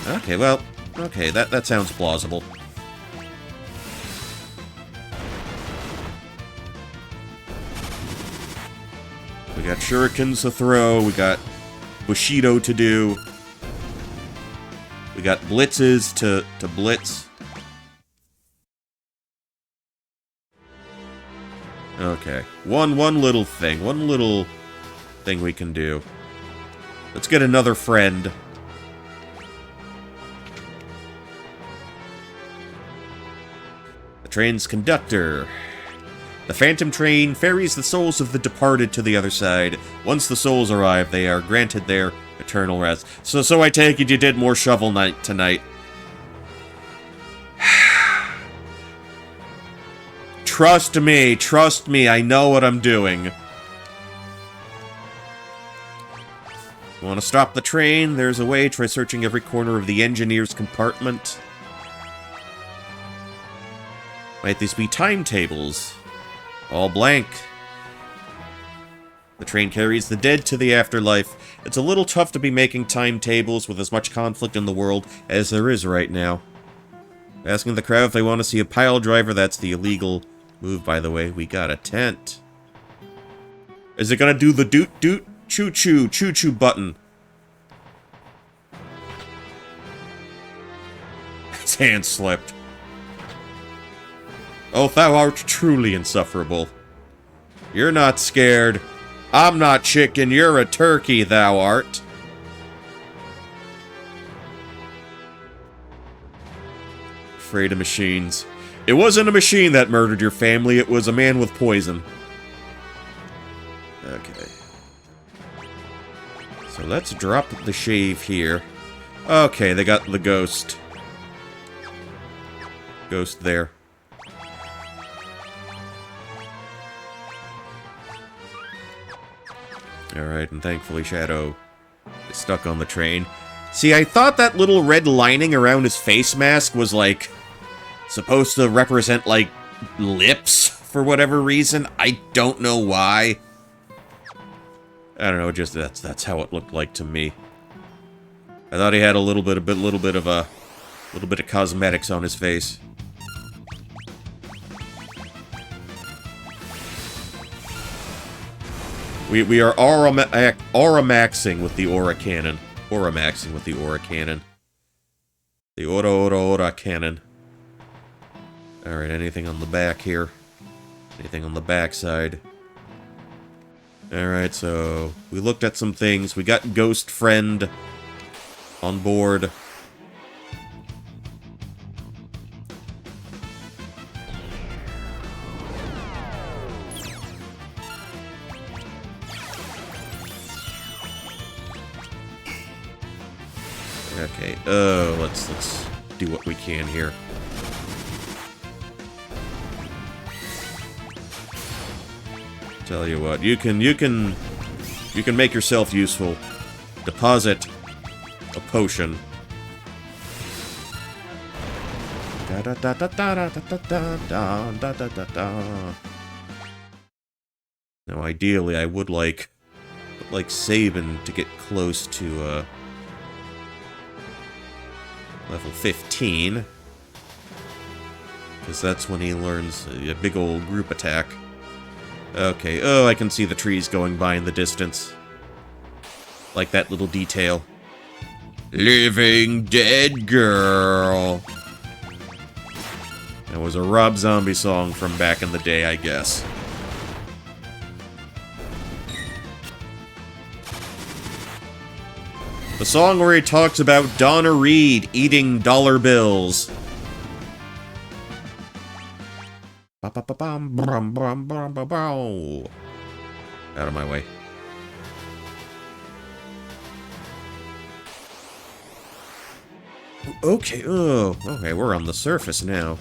Okay, well, okay, that sounds plausible. We got shurikens to throw, we got Bushido to do, we got blitzes to blitz. Okay, one little thing we can do. Let's get another friend. The train's conductor. The Phantom Train ferries the souls of the departed to the other side. Once the souls arrive, they are granted their eternal rest. So I take it you did more Shovel Knight tonight. Trust me, I know what I'm doing. Want to stop the train? There's a way. Try searching every corner of the engineer's compartment. Might these be timetables? All blank. The train carries the dead to the afterlife. It's a little tough to be making timetables with as much conflict in the world as there is right now. Asking the crowd if they want to see a pile driver, that's the illegal move, by the way. We got a tent. Is it gonna do the doot-doot? Choo-choo, choo-choo button. His hand slipped. Oh, thou art truly insufferable. You're not scared. I'm not chicken, you're a turkey, thou art. Afraid of machines. It wasn't a machine that murdered your family, it was a man with poison. Okay. So let's drop the shave here. Okay, they got the ghost. Ghost there. Alright, and thankfully Shadow is stuck on the train. See, I thought that little red lining around his face mask was, like, supposed to represent, like, lips for whatever reason. I don't know why. I don't know, just that's how it looked like to me. I thought he had a little bit of cosmetics on his face. We are aura maxing with the aura cannon. Aura maxing with the aura cannon. The aura cannon. Alright, anything on the back here? Anything on the back side? Alright, so we looked at some things. We got Ghost Friend on board. Okay, let's do what we can here. Tell you what, you can make yourself useful. Deposit a potion. Da da da da da da da da da da da da. Now, ideally, I would like Sabin to get close to level 15, because that's when he learns a big old group attack. Okay, oh, I can see the trees going by in the distance. Like that little detail. Living Dead Girl. That was a Rob Zombie song from back in the day, I guess. The song where he talks about Donna Reed eating dollar bills. Out of my way. Okay, oh, okay, we're on the surface now.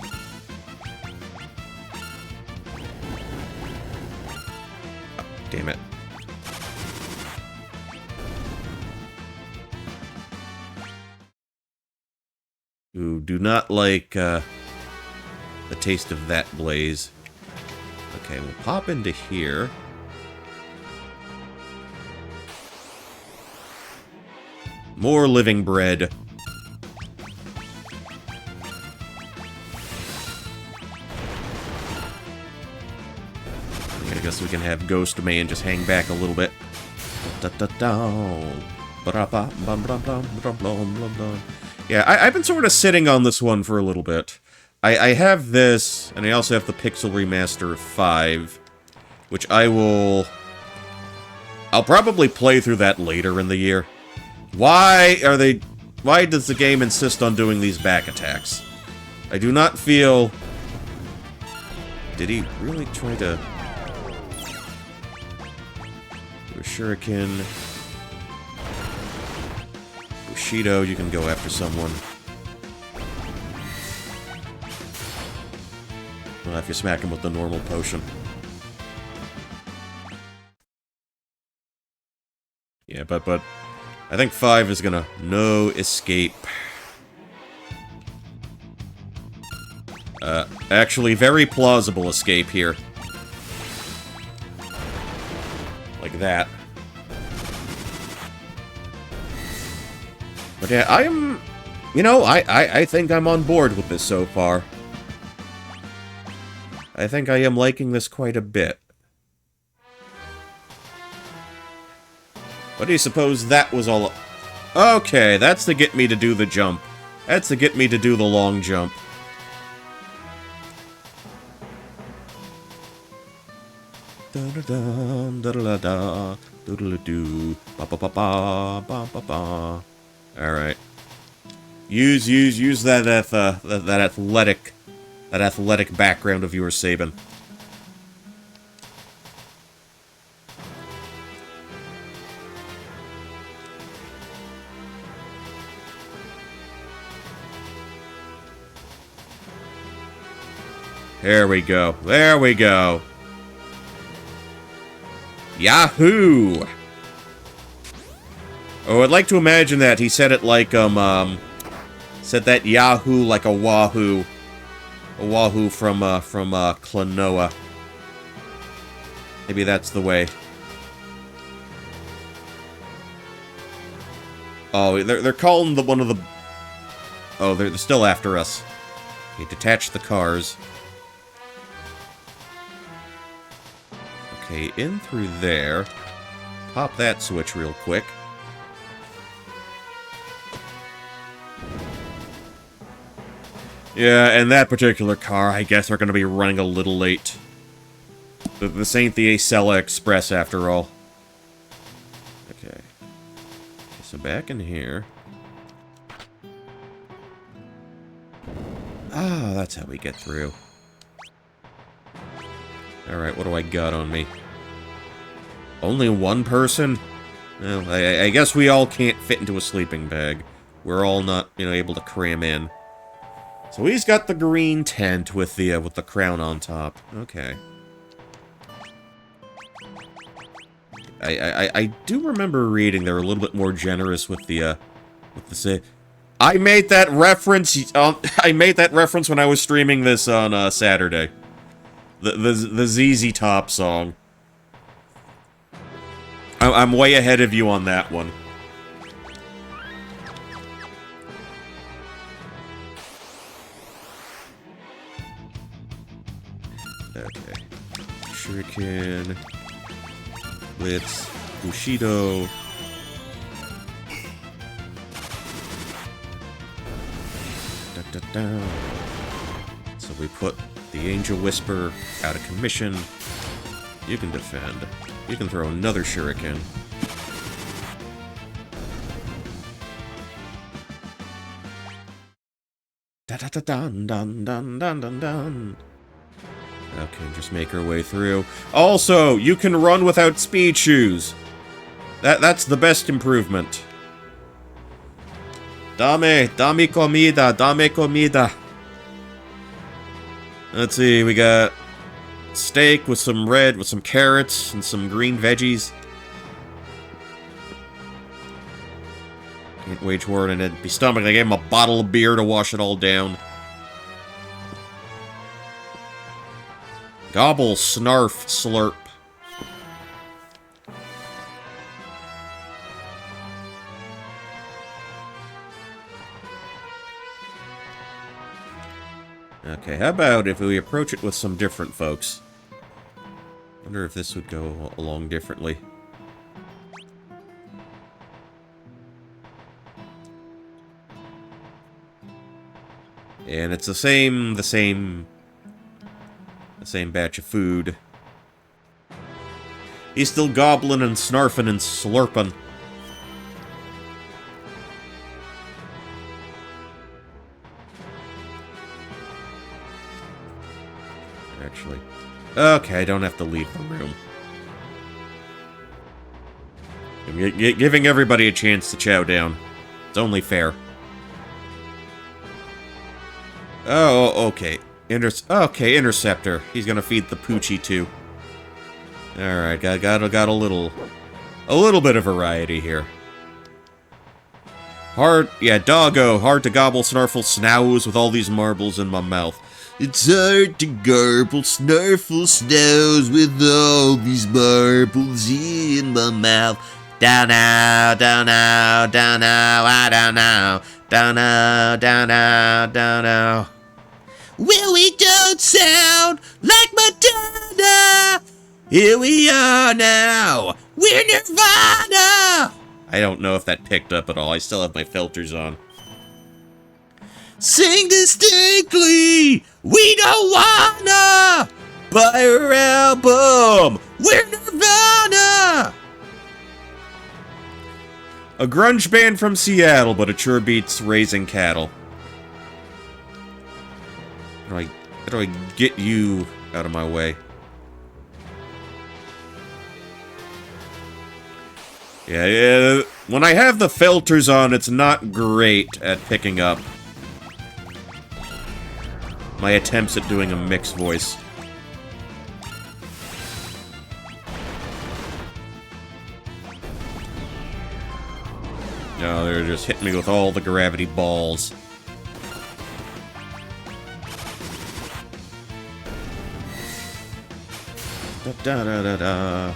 Ooh, do not like the taste of that blaze. Okay, we'll pop into here. More living bread. I guess we can have Ghost Man just hang back a little bit. Yeah, I've been sort of sitting on this one for a little bit. I have this, and I also have the Pixel Remaster 5, which I'll probably play through that later in the year. Why does the game insist on doing these back attacks? I do not feel... Did he really try to... do a shuriken? Bushido, you can go after someone. Well, if you smack him with the normal potion. Yeah, but I think 5 is gonna... No escape. Actually, very plausible escape here. Like that. But yeah, I am... You know, I think I'm on board with this so far. I think I am liking this quite a bit. What do you suppose that was all... Okay, that's to get me to do the jump. That's to get me to do the long jump. Alright. Use that athletic background of yours, Sabin. There we go. There we go. Yahoo! Oh, I'd like to imagine that he said it like, said that Yahoo like a wahoo. A wahoo from Klonoa. Maybe that's the way. Oh, they're calling one of the... Oh, they're still after us. Okay, detach the cars. Okay, in through there. Pop that switch real quick. Yeah, and that particular car, I guess, are going to be running a little late. This ain't the Acela Express, after all. Okay. So back in here. Ah, that's how we get through. Alright, what do I got on me? Only one person? Well, I guess we all can't fit into a sleeping bag. We're all not, you know, able to cram in. So he's got the green tent with the crown on top. Okay. I do remember reading they were a little bit more generous with the say. I made that reference. I made that reference when I was streaming this on Saturday. The ZZ Top song. I'm way ahead of you on that one. Okay. Shuriken. Blitz. Bushido. So we put the Angel Whisper out of commission. You can defend. You can throw another shuriken. Dun. Okay, just make our way through. Also, you can run without speed shoes. That's the best improvement. Dame comida. Let's see, we got steak with some carrots and some green veggies. Can't wage war on an empty stomach. I gave him a bottle of beer to wash it all down. Gobble, snarf, slurp. Okay, how about if we approach it with some different folks? Wonder if this would go along differently. And it's the same batch of food. He's still gobbling and snarfing and slurping. Actually. Okay, I don't have to leave the room. I'm giving everybody a chance to chow down. It's only fair. Oh, okay. Interceptor. He's gonna feed the Poochie too. Alright, got a little bit of variety here. Doggo. Hard to gobble, snarfle, snows with all these marbles in my mouth. It's hard to garble, snarfle, snows with all these marbles in my mouth. Down now, down now, down now, I don't know. Down now, down now, down now. Well, we don't sound like Madonna. Here we are now. We're Nirvana. I don't know if that picked up at all. I still have my filters on. Sing distinctly. We don't wanna buy her album. We're Nirvana. A grunge band from Seattle, but it sure beats raising cattle. How do I get you out of my way? Yeah, when I have the filters on, it's not great at picking up my attempts at doing a mixed voice. No, they're just hitting me with all the gravity balls. Da-da-da-da-da.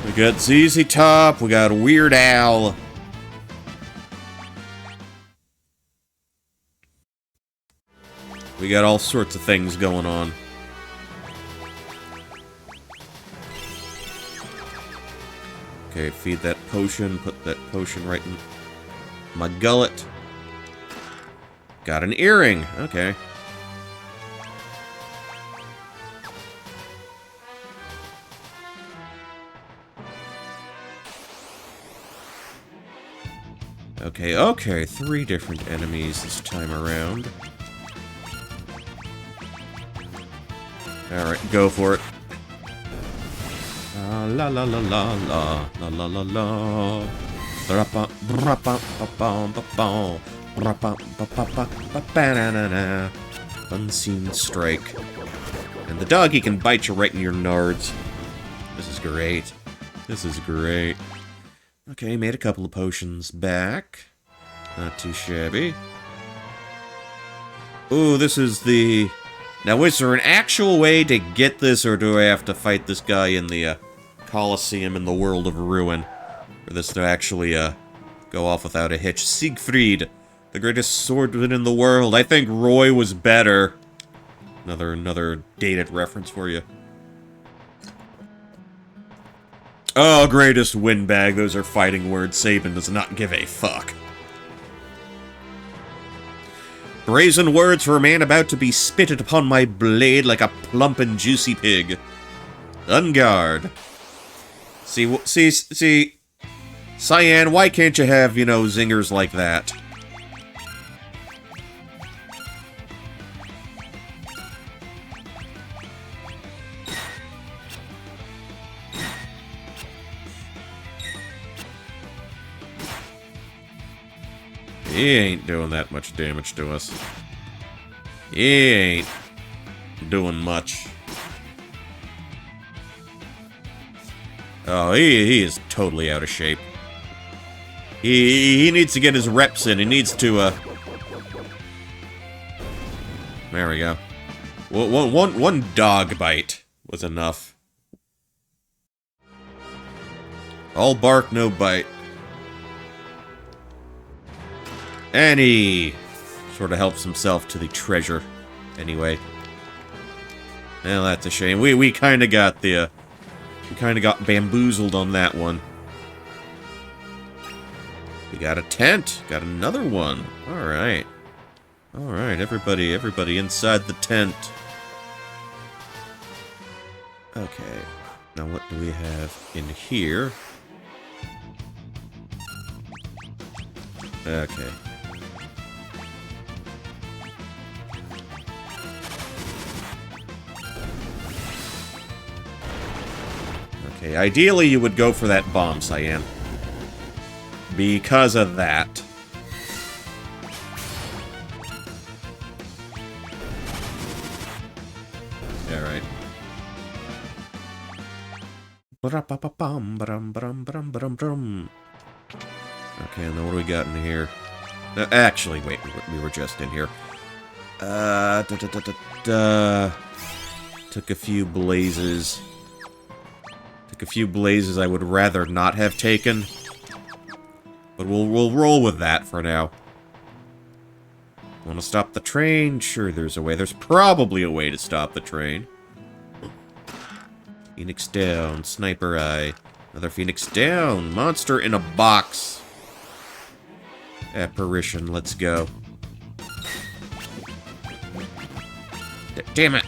We got ZZ Top, we got Weird Al. We got all sorts of things going on. Okay, feed that potion, put that potion right in my gullet. Got an earring, okay. Okay, 3 different enemies this time around. Alright, go for it. La la la la la la la la la. Unseen strike. And the doggy can bite you right in your nards. This is great. This is great. Okay, made a couple of potions back. Not too shabby. Ooh, this is the... Now, is there an actual way to get this, or do I have to fight this guy in the Colosseum in the World of Ruin for this to actually go off without a hitch? Siegfried, the greatest swordsman in the world. I think Roy was better. Another dated reference for you. Oh, greatest windbag. Those are fighting words. Sabin does not give a fuck. Brazen words for a man about to be spitted upon my blade like a plump and juicy pig. On guard. See, Cyan, why can't you have, you know, zingers like that? He ain't doing that much damage to us. He ain't doing much. Oh, he is totally out of shape. He needs to get his reps in. He needs to, There we go. One dog bite was enough. All bark, no bite. And he sort of helps himself to the treasure. Anyway. Well, that's a shame. We kind of got the, we kind of got bamboozled on that one. We got a tent. Got another one. Alright. Alright, everybody inside the tent. Okay. Now what do we have in here? Okay. Okay, ideally you would go for that bomb, Cyan. Because of that. Alright. Okay, and then what do we got in here? Actually, wait, we were just in here. Took a few blazes. Took a few blazes I would rather not have taken. But we'll roll with that for now. Want to stop the train? Sure, there's a way. There's probably a way to stop the train. Phoenix down. Sniper eye. Another Phoenix down. Monster in a box. Apparition, let's go. Damn it!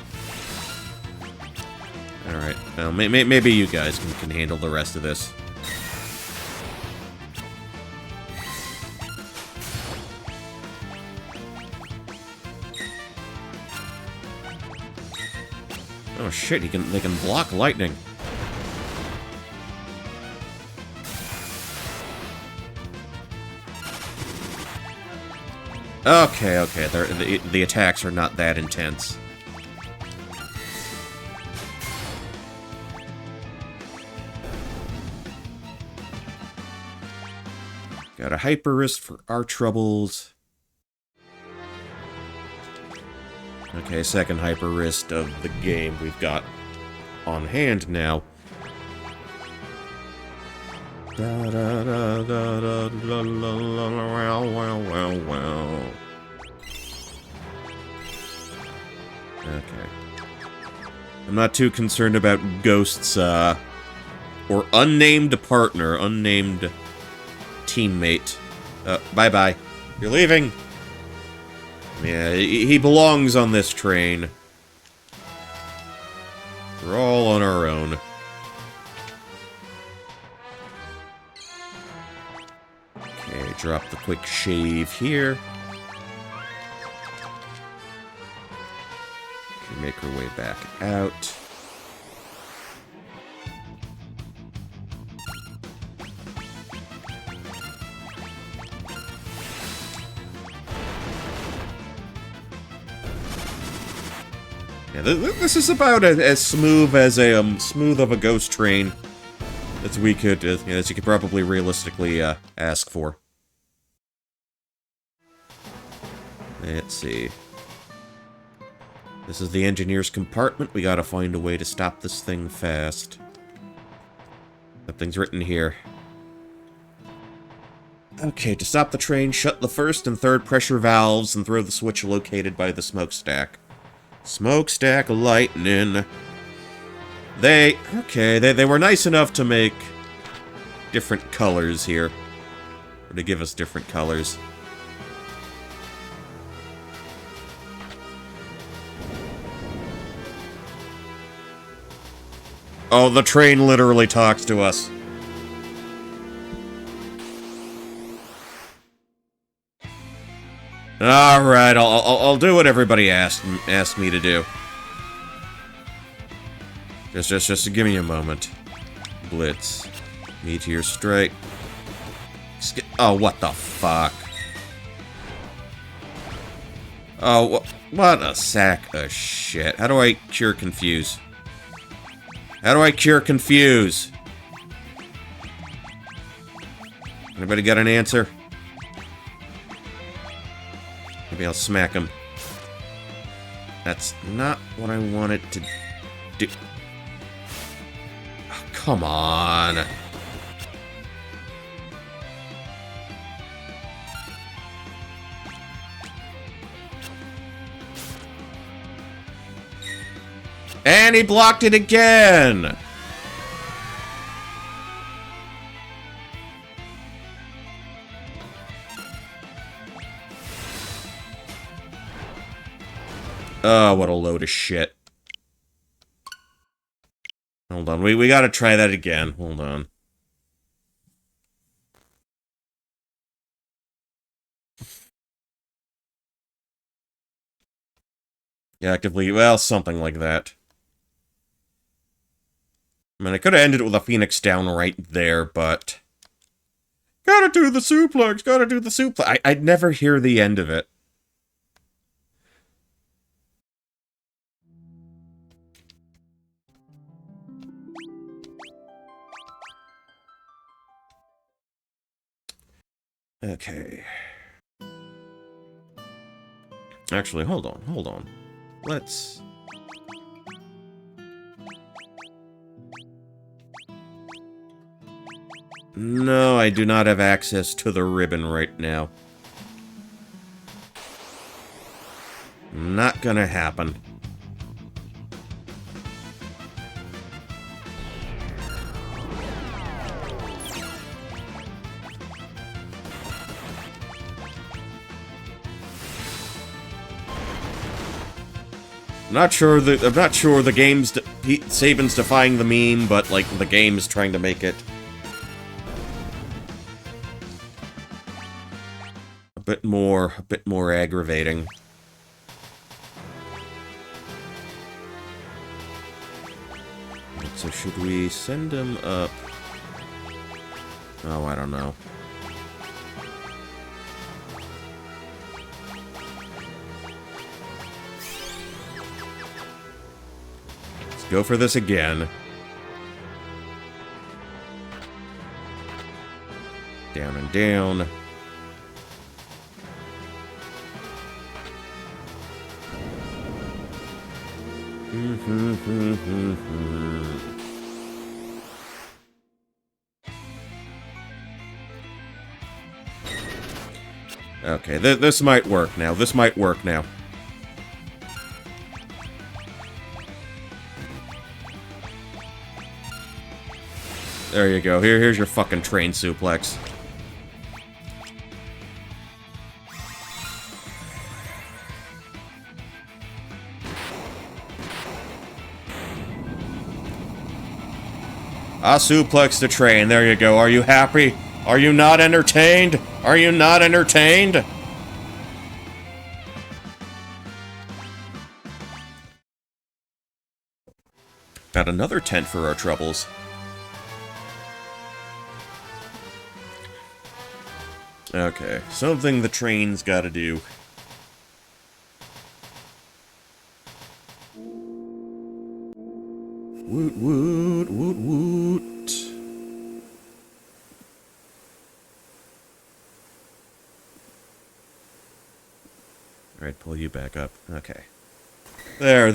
Alright, well, maybe you guys can handle the rest of this. Oh shit, they can block lightning. Okay, the attacks are not that intense. Got a hyper wrist for our troubles. Okay, second hyper wrist of the game we've got on hand now. Okay. I'm not too concerned about ghosts, or unnamed partner, unnamed teammate. Bye-bye. You're leaving! Yeah, he belongs on this train. We're all on our own. Okay, drop the quick shave here. Okay, make her way back out. Yeah, this is about as smooth as a smooth of a ghost train as we could, as you could probably realistically ask for. Let's see. This is the engineer's compartment. We gotta find a way to stop this thing fast. Something's written here. Okay, to stop the train, shut the first and third pressure valves and throw the switch located by the smokestack. Smokestack lightning. They were nice enough to make different colors here. Or to give us different colors. Oh, the train literally talks to us. Alright, I'll do what everybody asked me to do. Just give me a moment. Blitz. Meteor strike. Oh, what the fuck? Oh, what a sack of shit. How do I cure confuse? How do I cure confuse? Anybody got an answer? Maybe I'll smack him. That's not what I wanted to do. Oh, come on. And he blocked it again! Oh, what a load of shit. Hold on, we gotta try that again. Hold on. Yeah, actively, well, something like that. I mean, I could have ended it with a Phoenix down right there, but... Gotta do the suplex, gotta do the suplex. I'd never hear the end of it. Okay. Actually, hold on. Let's... No, I do not have access to the ribbon right now. Not gonna happen. I'm not sure the game's Saban's defying the meme, but like the game's trying to make it a bit more aggravating. So should we send him up? Oh, I don't know. Let's go for this again. Down and down. Okay, this might work now. This might work now. There you go. Here's your fucking train suplex. I suplex the train. There you go. Are you happy? Are you not entertained? Are you not entertained? Got another tent for our troubles. Okay, something the train's gotta do. Woot woot, woot woot. Alright, pull you back up. Okay. There,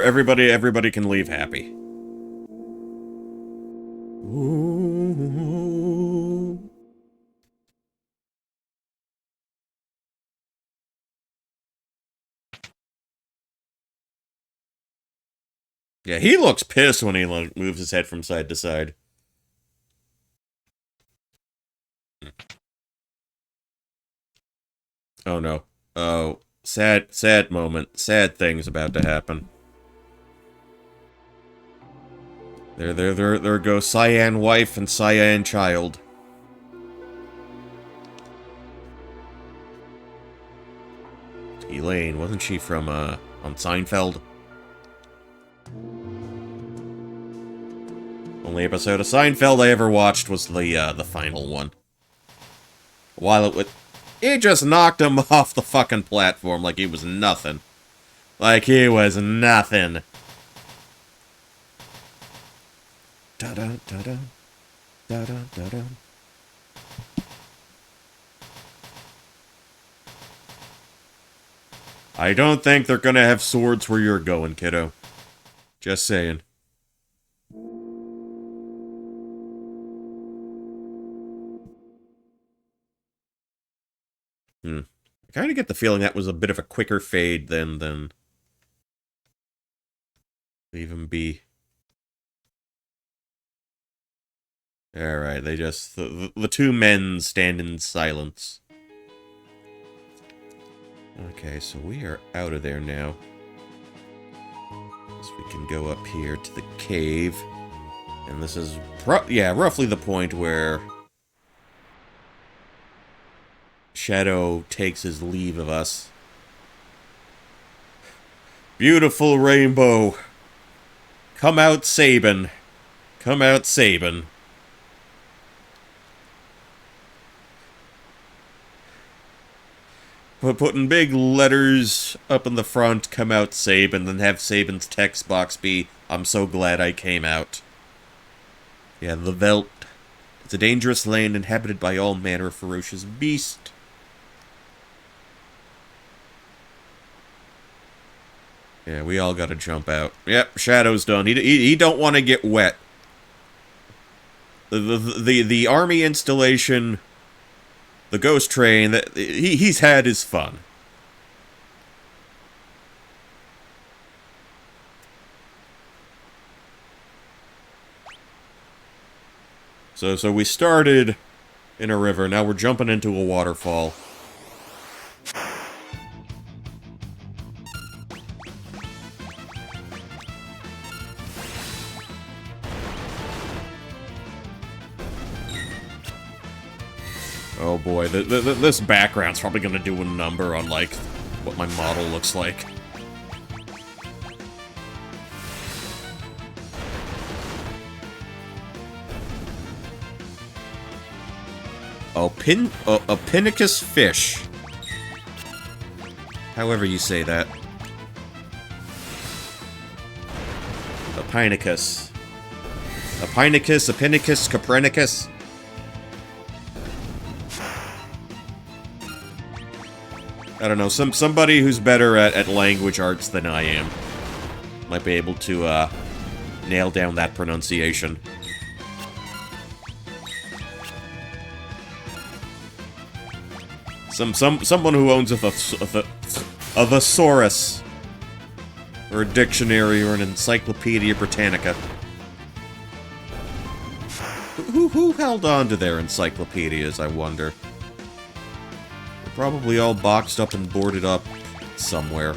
everybody can leave happy. Ooh. Yeah, he looks pissed when he moves his head from side to side. Oh no. Oh, sad moment. Sad things about to happen. There go Cyan wife and Cyan child. Elaine, wasn't she from, on Seinfeld? Only episode of Seinfeld I ever watched was the final one. While it would... He just knocked him off the fucking platform like he was nothing. Like he was nothing. Da-da, da-da. Da-da, da-da. I don't think they're gonna have swords where you're going, kiddo. Just saying. I kind of get the feeling that was a bit of a quicker fade than Leave him be. Alright, they just... The two men stand in silence. Okay, so we are out of there now. So we can go up here to the cave. And this is, roughly the point where Shadow takes his leave of us. Beautiful rainbow. Come out, Sabin. Come out, Sabin. Putting big letters up in the front, come out, Sabin, then have Sabin's text box be, I'm so glad I came out. Yeah, the Veldt. It's a dangerous land inhabited by all manner of ferocious beasts. Yeah, we all gotta jump out. Yep, Shadow's done. He don't want to get wet. The army installation, the ghost train, he's had his fun. So we started in a river, now we're jumping into a waterfall. Oh boy, this background's probably gonna do a number on, like, what my model looks like. A pinnacus fish. However you say that. A pinnacus. A pinnacus, a pinnacus, caprenicus. I don't know, somebody who's better at language arts than I am might be able to, nail down that pronunciation. Someone who owns a thesaurus, or a dictionary, or an Encyclopedia Britannica. Who held on to their encyclopedias, I wonder? They're probably all boxed up and boarded up somewhere.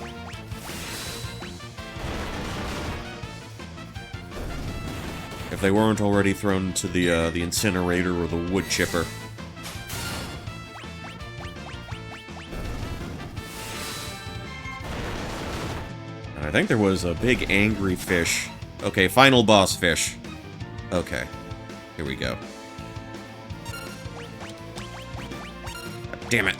If they weren't already thrown to the incinerator or the wood chipper. I think there was a big angry fish. Okay, final boss fish. Okay, here we go. Damn it.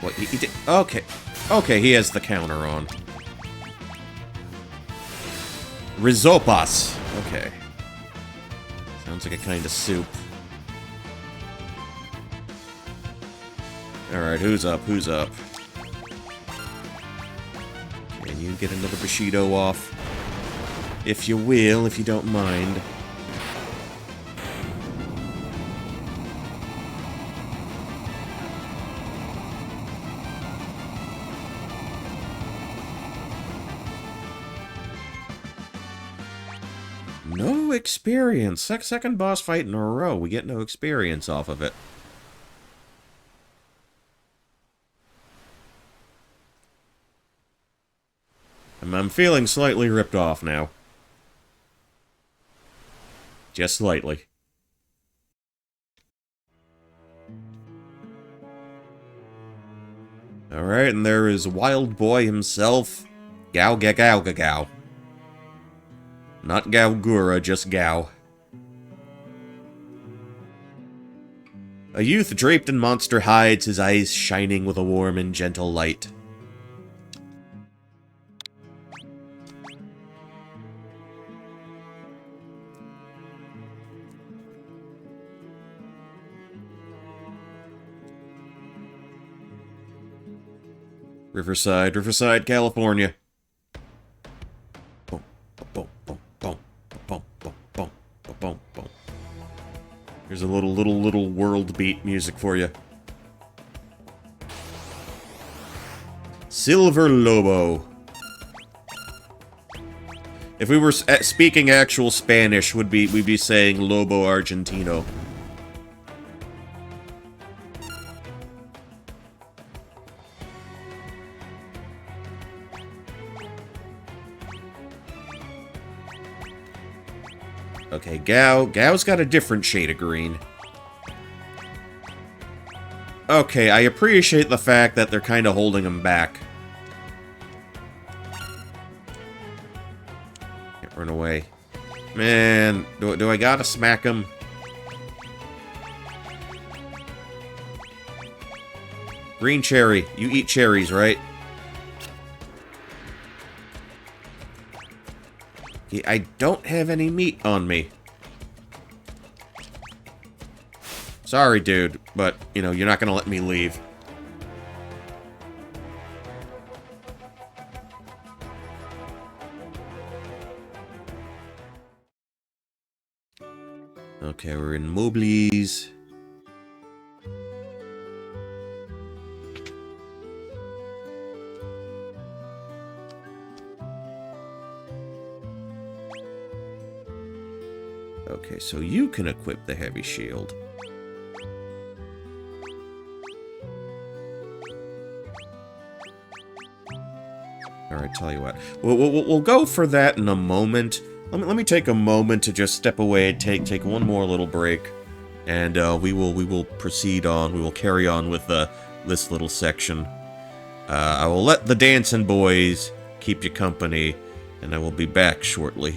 What, he did? Okay. Okay, he has the counter on. Risopas. Okay. Sounds like a kind of soup. Alright, who's up? Who's up? Can you get another Bushido off? If you will, if you don't mind. No experience. Second boss fight in a row. We get no experience off of it. I'm feeling slightly ripped off now. Just slightly. Alright, and there is Wild Boy himself. Gao Ga Gao Ga Gao. Not Gaugura, just Gao. A youth draped in monster hides, his eyes shining with a warm and gentle light. Riverside, Riverside, California. Boom, boom, boom, boom, boom, boom, boom, boom, boom. Here's a little world beat music for you. Silver Lobo. If we were speaking actual Spanish, we'd be saying Lobo Argentino. Okay, Gao's got a different shade of green. Okay, I appreciate the fact that they're kind of holding him back. Can't run away. Man, do I gotta smack him? Green cherry. You eat cherries, right? Okay, I don't have any meat on me. Sorry, dude, but, you know, you're not gonna let me leave. Okay, we're in Mobley's. Okay, so you can equip the heavy shield. Alright, tell you what. We'll go for that in a moment. Let me take a moment to just step away, take one more little break, and we will proceed on. We will carry on with this little section. I will let the dancing boys keep you company, and I will be back shortly.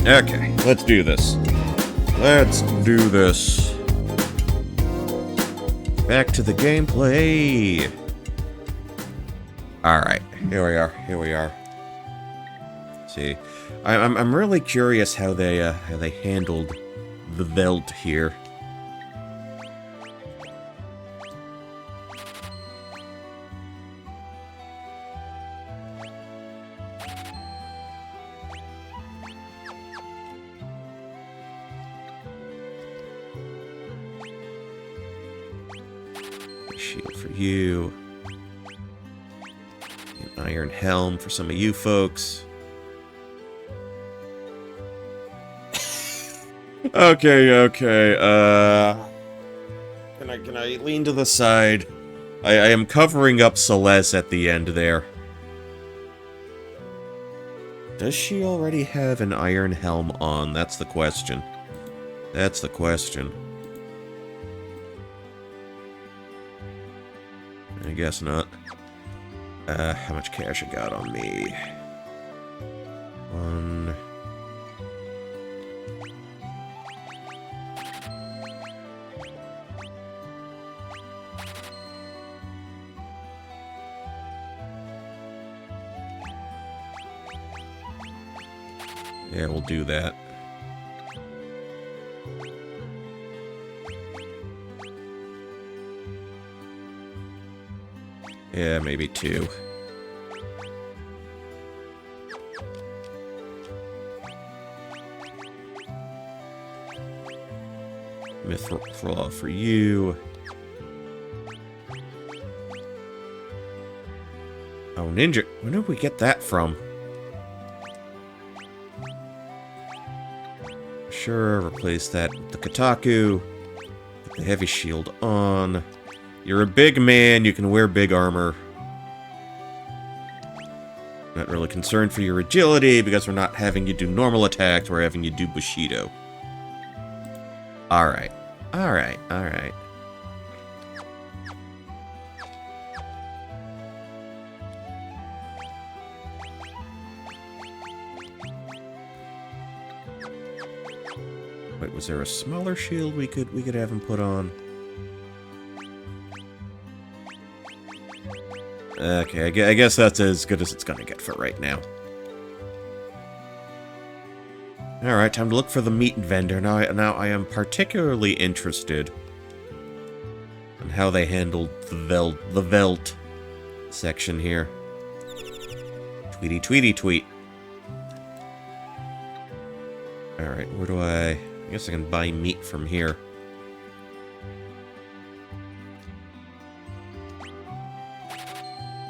Okay, let's do this. Let's do this. Back to the gameplay. Alright, here we are. See, I'm really curious how they handled the Veld here. Shield for you. An iron helm for some of you folks. Okay. Can I lean to the side? I am covering up Celeste at the end there. Does she already have an iron helm on? That's the question. That's the question. I guess not. How much cash I got on me? One. Yeah, we'll do that. Yeah, maybe 2. Mithril for you. Oh, ninja. Where did we get that from? Sure, replace that with the Kotaku. Get the heavy shield on. You're a big man, you can wear big armor. Not really concerned for your agility, because we're not having you do normal attacks, we're having you do Bushido. Alright. Alright. Wait, was there a smaller shield we could have him put on? Okay, I guess that's as good as it's gonna get for right now. Alright, time to look for the meat vendor. Now I am particularly interested in how they handled the Veld section here. Tweety tweet. Alright, where do I guess I can buy meat from here.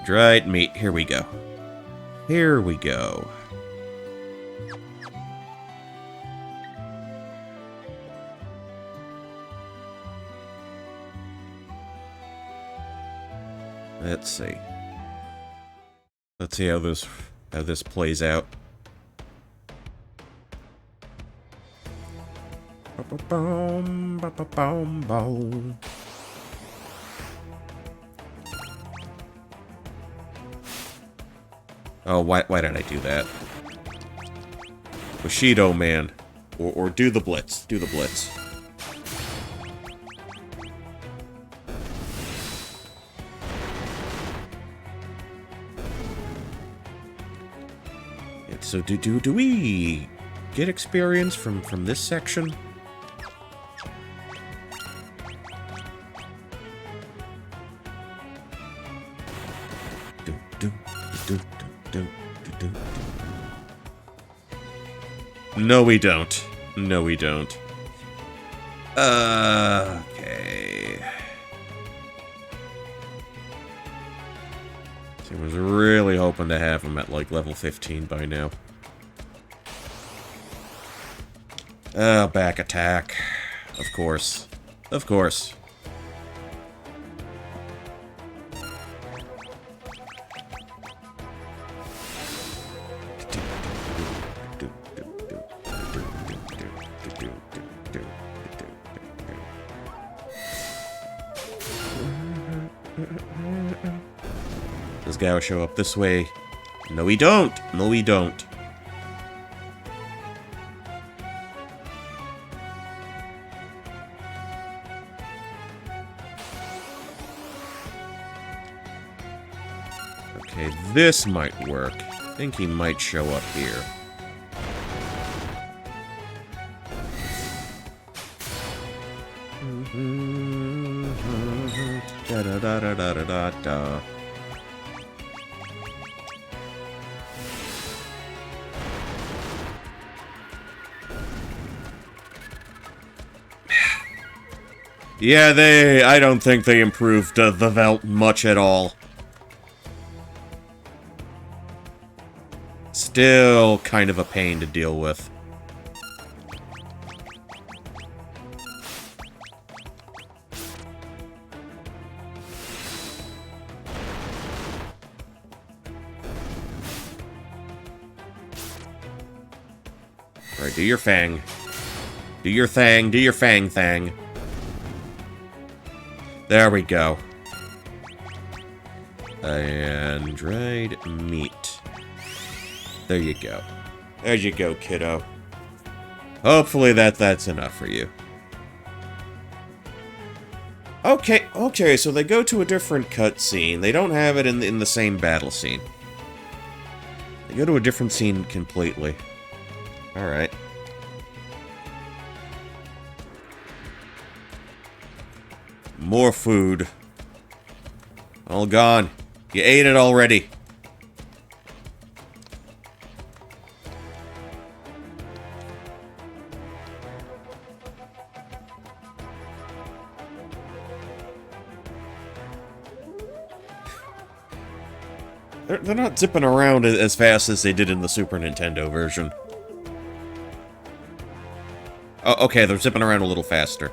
Dried meat. Here we go. Here we go. Let's see. Let's see how this plays out. Oh, why did I do that? Bushido, man. Or do the blitz. Do the blitz. So do we get experience from this section? No, we don't. No, we don't. Okay. I was really hoping to have him at, like, level 15 by now. Oh, back attack. Of course. Of course. This guy will show up this way. No, we don't. No, we don't. this might work. I think he might show up here. Da da da da da da da. Yeah, I don't think they improved the Velt much at all. Still kind of a pain to deal with. Alright, do your fang. Do your thing, do your fang thing. There we go. And dried meat. There you go. There you go, kiddo. Hopefully that's enough for you. Okay, so they go to a different cutscene. They don't have it in the same battle scene. They go to a different scene completely. Alright. More food. All gone. You ate it already. They're not zipping around as fast as they did in the Super Nintendo version. Oh, okay, they're zipping around a little faster.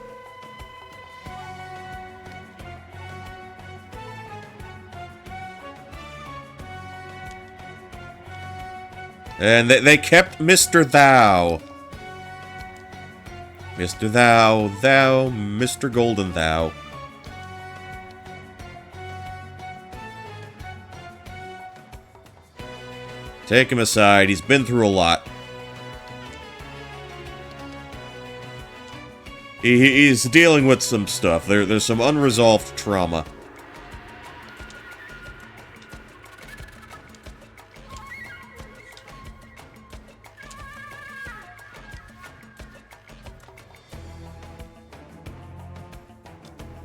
And they kept Mr. Thou. Mr. Thou, Mr. Golden Thou. Take him aside, he's been through a lot. He's dealing with some stuff. There's some unresolved trauma.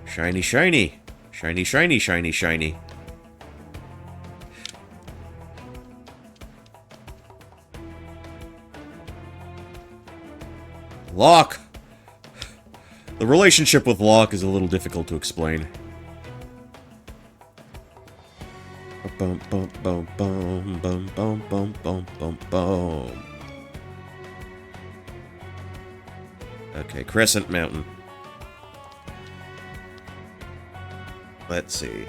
Shiny, shiny. Shiny, shiny, shiny, shiny. Locke. The relationship with Locke is a little difficult to explain. Boom, boom, boom, boom, boom, boom, boom, boom, boom, boom. Okay, Crescent Mountain. Let's see.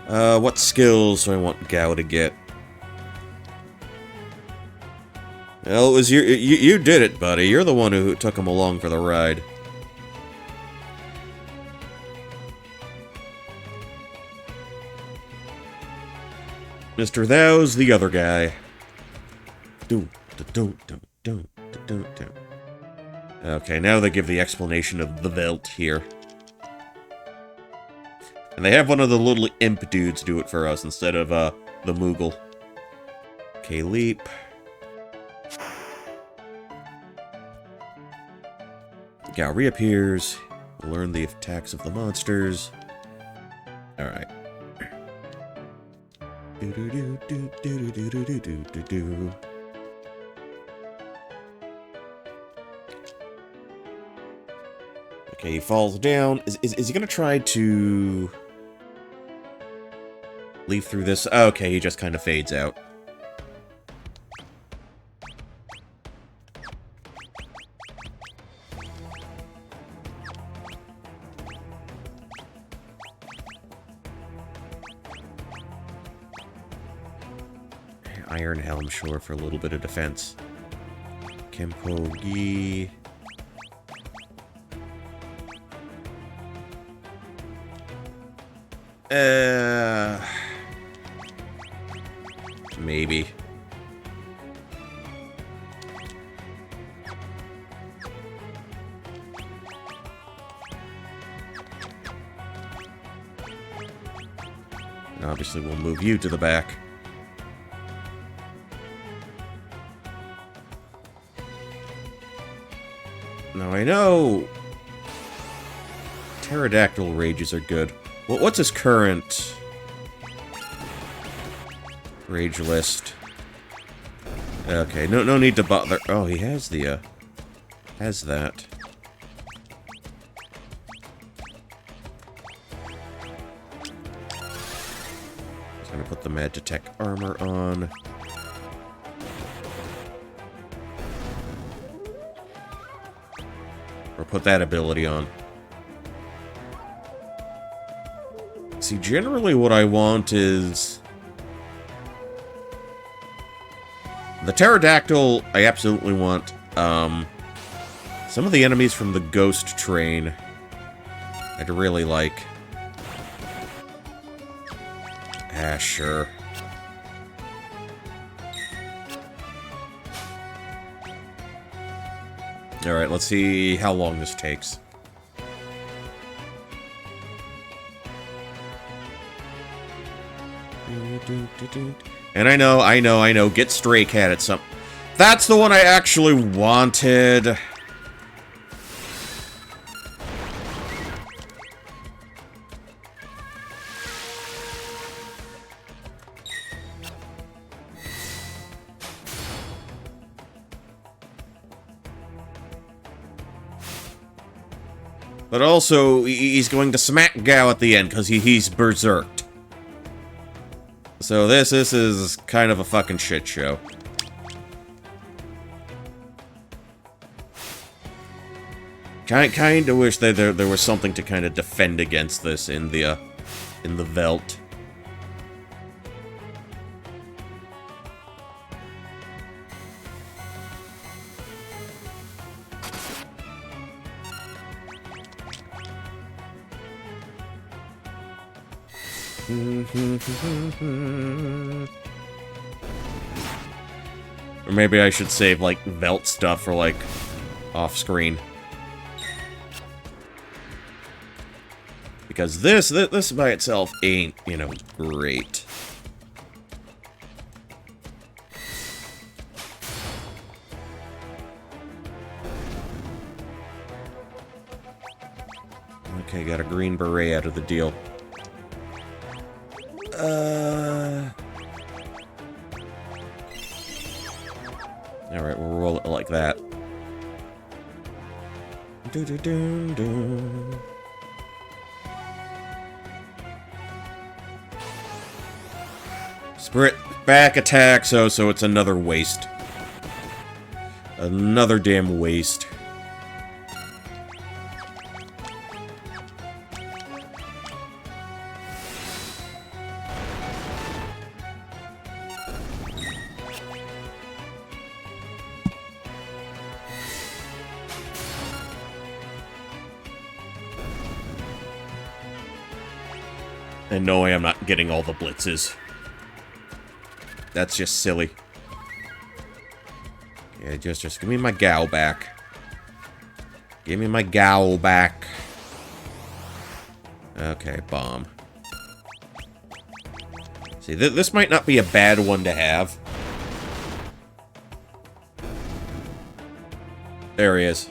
What skills do I want Gao to get? Well, it was you did it, buddy. You're the one who took him along for the ride. Mr. Thou's the other guy. Okay, now they give the explanation of the Velt here. And they have one of the little imp dudes do it for us instead of, the Moogle. Okay, leap. Gao reappears. Learn the attacks of the monsters. Alright. Okay, he falls down. Is he gonna try to leave through this? Okay, he just kind of fades out. Iron Helm, sure, for a little bit of defense. Kempo-gi. Maybe. And obviously, we'll move you to the back. Now I know pterodactyl rages are good. Well, what's his current rage list? Okay, no need to bother. Oh, he has the, has that. Just gonna put the Mad Detect armor on. Or put that ability on. See, generally what I want is... the pterodactyl, I absolutely want. Some of the enemies from the ghost train, I'd really like. Ah, sure. Alright, let's see how long this takes. And I know, get Stray Cat at some... That's the one I actually wanted. But also, he's going to smack Gao at the end, because he's berserked. So this is kind of a fucking shit show. Kinda wish that there was something to kind of defend against this in the Velt. Or maybe I should save, like, Velt stuff for, like, off-screen. Because this by itself ain't, you know, great. Okay, got a green beret out of the deal. Alright, we'll roll it like that. Spirit back attack, so it's another waste. Another damn waste. And no way I'm not getting all the blitzes. That's just silly. Yeah, just give me my Gao back. Give me my Gao back. Okay, bomb. See, this might not be a bad one to have. There he is.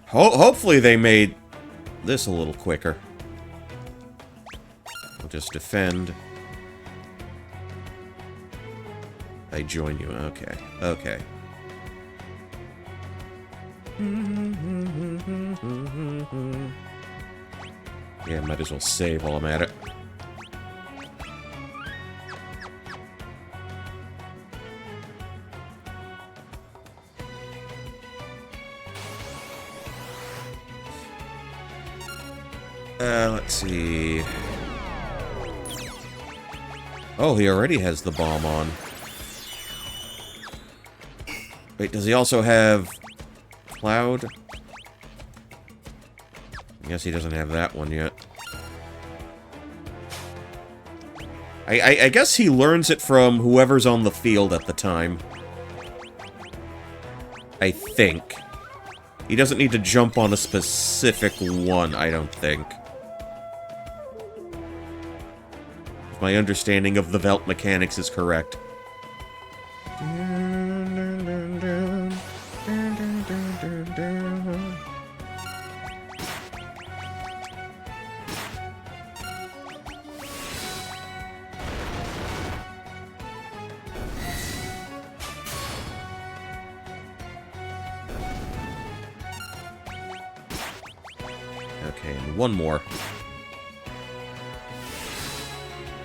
Hopefully they made this a little quicker. I'll just defend. I join you. Okay. Okay. Yeah, might as well save while I'm at it. Let's see. Oh, he already has the bomb on. Wait, does he also have Cloud? I guess he doesn't have that one yet. I guess he learns it from whoever's on the field at the time. I think. He doesn't need to jump on a specific one, I don't think. If my understanding of the Velt mechanics is correct. Okay, and one more.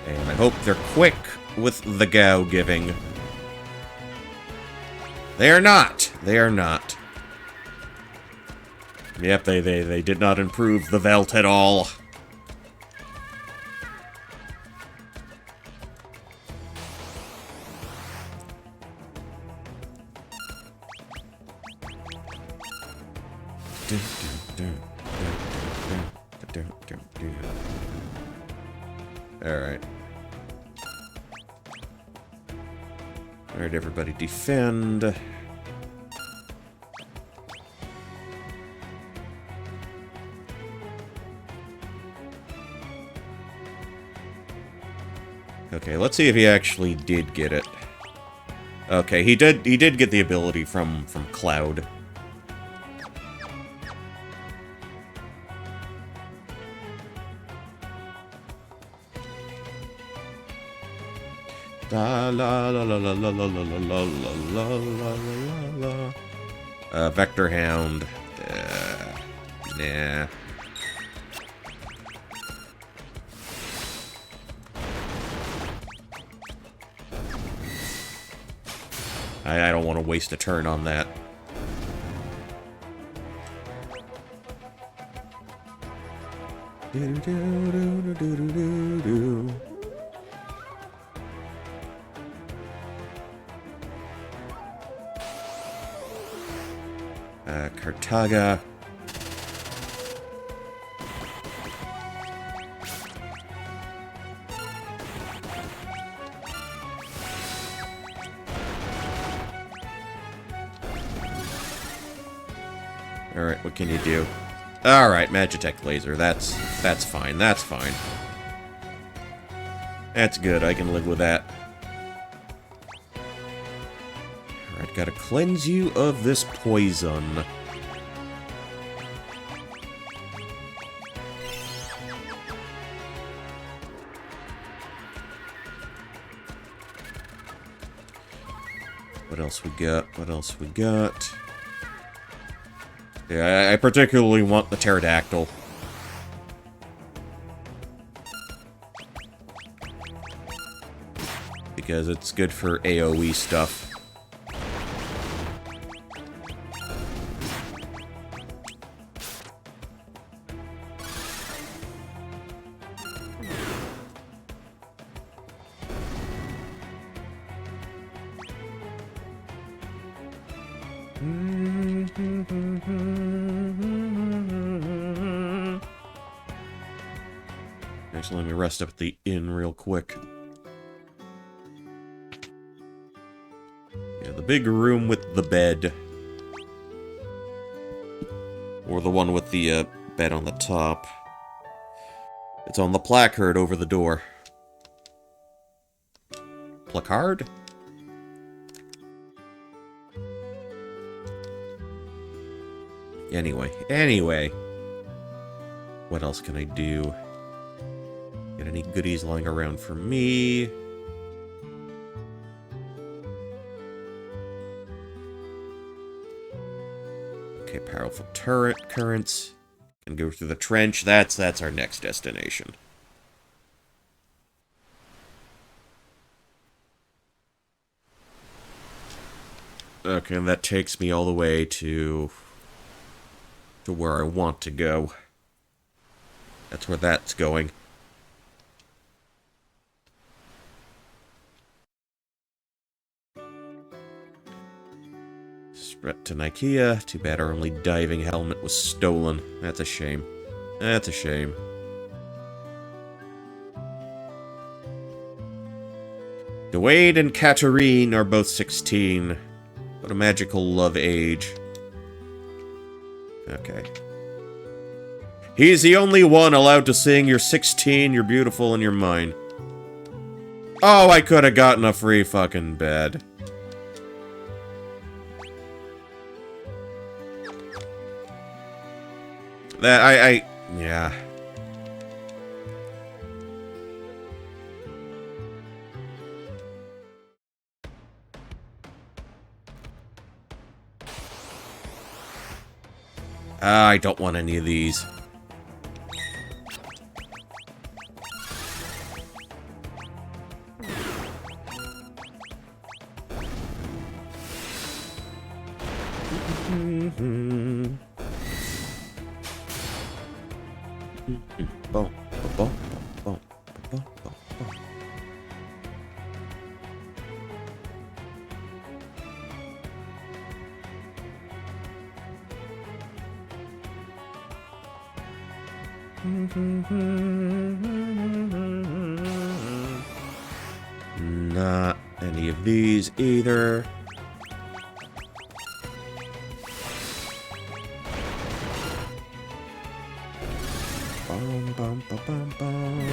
And I hope they're quick with the go giving. They are not. They are not. Yep, they did not improve the Velt at all. Alright. Alright, everybody defend. Okay, let's see if he actually did get it. Okay, he did get the ability from Cloud. La la la la la la la la la la la la la. Vector Hound. Nah. I don't want to waste a turn on that. Cartaga. Alright, what can you do? Alright, Magitech Laser. That's fine. That's fine. That's good. I can live with that. Alright, gotta cleanse you of this poison. What else we got? What else we got? Yeah, I particularly want the pterodactyl. Because it's good for AoE stuff. Actually, let me rest up at the inn real quick. Yeah, the big room with the bed. Or the one with the bed on the top. It's on the placard over the door. Placard? Anyway. What else can I do? Get any goodies lying around for me? Okay, powerful turret currents. Can go through the trench. That's our next destination. Okay, and that takes me all the way to where I want to go. That's where that's going. Spread to Nikea. Too bad our only diving helmet was stolen. That's a shame. That's a shame. Dwayne and Katarine are both 16. What a magical love age. Okay. He's the only one allowed to sing "You're 16, you're beautiful, and you're mine." Oh, I could have gotten a free fucking bed. That, yeah. I don't want any of these. Boom, boom, boom, boom, boom, boom. Not any of these either. Bum, bum, bum, bum, bum.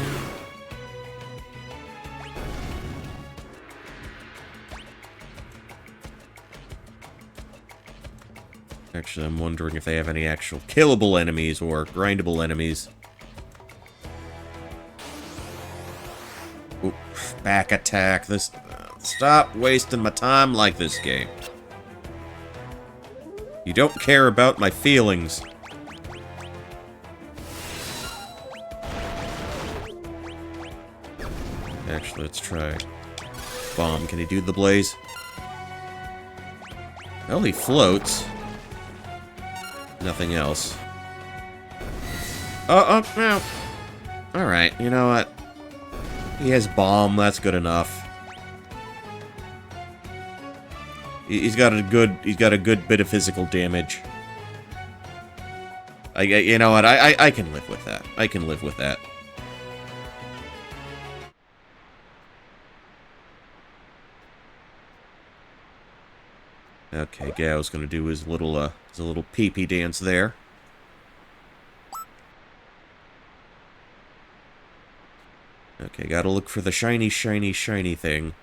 Actually, I'm wondering if they have any actual killable enemies or grindable enemies. Oop, back attack. This. Stop wasting my time like this game. You don't care about my feelings. Actually, let's try bomb. Can he do the blaze? Well, he floats. Nothing else. Oh, no. Alright, you know what? He has bomb, that's good enough. He's got a good bit of physical damage. You know what? I can live with that. I can live with that. Okay, Gao's gonna do his little pee-pee dance there. Okay, gotta look for the shiny, shiny, shiny thing.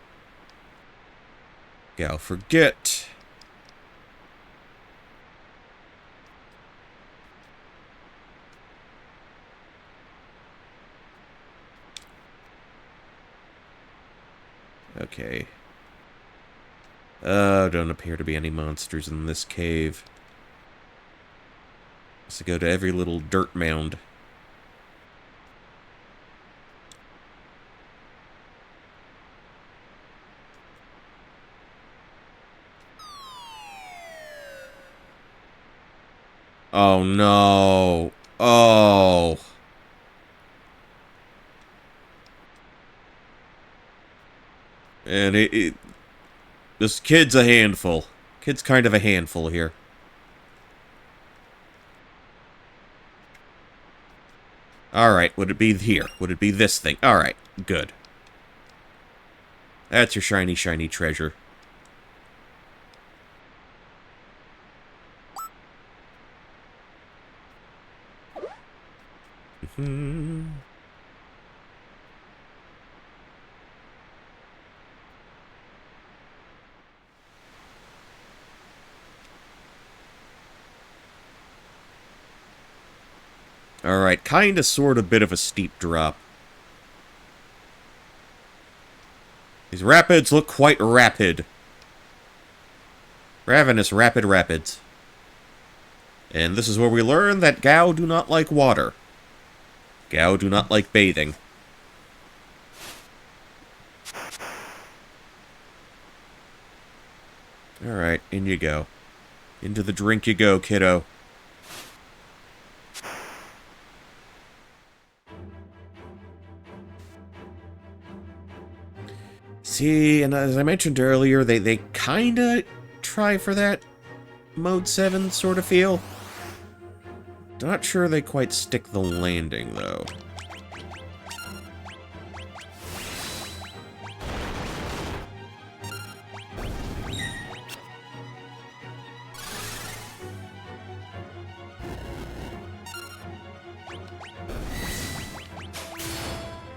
Gao, forget. Okay. Don't appear to be any monsters in this cave. Let's go to every little dirt mound. Oh no. Oh. And this kid's a handful. Kid's kind of a handful here. Alright, would it be here? Would it be this thing? Alright, good. That's your shiny, shiny treasure. Alright, kinda, sorta, bit of a steep drop. These rapids look quite rapid. Ravenous rapid rapids. And this is where we learn that Gao do not like water. Gao do not like bathing. Alright, in you go. Into the drink you go, kiddo. See, and as I mentioned earlier, they kinda try for that Mode 7 sort of feel. Not sure they quite stick the landing, though.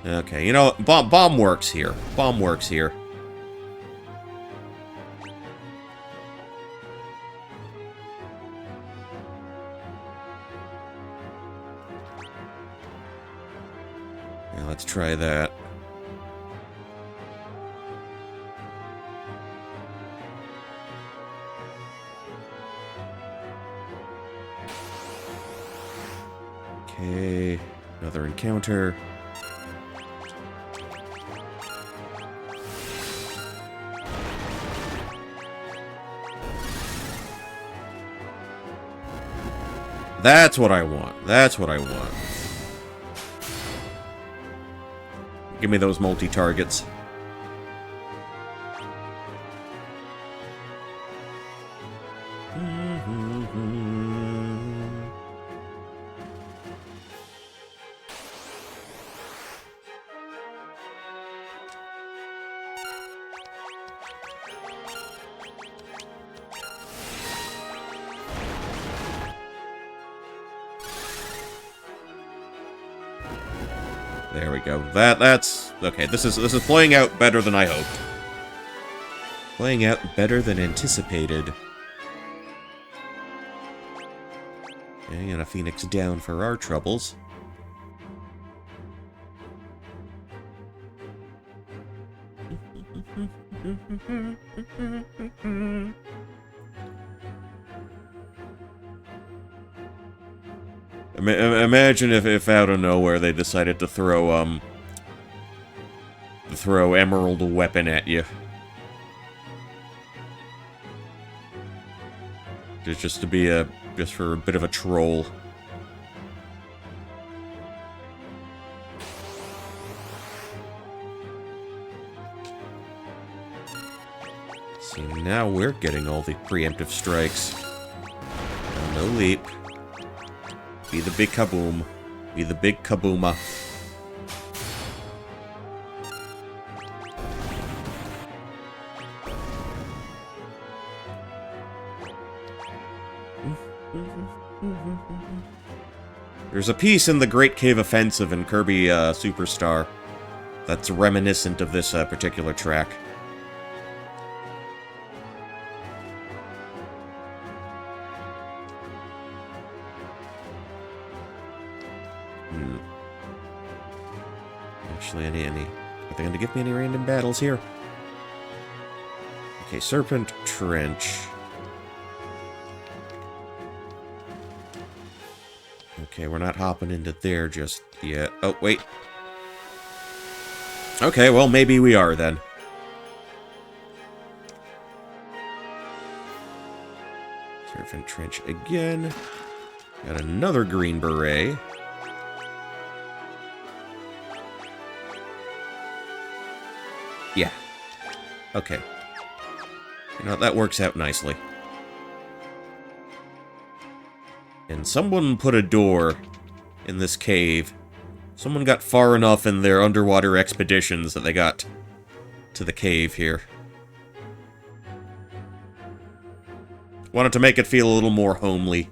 Okay, you know, bomb works here. Bomb works here. Yeah, let's try that. Okay, another encounter. That's what I want. That's what I want. Give me those multi-targets. There we go. That's okay. This is playing out better than I hoped. Playing out better than anticipated. Okay, and a Phoenix down for our troubles. Imagine if out of nowhere they decided to throw Emerald Weapon at you. Just for a bit of a troll. See, now we're getting all the preemptive strikes. No leap. Be the big kaboom. Be the big kabooma. There's a piece in the Great Cave Offensive in Kirby Superstar that's reminiscent of this particular track. Actually, are they going to give me any random battles here? Okay, Serpent Trench. Okay, we're not hopping into there just yet. Oh, wait. Okay, well, maybe we are then. Serpent Trench again. Got another green beret. Yeah. Okay. You know, that works out nicely. And someone put a door in this cave. Someone got far enough in their underwater expeditions that they got to the cave here. Wanted to make it feel a little more homely.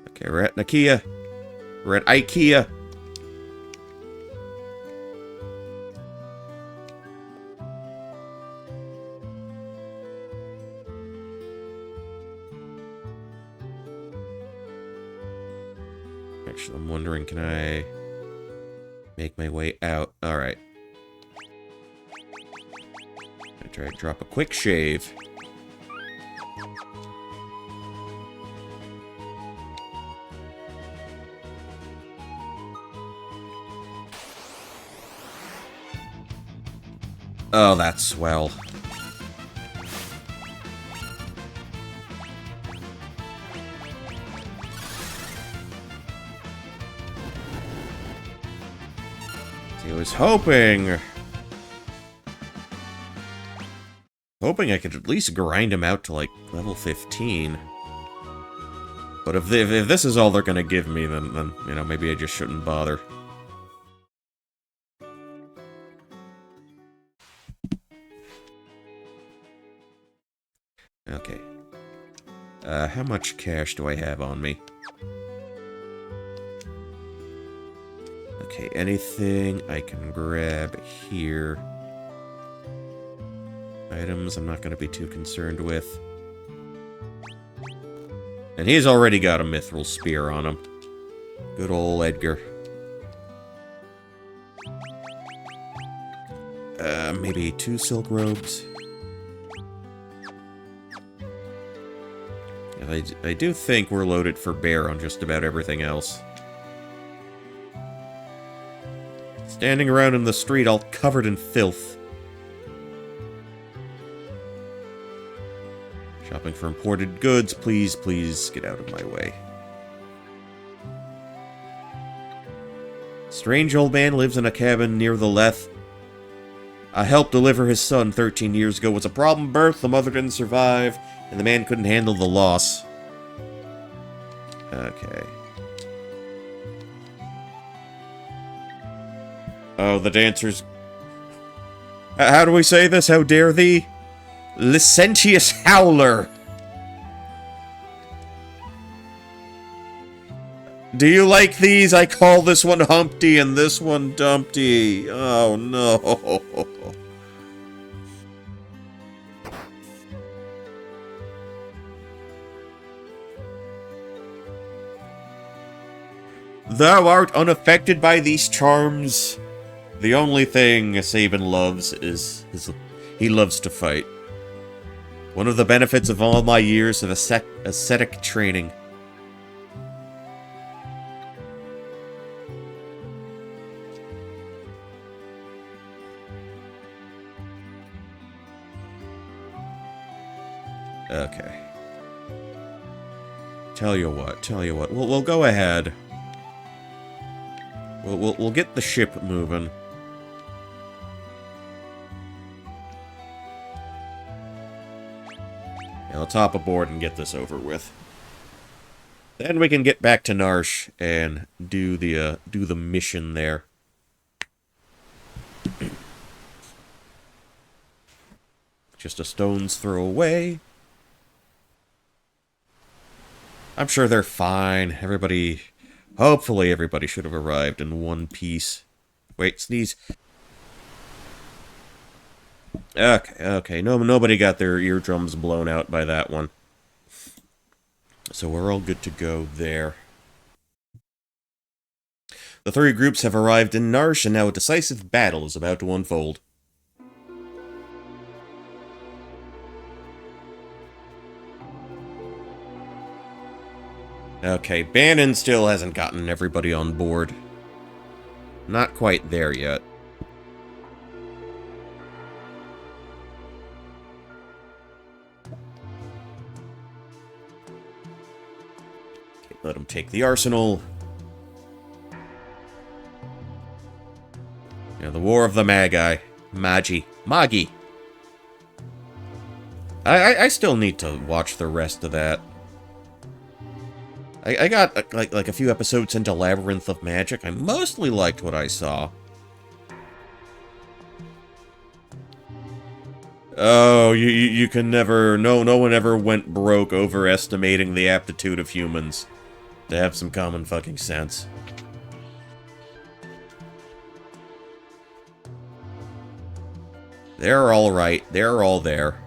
Okay, we're at Nakia. We're at IKEA. Actually, I'm wondering, can I make my way out? Alright. I'm gonna try to drop a quick shave. Oh, that's swell. See, I was hoping I could at least grind him out to, like, level 15. But if this is all they're gonna give me, then, you know, maybe I just shouldn't bother. Okay. How much cash do I have on me? Okay, anything I can grab here. Items I'm not going to be too concerned with. And he's already got a mithril spear on him. Good old Edgar. Maybe 2 silk robes. I do think we're loaded for bear on just about everything else. Standing around in the street all covered in filth. Shopping for imported goods. Please, please get out of my way. Strange old man lives in a cabin near the Leth. I helped deliver his son 13 years ago. It was a problem birth, the mother didn't survive, and the man couldn't handle the loss. Okay. Oh, the dancers... How do we say this? How dare thee? Licentious Howler! Do you like these? I call this one Humpty and this one Dumpty. Oh, no. Thou art unaffected by these charms. The only thing Sabin loves is he loves to fight. One of the benefits of all my years of ascetic training. Okay. Tell you what. We'll go ahead. We'll get the ship moving. Yeah, let's hop aboard and get this over with. Then we can get back to Narsh and do the mission there. Just a stone's throw away. I'm sure they're fine. Hopefully everybody should have arrived in one piece. Wait, sneeze. Okay. Nobody got their eardrums blown out by that one. So we're all good to go there. The three groups have arrived in Narsh, and now a decisive battle is about to unfold. Okay, Bannon still hasn't gotten everybody on board. Not quite there yet. Okay, let him take the arsenal. Yeah, the War of the Magi. Magi. I still need to watch the rest of that. I got, like a few episodes into Labyrinth of Magic. I mostly liked what I saw. Oh, you can never... No one ever went broke overestimating the aptitude of humans to have some common fucking sense. They're all right. They're all there.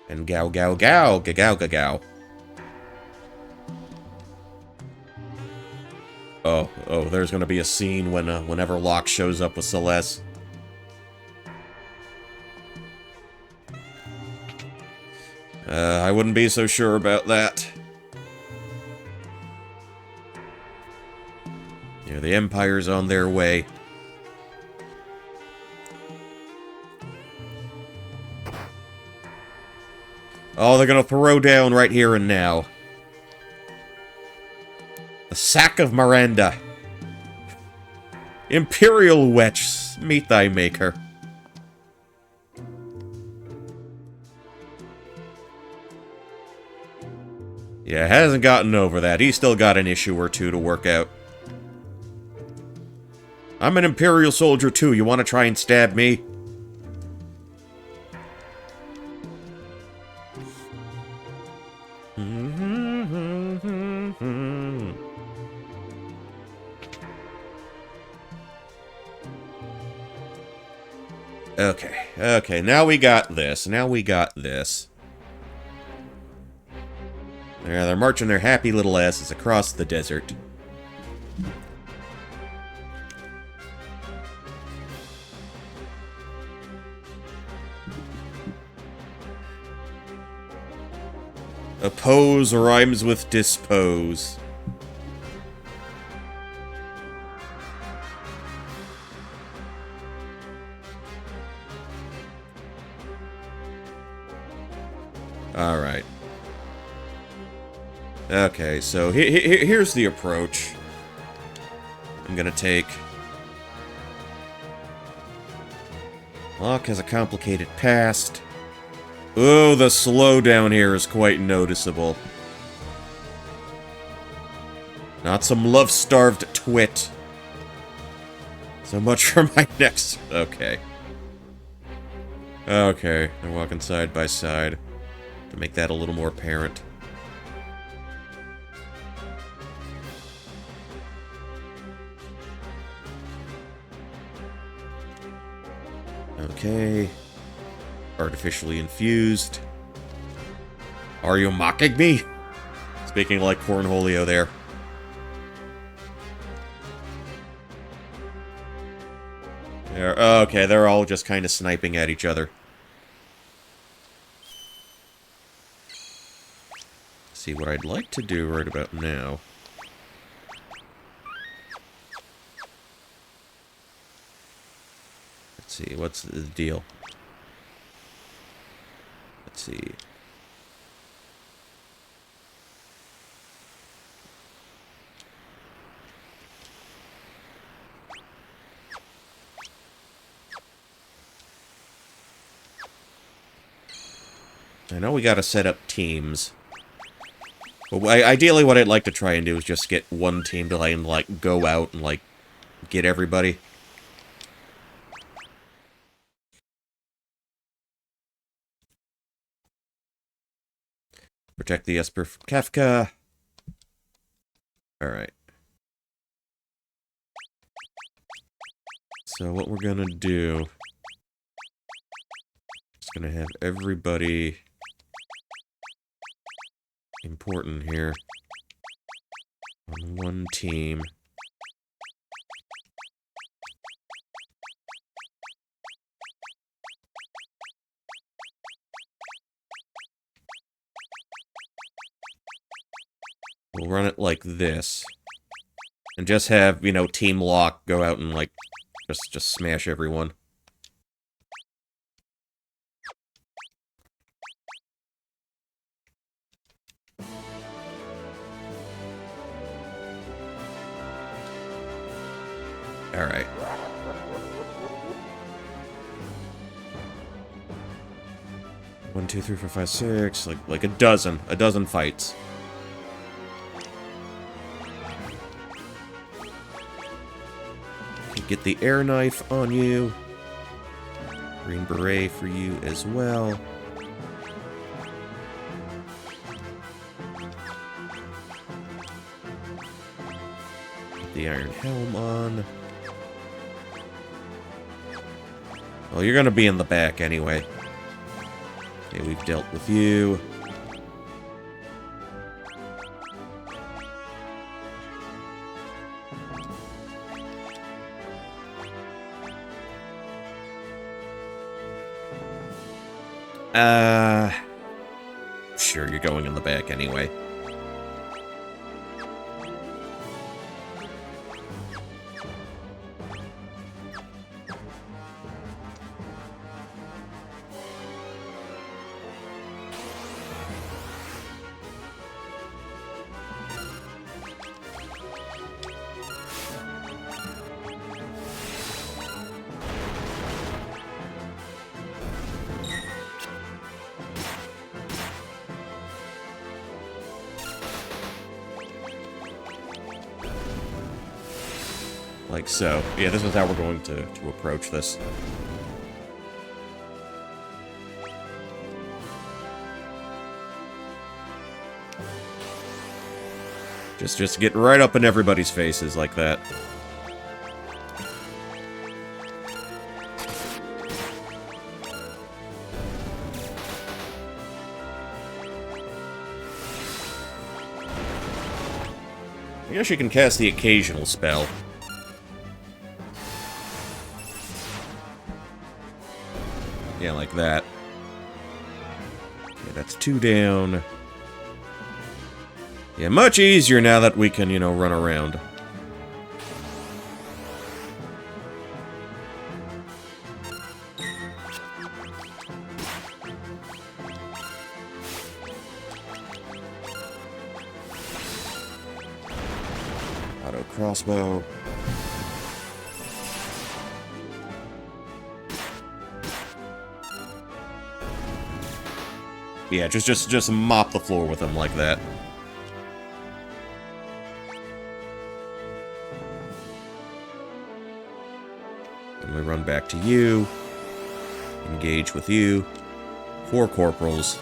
And gow, ga-gow. Oh, there's gonna be a scene when, whenever Locke shows up with Celeste. I wouldn't be so sure about that. Yeah, the Empire's on their way. Oh, they're gonna throw down right here and now. The sack of Miranda. Imperial Wetch, meet thy maker. Yeah, hasn't gotten over that. He's still got an issue or two to work out. I'm an Imperial soldier too. You want to try and stab me? Okay, now we got this. Yeah, they're marching their happy little asses across the desert. Oppose rhymes with dispose. Alright. Okay, so here's the approach. I'm gonna take... Locke has a complicated past. Oh, the slowdown here is quite noticeable. Not some love-starved twit. So much for my next... Okay. Okay, they're walking side by side. To make that a little more apparent. Okay. Artificially infused. Are you mocking me? Speaking like Cornholio there. Okay, they're all just kind of sniping at each other. See, what I'd like to do right about now... Let's see, what's the deal? Let's see... I know we gotta set up teams. But ideally what I'd like to try and do is just get one team to, like, go out and, like, get everybody. Protect the Esper from Kefka. Alright. So what we're gonna do... Just gonna have everybody... important here. On one team. We'll run it like this. And just have, you know, Team Locke go out and, like, just smash everyone. Alright. One, two, three, four, five, six. Like a dozen fights. Get the air knife on you. Green beret for you as well. Get the iron helm on. Well, you're gonna be in the back anyway. Okay, we've dealt with you. Sure, you're going in the back anyway. Like so. Yeah, this is how we're going to approach this. Just get right up in everybody's faces like that. I guess you can cast the occasional spell. Yeah, like that. Okay, that's 2 down. Yeah, much easier now that we can, you know, run around. crossbow. Yeah, just mop the floor with him like that. And we run back to you. Engage with you. 4 corporals.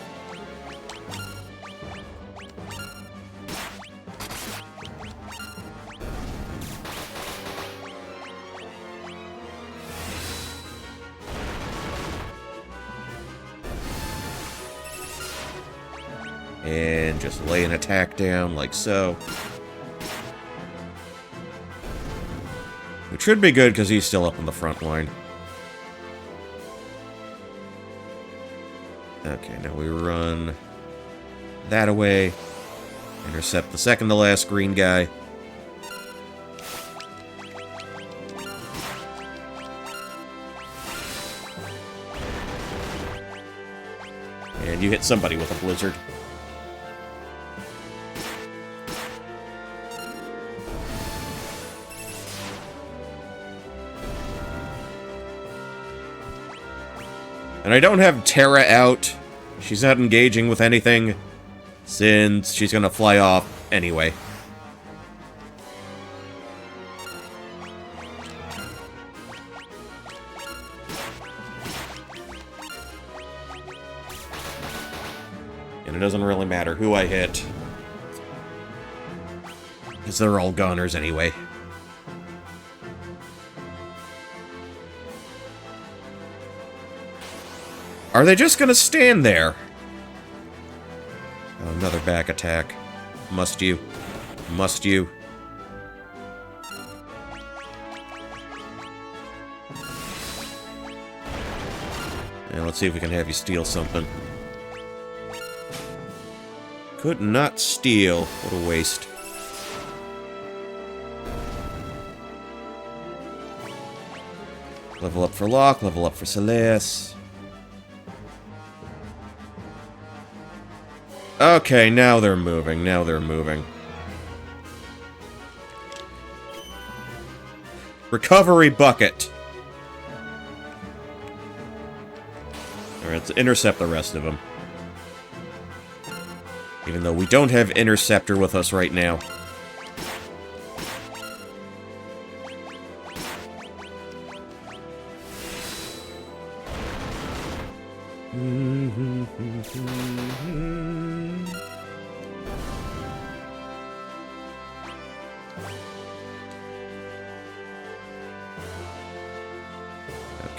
And just lay an attack down, like so. Which should be good, because he's still up in the front line. Okay, now we run that away. Intercept the second to last green guy. And you hit somebody with a blizzard. And I don't have Terra out. She's not engaging with anything, since she's gonna fly off anyway. And it doesn't really matter who I hit, because they're all goners anyway. Are they just gonna stand there? Oh, another back attack. Must you? Must you? And let's see if we can have you steal something. Could not steal. What a waste. Level up for Locke, level up for Celeste. Okay, now they're moving. Now they're moving. Recovery bucket. Alright, let's intercept the rest of them. Even though we don't have Interceptor with us right now.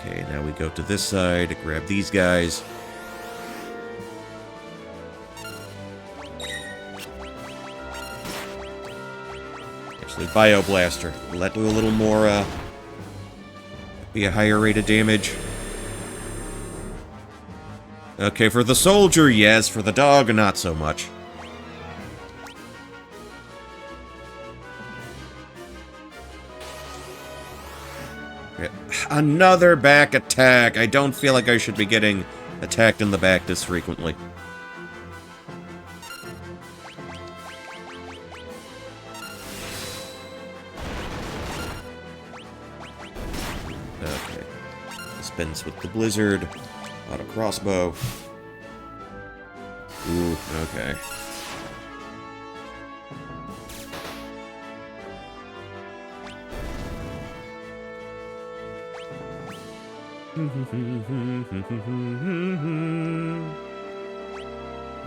Okay, now we go to this side to grab these guys. Actually, Bioblaster. Will that do a little more, be a higher rate of damage? Okay, for the soldier, yes. For the dog, not so much. Another back attack. I don't feel like I should be getting attacked in the back this frequently. Okay. Dispense with the blizzard. Auto crossbow. Ooh, okay.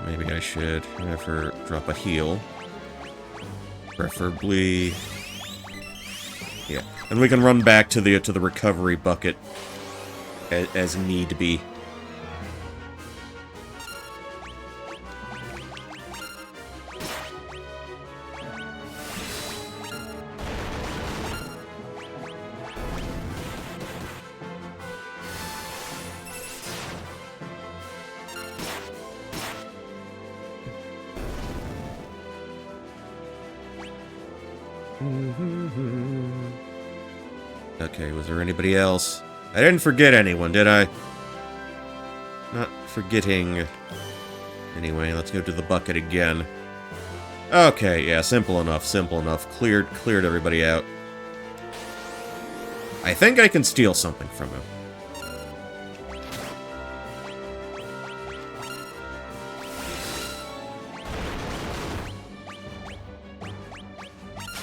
Maybe I should have her drop a heal. Preferably... yeah. And we can run back to the recovery bucket as need be. Okay, was there anybody else? I didn't forget anyone, did I? Not forgetting. Anyway, let's go to the bucket again. Okay, yeah, simple enough, simple enough. Cleared everybody out. I think I can steal something from him.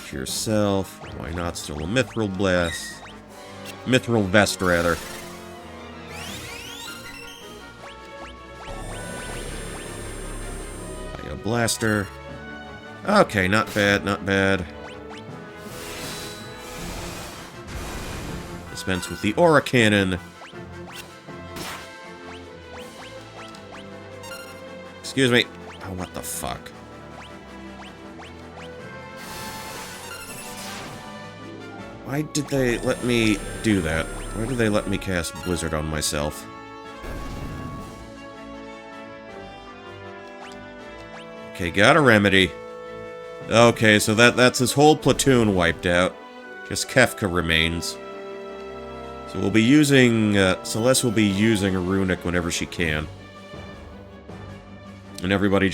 To yourself. Why not? Still a mithril blast. Mithril vest, rather. Bio blaster. Okay, not bad, not bad. Dispense with the aura cannon. Excuse me. Oh, what the fuck? Why did they let me do that? Why did they let me cast Blizzard on myself? Okay, got a remedy. Okay, so that's his whole platoon wiped out. Just Kefka remains. So we'll be using, Celeste will be using a runic whenever she can. And everybody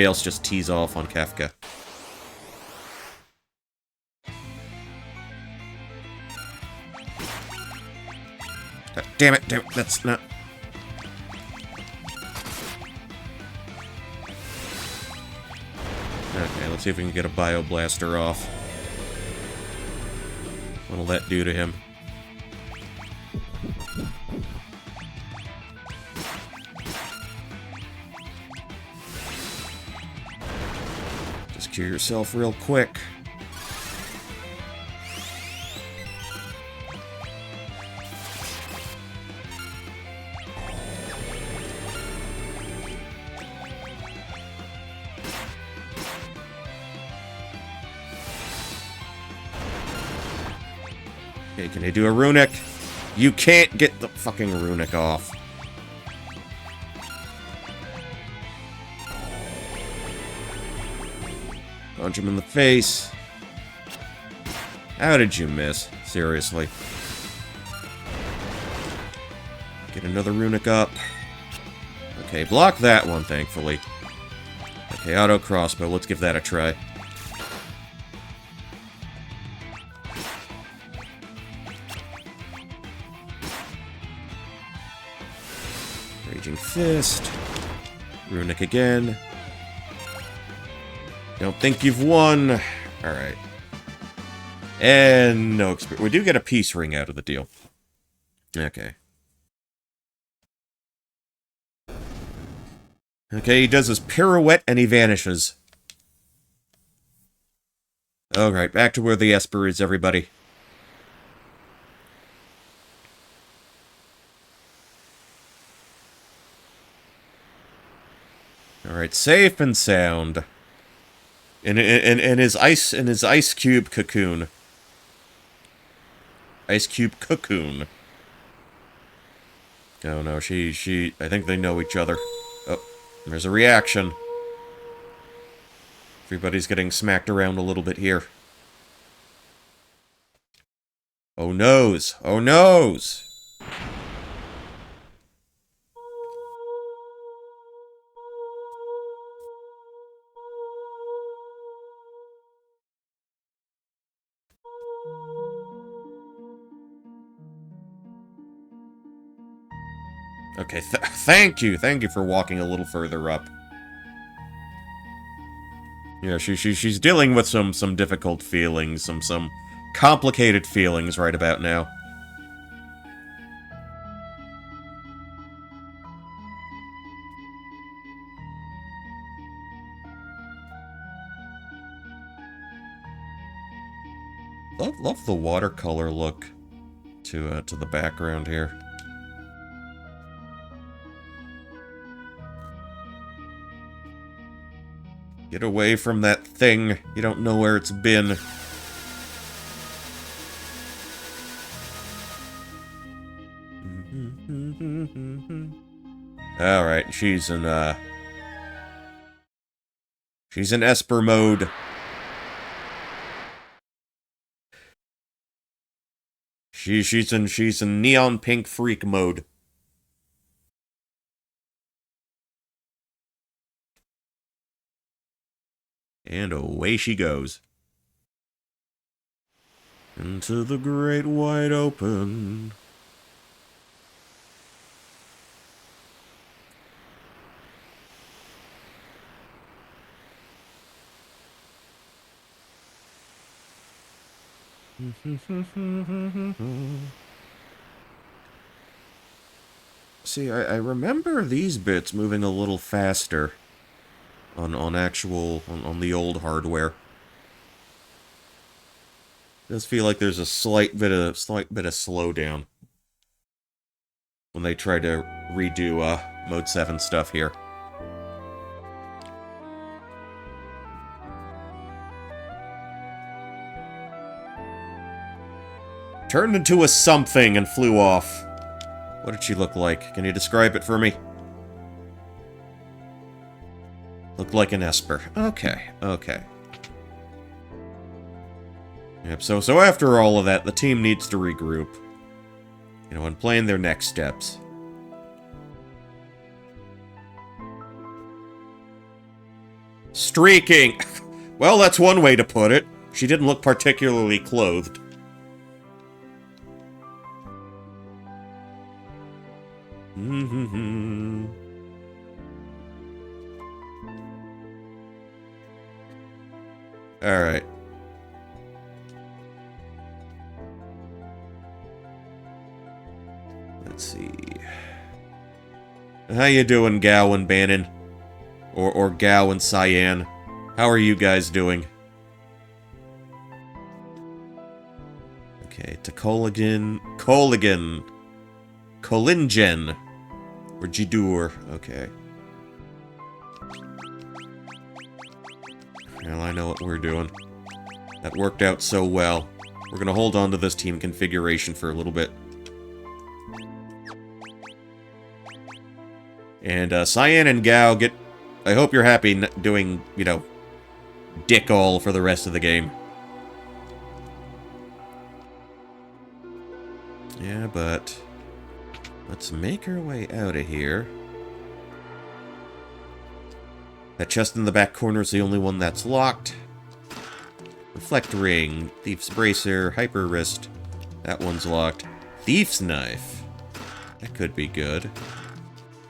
else just tees off on Kefka. Damn it, that's not... Okay, let's see if we can get a Bio Blaster off. What'll that do to him? Just cure yourself real quick. Okay, can I do a runic? You can't get the fucking runic off. Punch him in the face. How did you miss? Seriously. Get another runic up. Okay, block that one, thankfully. Okay, auto crossbow. Let's give that a try. Raging Fist. Runic again. Don't think you've won. Alright. And no experience. We do get a peace ring out of the deal. Okay. Okay, he does his pirouette and he vanishes. Alright, back to where the Esper is, everybody. Alright, safe and sound. In his ice cube cocoon. Ice cube cocoon. Oh no, she I think they know each other. Oh, there's a reaction. Everybody's getting smacked around a little bit here. Oh noes! Oh noes! Okay, thank you for walking a little further up. Yeah, she's dealing with some difficult feelings, some complicated feelings right about now. Love the watercolor look to the background here. Get away from that thing. You don't know where it's been. Alright, she's in Esper mode. She's in neon pink freak mode. And away she goes. Into the great wide open. See, I remember these bits moving a little faster on the old hardware. It does feel like there's a slight bit of slowdown when they try to redo Mode 7 stuff here. Turned into a something and flew off. What did she look like? Can you describe it for me? Looked like an Esper. Okay, okay. Yep, so after all of that, the team needs to regroup. You know, and plan their next steps. Streaking! Well, that's one way to put it. She didn't look particularly clothed. Alright. Let's see. How you doing, Gao and Bannon? Or Gao and Cyan? How are you guys doing? Okay, to Colingen. Or Jidur. Okay. Well, I know what we're doing. That worked out so well. We're gonna hold on to this team configuration for a little bit. And, Cyan and Gao get... I hope you're happy doing, you know, dick all for the rest of the game. Yeah, but... let's make our way out of here. That chest in the back corner is the only one that's locked. Reflect Ring, Thief's Bracer, Hyper Wrist. That one's locked. Thief's Knife. That could be good.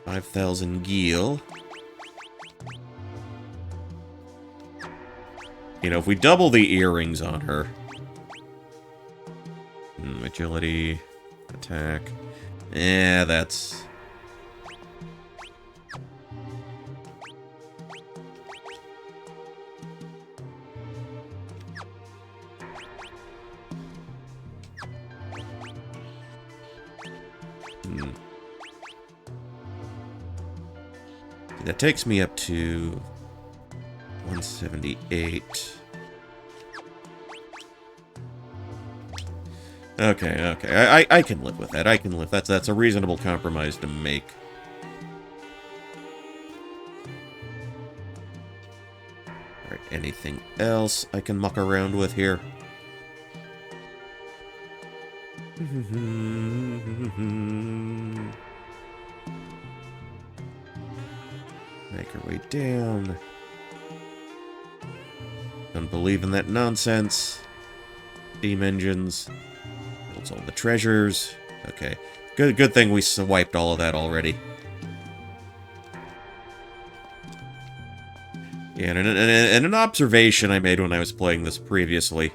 5,000 Gil. You know, if we double the earrings on her... agility, attack... yeah, that's... That takes me up to 178. Okay. I can live with that. I can live. That's a reasonable compromise to make. Alright, anything else I can muck around with here? Make our way down. Don't believe in that nonsense. Steam engines. Builds all the treasures. Okay. Good thing we wiped all of that already. Yeah, and an observation I made when I was playing this previously.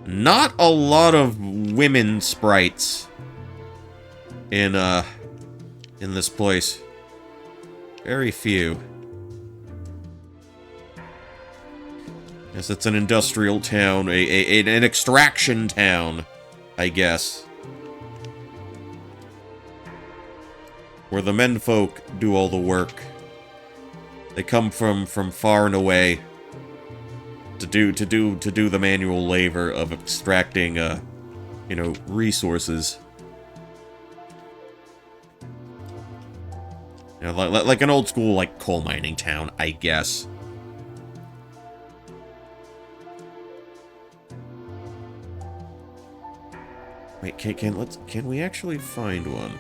Not a lot of women sprites in this place. Very few. Yes, it's an industrial town, an extraction town, I guess. Where the menfolk do all the work. They come from far and away to do the manual labor of extracting, you know, resources. You know, like an old school, like, coal mining town, I guess. Wait, can we actually find one?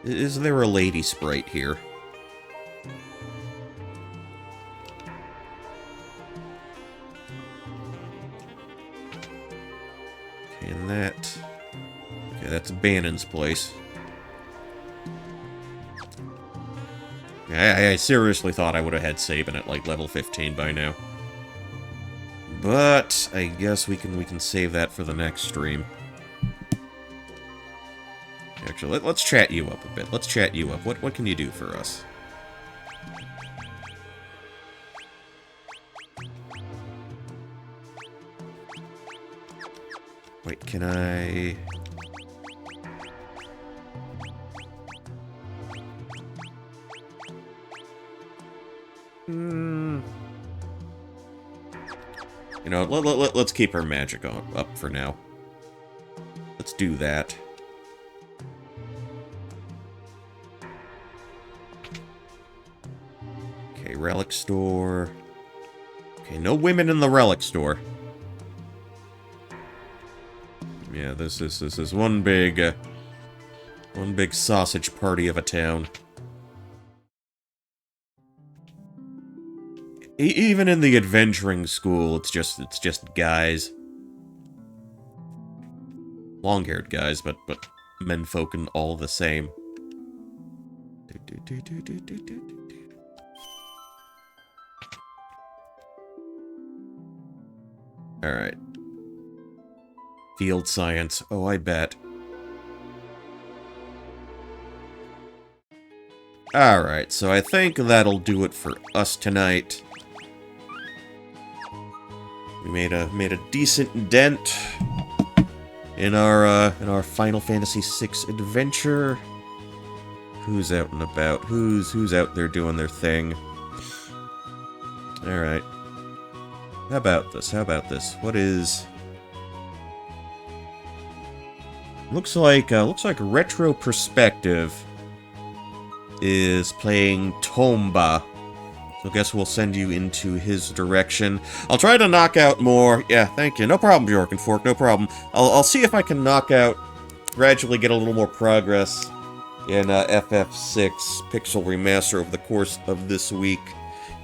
Is there a lady sprite here? And that... Okay, that's Bannon's place. I seriously thought I would have had Sabin at, like, level 15 by now. But I guess we can save that for the next stream. Actually, let's chat you up a bit. Let's chat you up. What can you do for us? Wait, can I... You know, let's keep our magic up for now. Let's do that. Okay, relic store. Okay, no women in the relic store. Yeah, this is one big sausage party of a town. Even in the adventuring school, it's just guys. Long-haired guys, but menfolk and all the same. Alright. Field science. Oh, I bet. Alright, so I think that'll do it for us tonight. We made a decent dent in our Final Fantasy VI adventure. Who's out and about? Who's out there doing their thing? Alright. How about this? What is... Looks like Retro Perspective is playing Tomba. So I guess we'll send you into his direction. I'll try to knock out more... Yeah, thank you. No problem, Bjork and Fork, no problem. I'll see if I can knock out... Gradually get a little more progress in FF6 Pixel Remaster over the course of this week.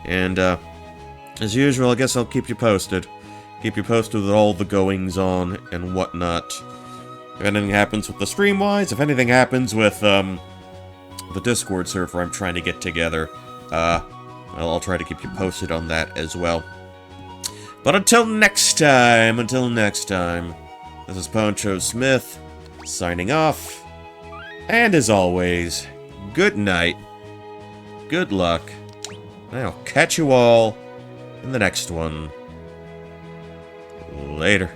And, as usual, I guess I'll keep you posted. Keep you posted with all the goings-on and whatnot. If anything happens with the Streamwise, if anything happens with, the Discord server I'm trying to get together, I'll try to keep you posted on that as well. But until next time, this is Poncho Smith, signing off, and as always, good night, good luck, and I'll catch you all in the next one. Later.